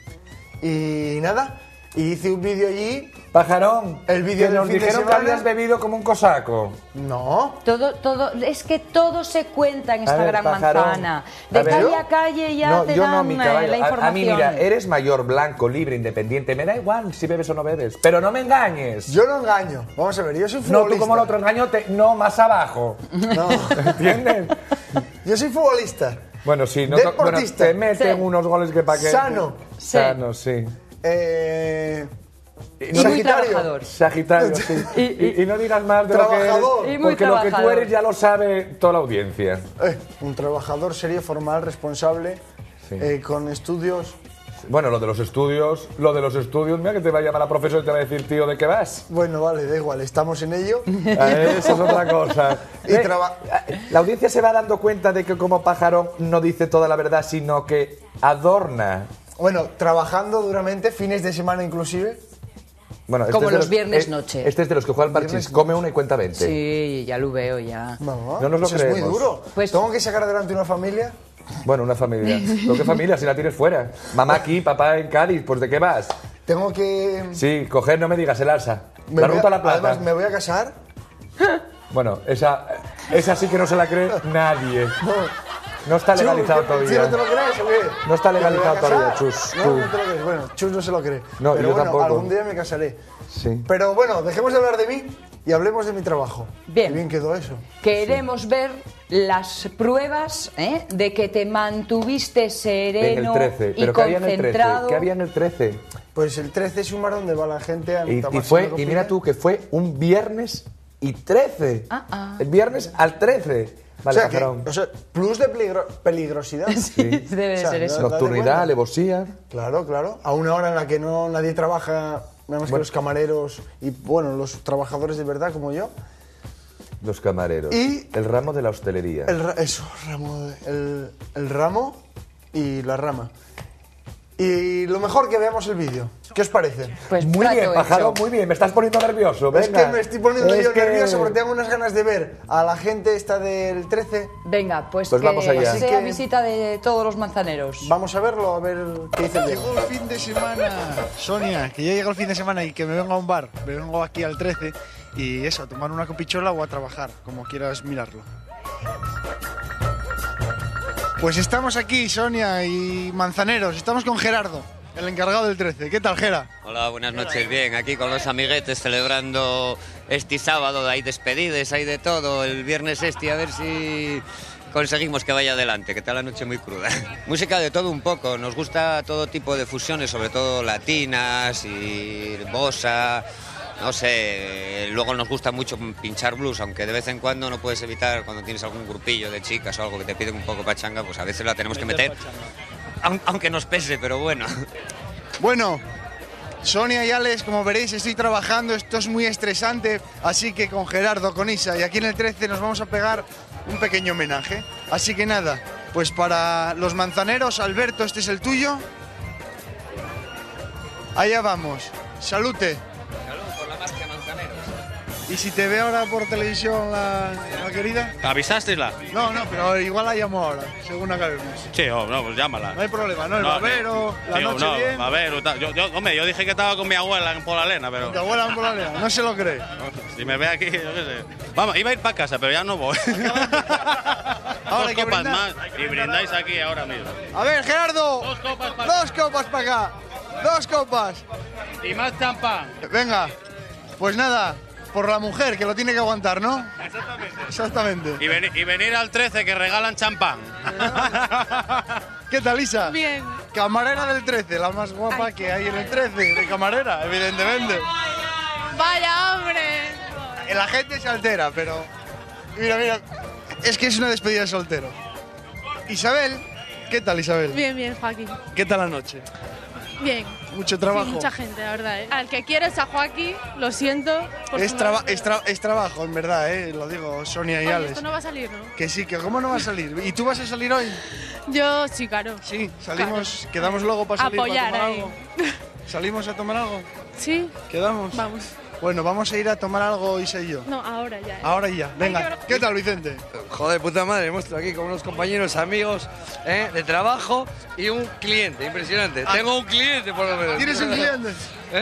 S23: Y nada, y hice un vídeo allí.
S2: Pajarón,
S23: el vídeo
S2: que
S23: del
S2: nos
S23: fin de
S2: dijeron que
S23: semana.
S2: habías bebido como un cosaco.
S23: No.
S1: Es que todo se cuenta en esta
S2: ver,
S1: Gran
S2: Pajarón.
S1: Manzana. De
S2: A ver,
S1: calle
S2: ¿yo?
S1: a calle ya
S2: No,
S1: te
S2: yo
S1: dan
S2: no, mi caballo.
S1: la información.
S2: A mí, mira, eres mayor, blanco, libre, independiente. Me da igual si bebes o no bebes. Pero no me engañes.
S23: Yo no engaño. Vamos a ver, yo soy
S2: No,
S23: futbolista.
S2: tú como el otro engaño, no, más abajo.
S23: No.
S2: ¿Entiendes?
S23: Yo soy futbolista.
S2: Bueno, sí. No,
S23: Deportista.
S2: te meten unos goles que pa' qué.
S23: Sano.
S2: Sano, sí.
S1: Y muy trabajador.
S2: Sagitario, sí. Y no digas más de
S23: Trabajador.
S2: lo que eres,
S23: Y muy
S2: porque lo que tú
S23: trabajador.
S2: eres ya lo sabe toda la audiencia.
S23: Un trabajador serio, formal, responsable, con estudios.
S2: Bueno, lo de los estudios, mira que te va a llamar la profesora y te va a decir, tío, ¿de qué vas?
S23: Bueno, vale, da igual, estamos en ello.
S2: Eso es otra cosa.
S23: Y
S2: La audiencia se va dando cuenta de que como Pajarón no dice toda la verdad, sino que adorna.
S23: Bueno, trabajando duramente, fines de semana inclusive.
S2: Bueno,
S1: Como
S2: es de
S1: los viernes noche.
S2: Este es de los que juega al parchís, come una y cuenta 20.
S1: Sí, ya lo veo, ya.
S23: No
S2: nos lo
S23: eso
S2: creemos.
S23: es muy duro.
S1: Pues-
S23: Tengo que sacar adelante una familia.
S2: Bueno, una familia. ¿Pero qué familia si la tienes fuera? Mamá aquí, papá en Cádiz, pues ¿de qué vas?
S23: Tengo que...
S2: Sí, coger, no me digas, el alza.
S23: me
S2: La
S23: voy
S2: ruta a la plata.
S23: Además, me voy a casar.
S2: Bueno, esa sí que no se la cree nadie. No está legalizado
S23: Chus,
S2: todavía.
S23: ¿sí no te lo crees o qué?
S2: No está
S23: ¿Que me voy a
S2: legalizado
S23: casar?
S2: todavía, Chus.
S23: No,
S2: tú.
S23: no te lo crees. Bueno, Chus no se lo cree.
S2: No,
S23: pero
S2: yo
S23: bueno,
S2: tampoco.
S23: algún día me casaré.
S2: Sí.
S23: Pero bueno, dejemos de hablar de mí y hablemos de mi trabajo.
S1: Bien.
S23: Qué bien quedó eso.
S1: Queremos ver las pruebas de que te mantuviste
S2: En
S1: sereno
S2: el 13.
S1: y
S2: ¿Pero qué había en el 13?
S1: concentrado.
S2: ¿Qué había en el 13?
S23: Pues el 13 es un bar donde va la gente a
S2: Y
S23: tomarse una
S2: mira
S23: copilla.
S2: tú, que fue un viernes y 13. El viernes al 13. Vale,
S23: o sea,
S2: Pajarón.
S23: plus de peligrosidad.
S1: Debe ser eso.
S2: Nocturnidad, alevosía.
S23: Claro, claro. A una hora en la que no nadie trabaja, nada más que los camareros y, bueno, los trabajadores de verdad como yo.
S2: Los camareros.
S23: Y
S2: el ramo de la hostelería.
S23: El ramo y la rama. Y lo mejor, que veamos el vídeo. ¿Qué os parece?
S1: Pues
S2: muy bien, Pajarón, muy bien. Me estás poniendo nervioso, venga.
S23: Es que me estoy poniendo yo nervioso porque tengo unas ganas de ver a la gente esta del 13.
S1: Venga, pues
S23: que
S1: vamos allá.
S23: Así
S1: Sea
S23: que
S1: visita de todos los manzaneros.
S23: Vamos a verlo, a ver qué dice el Llegó el fin de semana, Sonia, que ya llegó el fin de semana y que me vengo a un bar. Me vengo aquí al 13 y eso, a tomar una copichola o a trabajar, como quieras mirarlo. Pues estamos aquí, Sonia y Manzaneros. Estamos con Gerardo, el encargado del 13. ¿Qué tal, Gera?
S5: Hola, buenas noches. Bien, aquí con los amiguetes celebrando este sábado. Hay despedidas, hay de todo. El viernes a ver si conseguimos que vaya adelante, que está la noche muy cruda. Música de todo un poco. Nos gusta todo tipo de fusiones, sobre todo latinas y bossa. No sé, luego nos gusta mucho pinchar blues, aunque de vez en cuando no puedes evitar, cuando tienes algún grupillo de chicas o algo que te piden un poco pachanga, pues a veces la tenemos que meter, aunque nos pese, pero bueno.
S23: Bueno, Sonia y Alex, como veréis, estoy trabajando, esto es muy estresante, así que con Gerardo, con Isa y aquí en el 13 nos vamos a pegar un pequeño homenaje. Así que nada, pues para los manzaneros, Alberto, este es el tuyo. Allá vamos, salute. ¿Y si te ve ahora por televisión la querida?
S8: ¿Avisásteisla?
S23: No, pero igual la llamo ahora, según acabemos.
S8: Sí, no, pues llámala.
S23: No hay problema, ¿no? El babero, la noche bien.
S8: Babero, yo dije que estaba con mi abuela en Polalena, pero...
S23: ¿Tu abuela en Polalena? No se lo cree.
S8: Si me ve aquí, yo qué sé. Vamos, iba a ir para casa, pero ya no voy.
S23: Ahora
S8: Dos copas más y brindáis aquí ahora mismo.
S23: A ver, Gerardo. Dos copas para acá. Dos copas.
S8: Y más champán.
S23: Venga, pues nada. Por la mujer, que lo tiene que aguantar, ¿no?
S8: Exactamente. Y venir al 13, que regalan champán.
S23: ¿Qué tal, Isa?
S21: Bien.
S23: Camarera del 13, la más guapa que hay en el 13, de camarera, evidentemente.
S21: Vaya, hombre.
S23: La gente se altera, pero... Mira, es que es una despedida de soltero. Isabel, ¿qué tal, Isabel?
S21: Bien, Joaquín.
S23: ¿Qué tal la noche?
S21: Bien.
S23: Mucho trabajo.
S21: Sí, mucha gente, la verdad. Al que quieres a Joaquín, lo siento.
S23: Es trabajo, en verdad, lo digo, Sonia y Alex.
S21: Esto no va a salir, ¿no?
S23: Que sí, que ¿cómo no va a salir? ¿Y tú vas a salir hoy?
S21: Yo sí, claro.
S23: Sí, salimos,
S21: claro.
S23: Quedamos luego para salir
S21: Apoyar
S23: para tomar
S21: ahí.
S23: algo. ¿Salimos a tomar algo?
S21: Sí.
S23: ¿Quedamos?
S21: Vamos.
S23: Bueno, vamos a ir a tomar algo, Isa y yo.
S21: No, ahora ya.
S23: Ahora ya. Venga, ¿qué tal, Vicente?
S9: Joder, puta madre, muestro aquí con unos compañeros, amigos de trabajo y un cliente, impresionante. Tengo un cliente, por lo menos.
S23: ¿Tienes un cliente?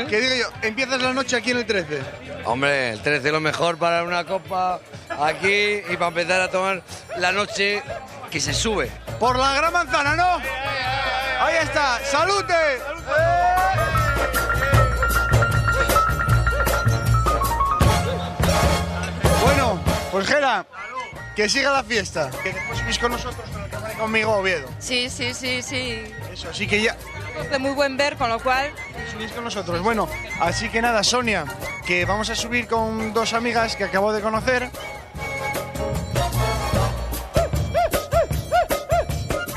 S23: Que digo yo, empiezas la noche aquí en el 13.
S9: Hombre, el 13 es lo mejor para una copa aquí y para empezar a tomar la noche que se sube.
S23: Por la Gran Manzana, ¿no? Ahí está, ¡salute! Bueno, pues Gera, que siga la fiesta. Que después subís con nosotros conmigo a Oviedo.
S21: Sí.
S23: Eso, así que ya...
S21: Es de muy buen ver, con lo cual...
S23: Subís con nosotros. Bueno, así que nada, Sonia, que vamos a subir con dos amigas que acabo de conocer.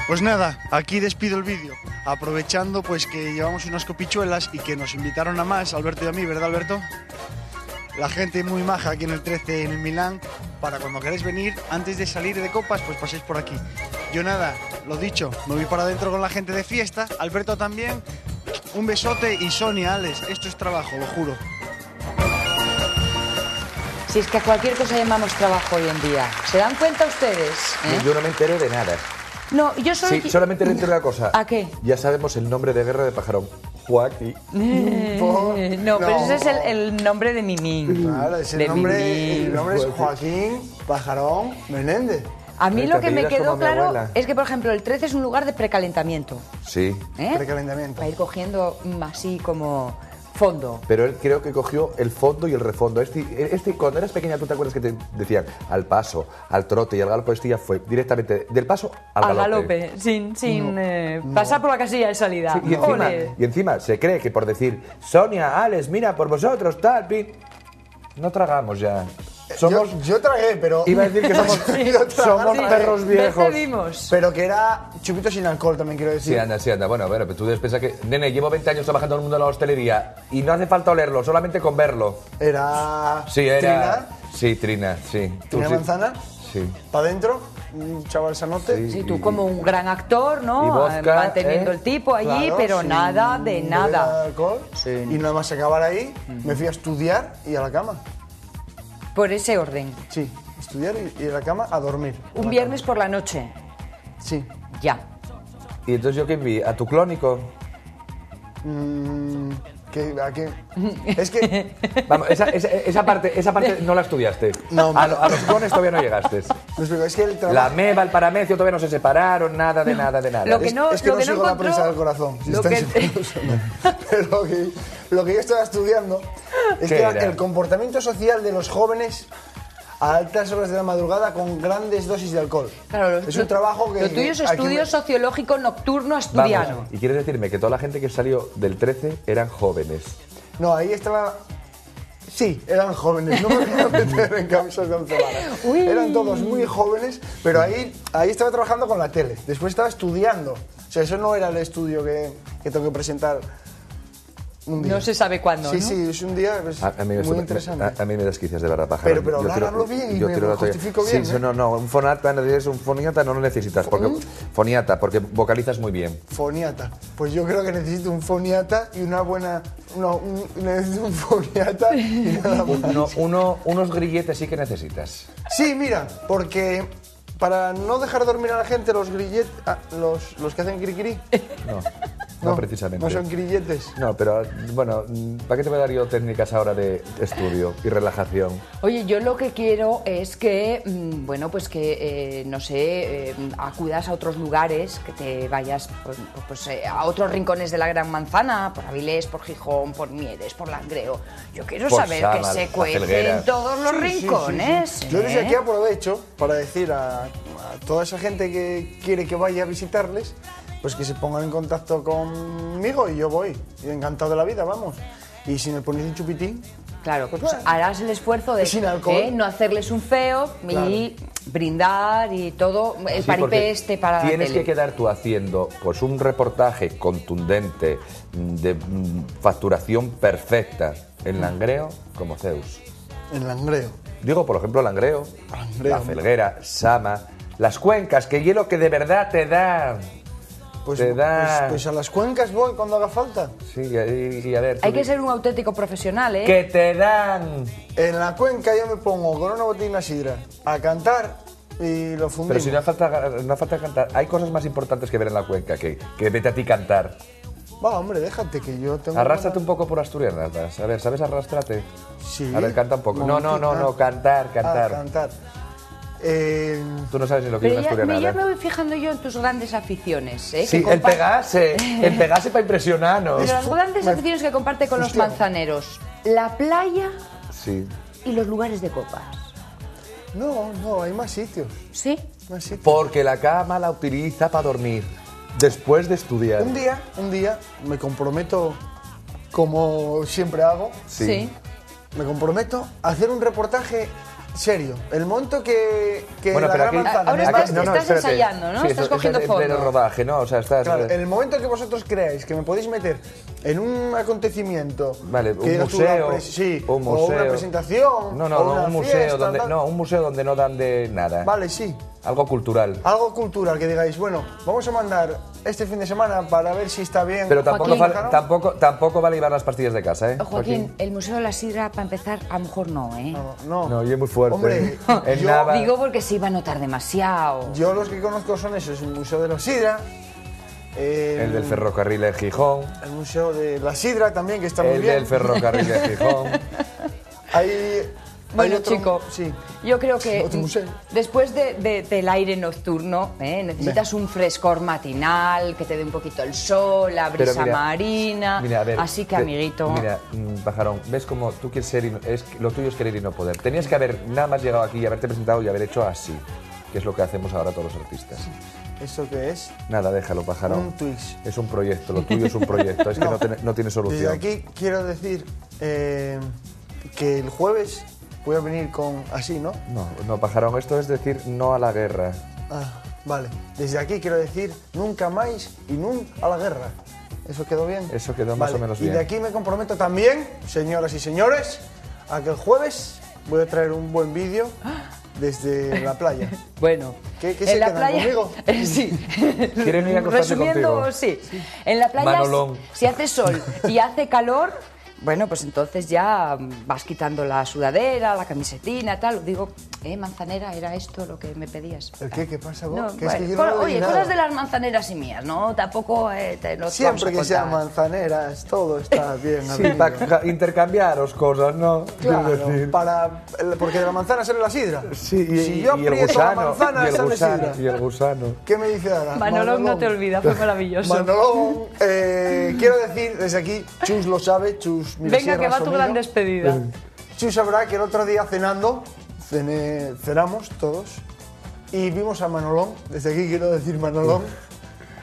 S23: Pues nada, aquí despido el vídeo, aprovechando pues que llevamos unas copichuelas y que nos invitaron a más, Alberto y a mí, ¿verdad, Alberto? La gente muy maja aquí en el 13, en el Milán, para cuando queráis venir, antes de salir de copas, pues paséis por aquí. Yo nada, lo dicho, me voy para adentro con la gente de fiesta, Alberto también, un besote y Sonia, Alex, esto es trabajo, lo juro.
S1: Si es que a cualquier cosa llamamos trabajo hoy en día. ¿Se dan cuenta ustedes?
S2: Yo no me enteré de nada.
S1: No, yo solo...
S2: Sí, solamente le enteré una cosa.
S1: ¿A qué?
S2: Ya sabemos el nombre de guerra de Pajarón. Joaquín.
S1: No, pero ese es el nombre de Mimín.
S23: Claro, el nombre es Joaquín Pajarón Menéndez.
S1: A mí lo que me quedó claro es que, por ejemplo, el 13 es un lugar de precalentamiento.
S2: Sí.
S23: Precalentamiento.
S1: Para ir cogiendo así como fondo.
S2: Pero él creo que cogió el fondo y el refondo. Cuando eras pequeña, ¿tú te acuerdas que te decían al paso, al trote y al galope? Este ya fue directamente del paso al galope.
S1: Sin pasar por la casilla de salida.
S2: Sí, y encima se cree que por decir Sonia, Alex, mira por vosotros, tal, no tragamos ya.
S23: Yo tragué, pero...
S2: Iba a decir que somos perros viejos.
S1: Pedimos.
S23: Pero que era chupito sin alcohol, también quiero decir.
S2: Sí, anda. Bueno, pero tú debes pensar que... Nene, llevo 20 años trabajando en el mundo de la hostelería y no hace falta olerlo, solamente con verlo.
S23: Era...
S2: Sí, era...
S23: Trina.
S2: Sí, Trina, sí.
S23: ¿Trina Manzana?
S2: Sí.
S23: ¿Para adentro? Un chaval sanote.
S1: Sí, tú como un gran actor, ¿no?
S23: Y vodka,
S1: manteniendo el tipo allí,
S23: claro,
S1: pero
S23: sin
S1: nada de
S23: beber
S1: nada.
S23: alcohol. Y nada más acabar ahí, me fui a estudiar y a la cama.
S1: Por ese orden.
S23: Sí, estudiar y a la cama a dormir.
S1: Un viernes por la noche.
S23: Sí.
S1: Ya.
S2: ¿Y entonces yo qué vi? ¿A tu clónico?
S23: ¿A qué? Es que...
S2: Vamos, esa parte no la estudiaste.
S23: No,
S2: a los clones todavía no llegaste.
S23: Es que el trabajo...
S2: La meba, el paramecio todavía no se separaron, nada de nada.
S1: Lo que no,
S23: es que
S1: lo
S23: no
S1: que no
S23: sigo la
S1: encontró...
S23: prensa del corazón. Si
S1: Lo
S23: estáis
S1: que...
S23: Pero lo que yo estaba estudiando es que
S2: era?
S23: el comportamiento social de los jóvenes a altas horas de la madrugada con grandes dosis de alcohol.
S1: Claro,
S23: es un trabajo que...
S1: Lo tuyo es estudio sociológico nocturno asturiano.
S2: Vamos, y quieres decirme que toda la gente que salió del 13 eran jóvenes.
S23: No, ahí estaba... Sí, eran jóvenes, no me voy a meter en causas de once varas. Eran todos muy jóvenes, pero ahí estaba trabajando con la tele. Después estaba estudiando. O sea, eso no era el estudio que tengo que presentar un día.
S1: No se sabe cuándo,
S23: sí,
S1: ¿no?
S23: Sí, es un día muy interesante.
S2: A mí me desquicias de verdad, pájaro.
S23: Pero hablo bien y me lo justifico bien.
S2: Sí, un foniata no lo necesitas, porque foniata, porque vocalizas muy bien.
S23: Foniata. Pues yo creo que necesito un foniata y una buena... necesito un foniata y nada más.
S2: Unos grilletes sí que necesitas.
S23: Sí, mira, porque... Para no dejar dormir a la gente, los grilletes, los que hacen cri-cri.
S2: No, precisamente.
S23: No son grilletes.
S2: No, pero bueno, ¿para qué te voy a dar yo técnicas ahora de estudio y relajación?
S1: Oye, yo lo que quiero es que, bueno, pues que, no sé, acudas a otros lugares, que te vayas a otros rincones de la Gran Manzana, por Avilés, por Gijón, por Mieres, por Langreo. Yo quiero
S2: Por
S1: saber
S2: Sama,
S1: que se
S2: la
S1: cuece
S2: Felguera.
S1: en todos los rincones.
S23: Sí. Yo desde aquí aprovecho para decir a toda esa gente que quiere que vaya a visitarles, pues que se pongan en contacto conmigo y yo voy. Y encantado de la vida, vamos. Y si me ponéis un chupitín...
S1: Claro, pues harás el esfuerzo de
S23: sin alcohol.
S1: No hacerles un feo y brindar y todo, el paripé para la
S2: tienes
S1: tele.
S2: que quedar tú haciendo pues un reportaje contundente de facturación perfecta en Langreo como Zeus.
S23: En Langreo.
S2: Digo, por ejemplo, Langreo, la Felguera, Sama, las cuencas, que hielo que de verdad te dan.
S23: Pues a las cuencas voy cuando haga falta.
S2: Sí, y a ver...
S1: Hay que ser un auténtico profesional, ¿eh?
S2: ¡Que te dan!
S23: En la cuenca yo me pongo con una botella de sidra a cantar y lo fundimos.
S2: Pero si no falta cantar, hay cosas más importantes que ver en la cuenca que vete a ti cantar.
S23: Va, hombre, déjate que yo tengo...
S2: Arrástrate un poco por asturianas. A ver, ¿sabes arrastrarte?
S23: Sí.
S2: A ver, canta un poco. No, cantar.
S23: Cantar.
S2: Tú no sabes ni lo que es una asturiana.
S1: Ya me voy fijando yo en tus grandes aficiones, ¿eh?
S2: Sí, el pegase para impresionarnos.
S1: Pero las grandes aficiones que comparte con los manzaneros. La playa y los lugares de copas.
S23: No, hay más sitios.
S1: ¿Sí?
S23: Más sitios.
S2: Porque la cama la utiliza para dormir, después de estudiar.
S23: Un día me comprometo, como siempre hago, me comprometo a hacer un reportaje serio. El monto que
S2: bueno,
S23: la
S2: pero
S23: Gran Manzana...
S1: Ahora estás ensayando, ¿no?
S2: Sí,
S1: estás cogiendo
S2: es
S1: fondo.
S2: el rodaje, ¿no? O sea,
S23: Claro, en el momento que vosotros creáis que me podéis meter en un acontecimiento...
S2: Vale,
S23: un museo, o una presentación...
S2: un museo donde no dan de nada.
S23: Vale, sí.
S2: Algo cultural.
S23: Algo cultural, que digáis, bueno, vamos a mandar este fin de semana para ver si está bien.
S2: Pero tampoco vale llevar las pastillas de casa, ¿eh?
S1: Joaquín, el Museo de la Sidra, para empezar, a lo mejor no, ¿eh?
S23: No,
S2: y es muy fuerte.
S23: Hombre,
S1: digo porque se iba a notar demasiado.
S23: Yo los que conozco son esos, el Museo de la Sidra...
S2: el del ferrocarril de Gijón.
S23: El Museo de la Sidra también, que está muy bien.
S2: El del ferrocarril de Gijón.
S1: Bueno, chico, yo creo que después del aire nocturno necesitas un frescor matinal, que te dé un poquito el sol, la brisa marina.
S2: Mira, a ver,
S1: así que, amiguito...
S2: Mira, Pajarón, ves como tú quieres ser... lo tuyo es querer y no poder. Tenías que haber nada más llegado aquí y haberte presentado y haber hecho así, que es lo que hacemos ahora todos los artistas.
S23: ¿Eso qué es?
S2: Nada, déjalo, Pajarón.
S23: Un twist.
S2: Es un proyecto, lo tuyo es un proyecto, es que no tiene solución.
S23: Desde aquí quiero decir que el jueves voy a venir con así, ¿no?
S2: No, pajarón, esto es decir no a la guerra.
S23: Ah, vale. Desde aquí quiero decir nunca más y nunca a la guerra. ¿Eso quedó bien?
S2: Eso quedó más o menos bien.
S23: Y de aquí me comprometo también, señoras y señores, a que el jueves voy a traer un buen vídeo desde la playa.
S1: Bueno,
S23: ¿Qué se
S1: en la
S23: quedan
S1: playa,
S23: conmigo?
S1: sí.
S2: ¿Quieren ir a acostarse
S1: Resumiendo,
S2: contigo?
S1: sí. En la playa,
S2: Manolón.
S1: si hace sol y hace calor, bueno, pues entonces ya vas quitando la sudadera, la camisetina, tal. Digo, Manzanera, ¿era esto lo que me pedías?
S23: ¿El qué? ¿Qué pasa vos?
S1: No,
S23: Que
S1: bueno,
S23: es que yo no le
S1: oye,
S23: di nada.
S1: cosas de las manzaneras y mías, ¿no? Tampoco te lo
S23: Siempre que
S1: vamos a
S23: sean
S1: contar.
S23: manzaneras, todo está bien.
S2: Sí,
S23: amigo.
S2: para intercambiaros cosas, ¿no?
S23: Claro,
S2: Es decir,
S23: porque de la manzana sale la sidra.
S2: sí, y,
S23: si yo
S2: y el
S23: aprieto la
S2: gusano,
S23: manzana,
S2: y el
S23: sale
S2: gusano,
S23: sidra.
S2: y el gusano.
S23: ¿Qué me dice Ana?
S1: Manolón no te olvida, fue maravilloso.
S23: Manolón, quiero decir desde aquí, Chus lo sabe, Chus
S1: Venga, que va tu gran despedida.
S23: Chus sabrá que el otro día cenando, cenamos todos y vimos a Manolón. Desde aquí quiero decir, Manolón,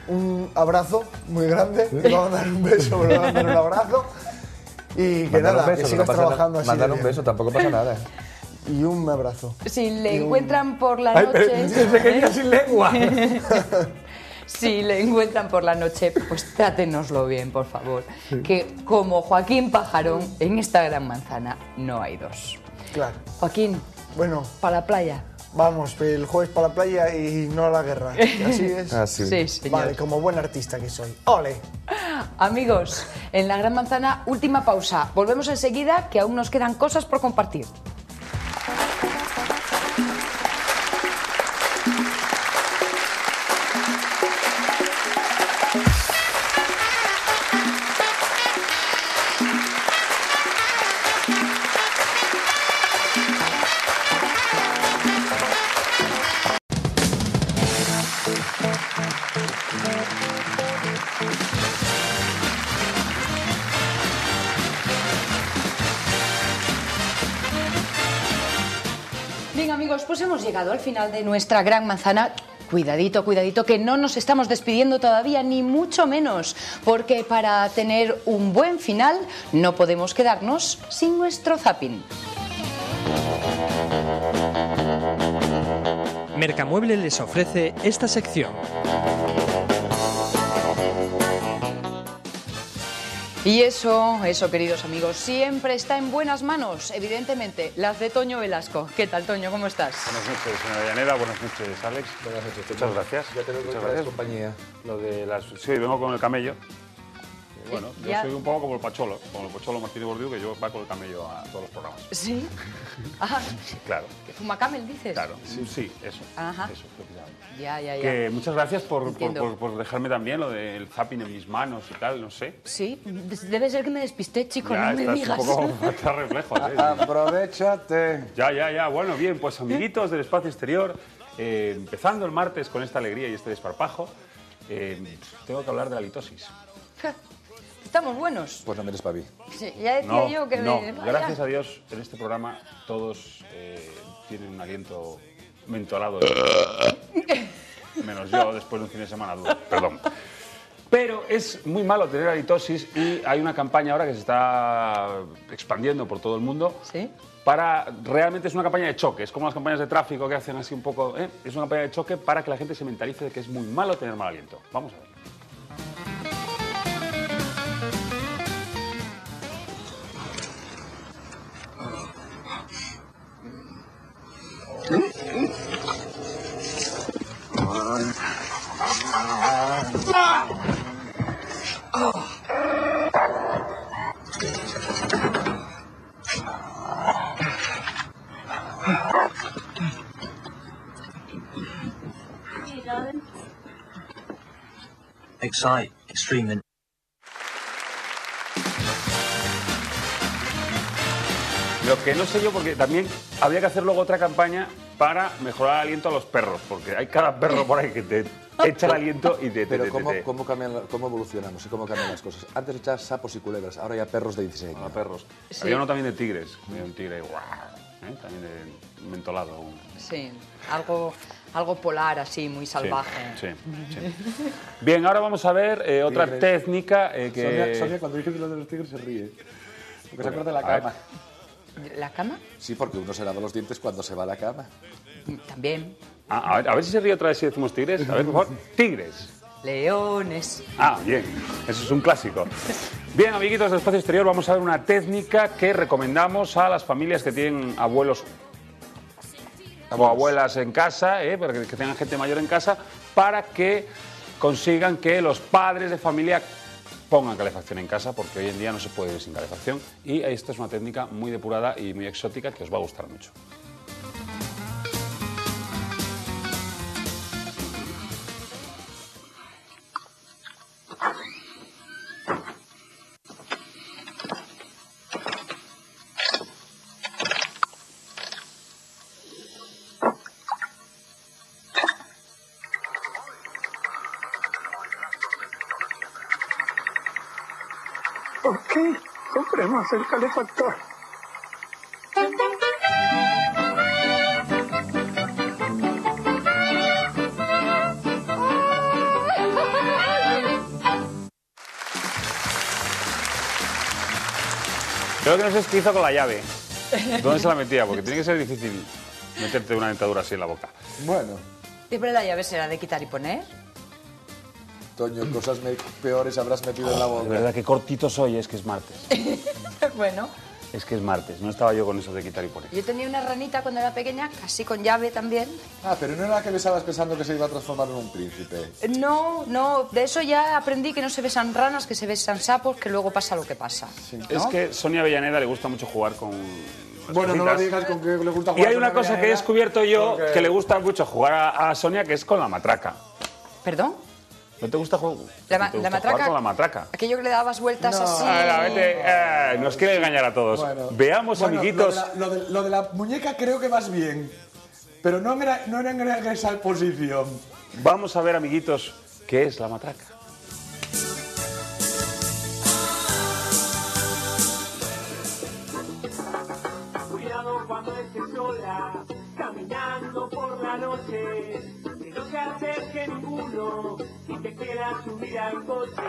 S23: un abrazo muy grande. Le vamos a dar un beso, pero le vamos a dar un abrazo. Y que
S2: Mandar
S23: nada,
S2: un beso,
S23: que
S2: no
S23: sigas
S2: pasa
S23: trabajando
S2: nada.
S23: así.
S2: Mandar
S23: de
S2: un
S23: bien.
S2: beso, tampoco pasa nada.
S23: Y un abrazo.
S1: Si le
S23: Y un-
S1: encuentran por la
S23: Ay,
S1: noche...
S23: pero desde que ya sin lengua.
S1: Si le encuentran por la noche, pues trátenoslo bien, por favor. Que como Joaquín Pajarón, en esta gran manzana no hay dos.
S23: Claro.
S1: Joaquín,
S23: Bueno,
S1: para la playa.
S23: vamos, el jueves para la playa y no a la guerra. Así es.
S2: Así.
S1: Sí, señor.
S23: Vale, como buen artista que soy. ¡Ole!
S1: Amigos, en la gran manzana, última pausa. Volvemos enseguida, que aún nos quedan cosas por compartir. Bien, amigos, pues hemos llegado al final de nuestra gran manzana. Cuidadito, cuidadito, que no nos estamos despidiendo todavía, ni mucho menos, porque para tener un buen final no podemos quedarnos sin nuestro zapping.
S6: Mercamueble les ofrece esta sección.
S1: Y eso, queridos amigos, siempre está en buenas manos, evidentemente, las de Toño Velasco. ¿Qué tal, Toño? ¿Cómo estás?
S8: Buenas noches, señora Llanera. Buenas noches, Alex.
S2: Buenas noches.
S8: Muchas gracias.
S2: Ya te veo
S8: Muchas
S2: con
S8: gracias.
S2: compañía.
S8: Lo de las... Sí, vengo con el camello. Bueno, yo
S1: Ya.
S8: soy un poco como el Pacholo Martínez Bordiú, que yo va con el camello a todos los programas.
S1: ¿Sí? Ajá,
S8: Claro,
S1: que fuma camel, dices.
S8: claro. Sí, eso.
S1: Ajá.
S8: Eso, precisamente.
S1: Ya.
S8: Que muchas gracias
S1: Entiendo.
S8: por dejarme también lo del zapping en mis manos y tal, no sé.
S1: Sí, debe ser que me despisté, chico,
S8: Ya,
S1: no me
S8: estás
S1: digas.
S8: un poco falta de reflejos.
S2: Aprovechate.
S8: Ya. Bueno, bien, pues amiguitos del espacio exterior, empezando el martes con esta alegría y este desparpajo, tengo que hablar de la litosis.
S1: Estamos buenos.
S2: Pues no mires para mí.
S1: Sí, ya decía yo que
S8: no,
S1: me...
S8: gracias a Dios, en este programa todos tienen un aliento mentolado. Menos yo, después de un fin de semana duro. Perdón. Pero es muy malo tener halitosis y hay una campaña ahora que se está expandiendo por todo el mundo.
S1: ¿Sí?
S8: Realmente es una campaña de choque, es como las campañas de tráfico que hacen así un poco. Es una campaña de choque para que la gente se mentalice de que es muy malo tener mal aliento. Vamos a ver.
S7: Excite, extreme.
S8: Lo que no sé yo, porque también habría que hacer luego otra campaña para mejorar el aliento a los perros, porque hay cada perro por ahí que te echa el aliento y te...
S2: Pero ¿cómo evolucionamos y cómo cambian las cosas? Antes echabas sapos y culebras, ahora ya perros de 16 años.
S8: perros.
S1: Sí.
S8: Había uno también de tigres, había un tigre guau, también de mentolado.
S1: Sí, algo polar así, muy salvaje.
S8: Sí. Bien, ahora vamos a ver otra
S2: Tigres.
S8: técnica que...
S2: Sonia, cuando dices lo de los tigres se ríe. Porque se acuerda de la
S8: a ver.
S2: cama.
S1: ¿La cama?
S2: Sí, porque uno se lava los dientes cuando se va a la cama.
S1: También.
S8: A ver si se ríe otra vez si decimos tigres. A ver, por favor. Tigres.
S1: Leones.
S8: Bien. Eso es un clásico. Bien, amiguitos del Espacio Exterior, vamos a ver una técnica que recomendamos a las familias que tienen abuelos o abuelas en casa, para que tengan gente mayor en casa, para que consigan que los padres de familia pongan calefacción en casa, porque hoy en día no se puede vivir sin calefacción. Y esta es una técnica muy depurada y muy exótica que os va a gustar mucho.
S17: Ok, compremos el calefactor.
S8: Creo que no sé qué hizo con la llave. ¿Dónde se la metía? Porque tiene que ser difícil meterte una dentadura así en la boca.
S2: Bueno.
S1: Siempre la llave será de quitar y poner.
S2: Toño, cosas peores habrás metido en la boca.
S8: De verdad, qué cortito soy, es que es martes.
S1: Bueno.
S8: Es que es martes, no estaba yo con eso de quitar y poner.
S1: Yo tenía una ranita cuando era pequeña, casi con llave también.
S2: Pero no era la que besabas pensando que se iba a transformar en un príncipe.
S1: No, de eso ya aprendí que no se besan ranas, que se besan sapos, que luego pasa lo que pasa.
S2: Sí.
S1: ¿no?
S8: Es que Sonia Avellaneda le gusta mucho jugar con...
S2: Bueno, no lo digas con que le gusta jugar.
S8: Y hay una cosa que he descubierto yo que le gusta mucho jugar a Sonia, que es con la matraca.
S1: ¿Perdón?
S8: ¿No te gusta jugar?
S1: La matraca.
S8: Jugar con la matraca.
S1: Aquello que le dabas vueltas así.
S8: Nos quiere engañar a todos. Veamos, amiguitos.
S2: Lo de la muñeca creo que vas bien. Pero no era en esa posición.
S8: Vamos a ver, amiguitos, qué es la matraca.
S19: Cuidado cuando estés sola, caminando por la noche. No se acerque ninguno y te quieras subir al coche.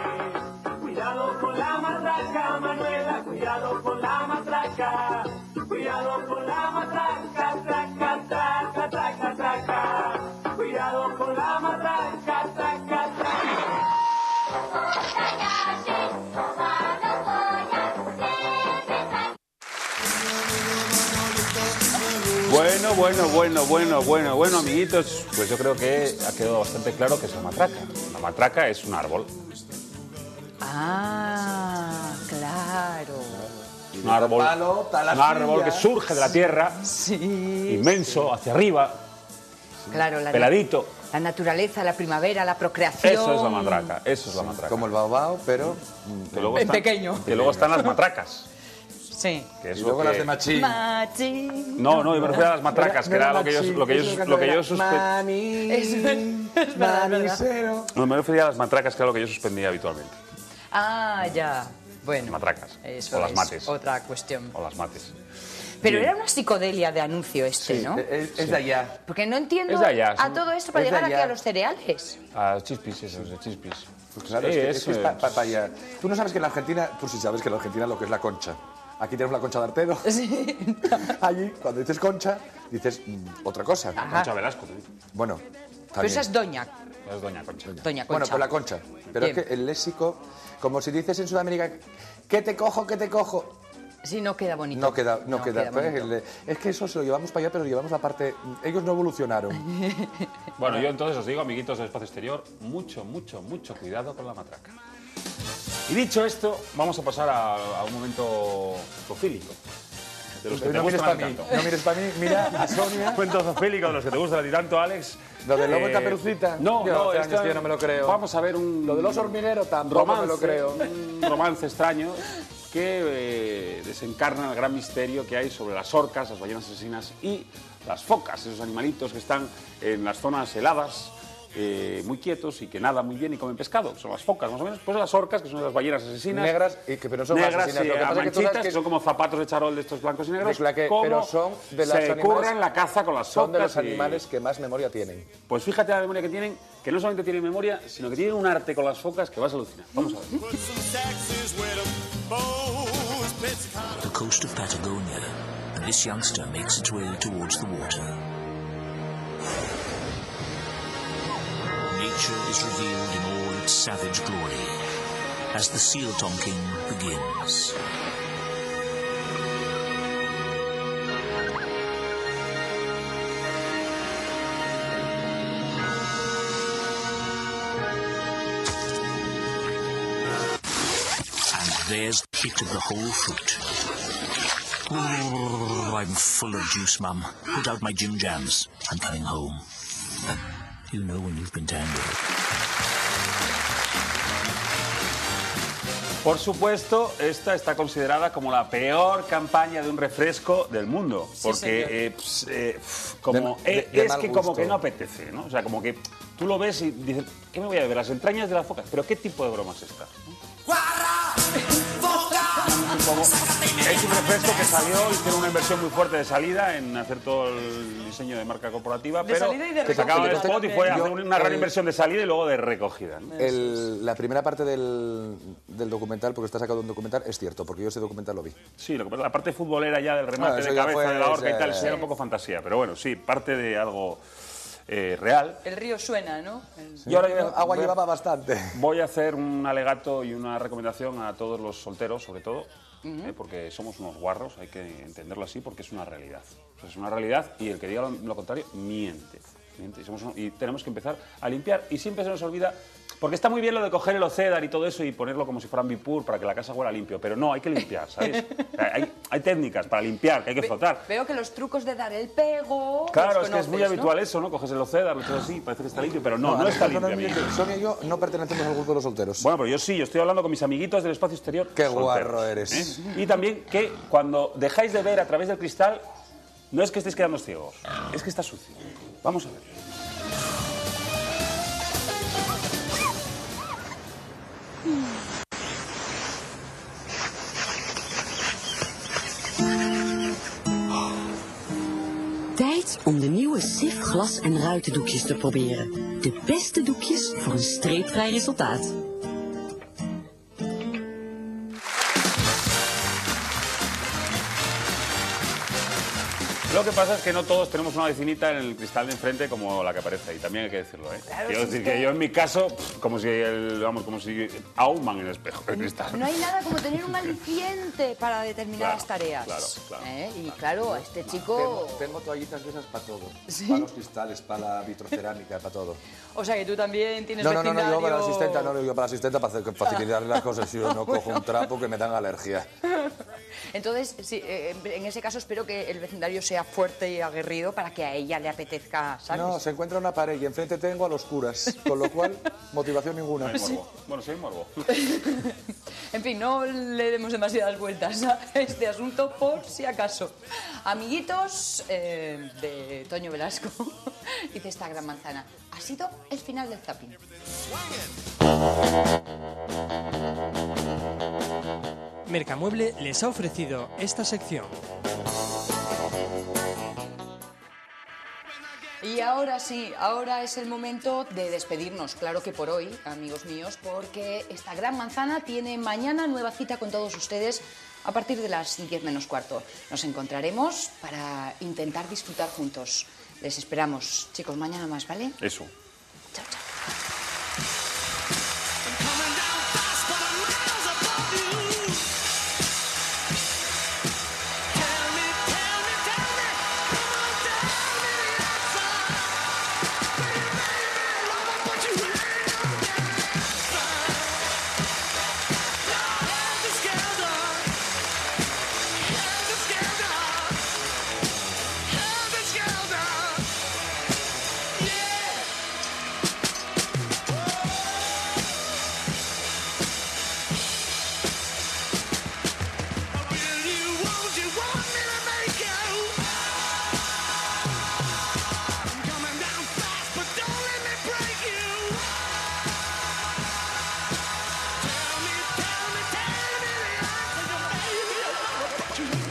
S19: Cuidado con la matraca, Manuela, cuidado con la matraca. Cuidado con la matraca, traca, traca, traca, traca. Cuidado con la matraca, traca, traca.
S8: Bueno, amiguitos, pues yo creo que ha quedado bastante claro que es la matraca. La matraca es un árbol.
S1: Claro.
S8: Un árbol que surge de la tierra, inmenso, hacia arriba,
S1: claro,
S8: peladito.
S1: La naturaleza, la primavera, la procreación.
S8: Eso es la matraca, eso es la matraca.
S2: Como el baobao, pero
S1: en pequeño.
S8: Que luego están las matracas.
S1: Sí.
S8: Que es
S2: y luego las de Machín.
S8: No, yo me refiero a las matracas, que era lo que yo suspendía. No, me refería a las matracas, que era lo que yo suspendía habitualmente.
S1: Ya. Bueno.
S8: Matracas.
S1: Eso
S8: o las
S1: es
S8: mates.
S1: Otra cuestión.
S8: O las mates.
S1: Pero
S8: Bien.
S1: era una psicodelia de anuncio ¿no?
S2: Es de allá.
S1: Porque no entiendo
S8: Es de allá,
S1: a todo esto para
S2: es de
S1: llegar aquí
S2: allá.
S1: a los cereales.
S8: A chispis, esos de chispis.
S2: Pues claro, es que es para allá. Tú no sabes que en la Argentina, tú sí sabes que en la Argentina lo que es la concha. Aquí tenemos la concha de Artero.
S1: Sí.
S2: Allí, cuando dices concha, dices otra cosa.
S8: Concha Velasco.
S2: Bueno,
S1: Pero esa es doña.
S8: Es doña Concha.
S1: Doña Concha.
S2: Bueno, pues la concha. Pero
S1: Bien.
S2: es que el léxico, como si dices en Sudamérica, ¿qué te cojo, qué te cojo?
S1: Sí, no queda bonito.
S2: No queda. Pues,
S1: bonito.
S2: es que eso se lo llevamos para allá, pero llevamos la parte... Ellos no evolucionaron.
S8: Bueno, yo entonces os digo, amiguitos del Espacio Exterior, mucho cuidado con la matraca. Y dicho esto, vamos a pasar a un momento zoofílico. De los que te
S2: No mires
S8: gustan
S2: para mí,
S8: tanto.
S2: no mires para mí, mira a Sonia.
S8: Cuento zoofílico de los que te gustan a ti tanto, Alex.
S2: ¿Lo del lobo y Caperucita?
S8: No,
S2: Yo hace
S8: esto
S2: años que yo no me lo creo.
S8: Vamos a ver un...
S2: Lo del oso hormiguero tampoco me lo creo.
S8: Un romance extraño que desencarna el gran misterio que hay sobre las orcas, las ballenas asesinas y las focas, esos animalitos que están en las zonas heladas, muy quietos y que nadan muy bien y comen pescado. Son las focas, más o menos. Pues las orcas, que son las ballenas asesinas.
S2: Negras, y que pero son
S8: negras
S2: asesinas.
S8: y
S2: Lo que pasa es que tú sabes
S8: manchitas, que son como zapatos de charol de estos blancos y negros.
S2: Pero son de las
S8: se
S2: animales,
S8: curran la caza con las focas.
S2: Son de los animales que más memoria tienen.
S8: Pues fíjate la memoria que tienen, que no solamente tienen memoria, sino que tienen un arte con las focas que vas a alucinar. Vamos a ver.
S7: coast of Patagonia, and this youngster makes its way towards the water. Nature is revealed in all its savage glory as the seal tonking begins. There's the bit of the whole fruit. Oh, I'm full of juice, Mum. Put out my Jim Jams. I'm coming home. You know when you've been tangled.
S8: Por supuesto, esta está considerada como la peor campaña de un refresco del mundo, porque como que no apetece, ¿no? O sea, como que tú lo ves y dices, ¿qué me voy a beber? Las entrañas de la foca. ¿Pero qué tipo de broma es esta? Es un refresco que salió, hicieron una inversión muy fuerte de salida en hacer todo el diseño de marca corporativa, pero que sacaba el spot y fue a hacer una gran inversión de salida y luego de recogida, ¿no?
S2: La primera parte del documental, porque está sacado un documental, es cierto, porque yo ese documental lo vi.
S8: Sí, la parte futbolera ya del remate de cabeza de la horca y tal, eso era un poco fantasía, pero bueno, sí, parte de algo real.
S1: El río suena, ¿no?
S2: Y ahora agua llevaba bastante.
S8: Voy a hacer un alegato y una recomendación a todos los solteros, sobre todo, porque somos unos guarros, hay que entenderlo así, porque es una realidad. O sea, es una realidad y el que diga lo contrario miente. Y tenemos que empezar a limpiar y siempre se nos olvida, porque está muy bien lo de coger el océdar y todo eso y ponerlo como si fuera Ambipur para que la casa huela limpio, pero no, hay que limpiar, ¿sabes? O sea, hay técnicas para limpiar, que hay que frotar.
S1: Veo que los trucos de dar el pego...
S8: Claro, es que es muy habitual eso, ¿no? Coges el océdar, lo echas así, parece que está limpio, pero no está limpio.
S2: Sonia y yo no pertenecemos al grupo de los solteros.
S8: Bueno, pero yo sí, yo estoy hablando con mis amiguitos del espacio exterior.
S2: Qué
S8: solteros,
S2: guarro eres.
S8: Y también que cuando dejáis de ver a través del cristal, no es que estéis quedando ciegos, es que está sucio. Vamos a ver.
S11: Tijd om de nieuwe Sif glas- en ruitendoekjes te proberen. De beste doekjes voor een streepvrij resultaat.
S8: Lo que pasa es que no todos tenemos una vecinita en el cristal de enfrente como la que aparece ahí, también hay que decirlo, ¿eh?
S1: Claro,
S8: quiero decir que yo en mi caso, como si ahuman el espejo, el cristal.
S1: No hay nada como tener un aliciente para determinadas tareas.
S8: Claro.
S1: Y claro, a este chico...
S2: Tengo toallitas de esas para todo.
S1: ¿Sí?
S2: Para los cristales, para la vitrocerámica, para todo.
S1: O sea que tú también tienes
S2: No,
S1: vecindario...
S2: yo para la asistenta para facilitarle las cosas. Si yo no cojo un trapo que me dan alergia.
S1: Entonces, sí, en ese caso espero que el vecindario sea fuerte y aguerrido para que a ella le apetezca, ¿sabes?
S2: No, se encuentra una pared y enfrente tengo a los curas, con lo cual, motivación ninguna.
S8: No hay morbo. Bueno, sí hay morbo.
S1: En fin, no le demos demasiadas vueltas a este asunto por si acaso. Amiguitos de Toño Velasco y de esta gran manzana, ha sido el final del zapping.
S6: Mercamueble les ha ofrecido esta sección.
S1: Y ahora sí, ahora es el momento de despedirnos, claro que por hoy, amigos míos, porque esta gran manzana tiene mañana nueva cita con todos ustedes a partir de las 10 menos cuarto. Nos encontraremos para intentar disfrutar juntos. Les esperamos, chicos, mañana más, ¿vale?
S8: Eso.
S1: Chao, chao.
S19: You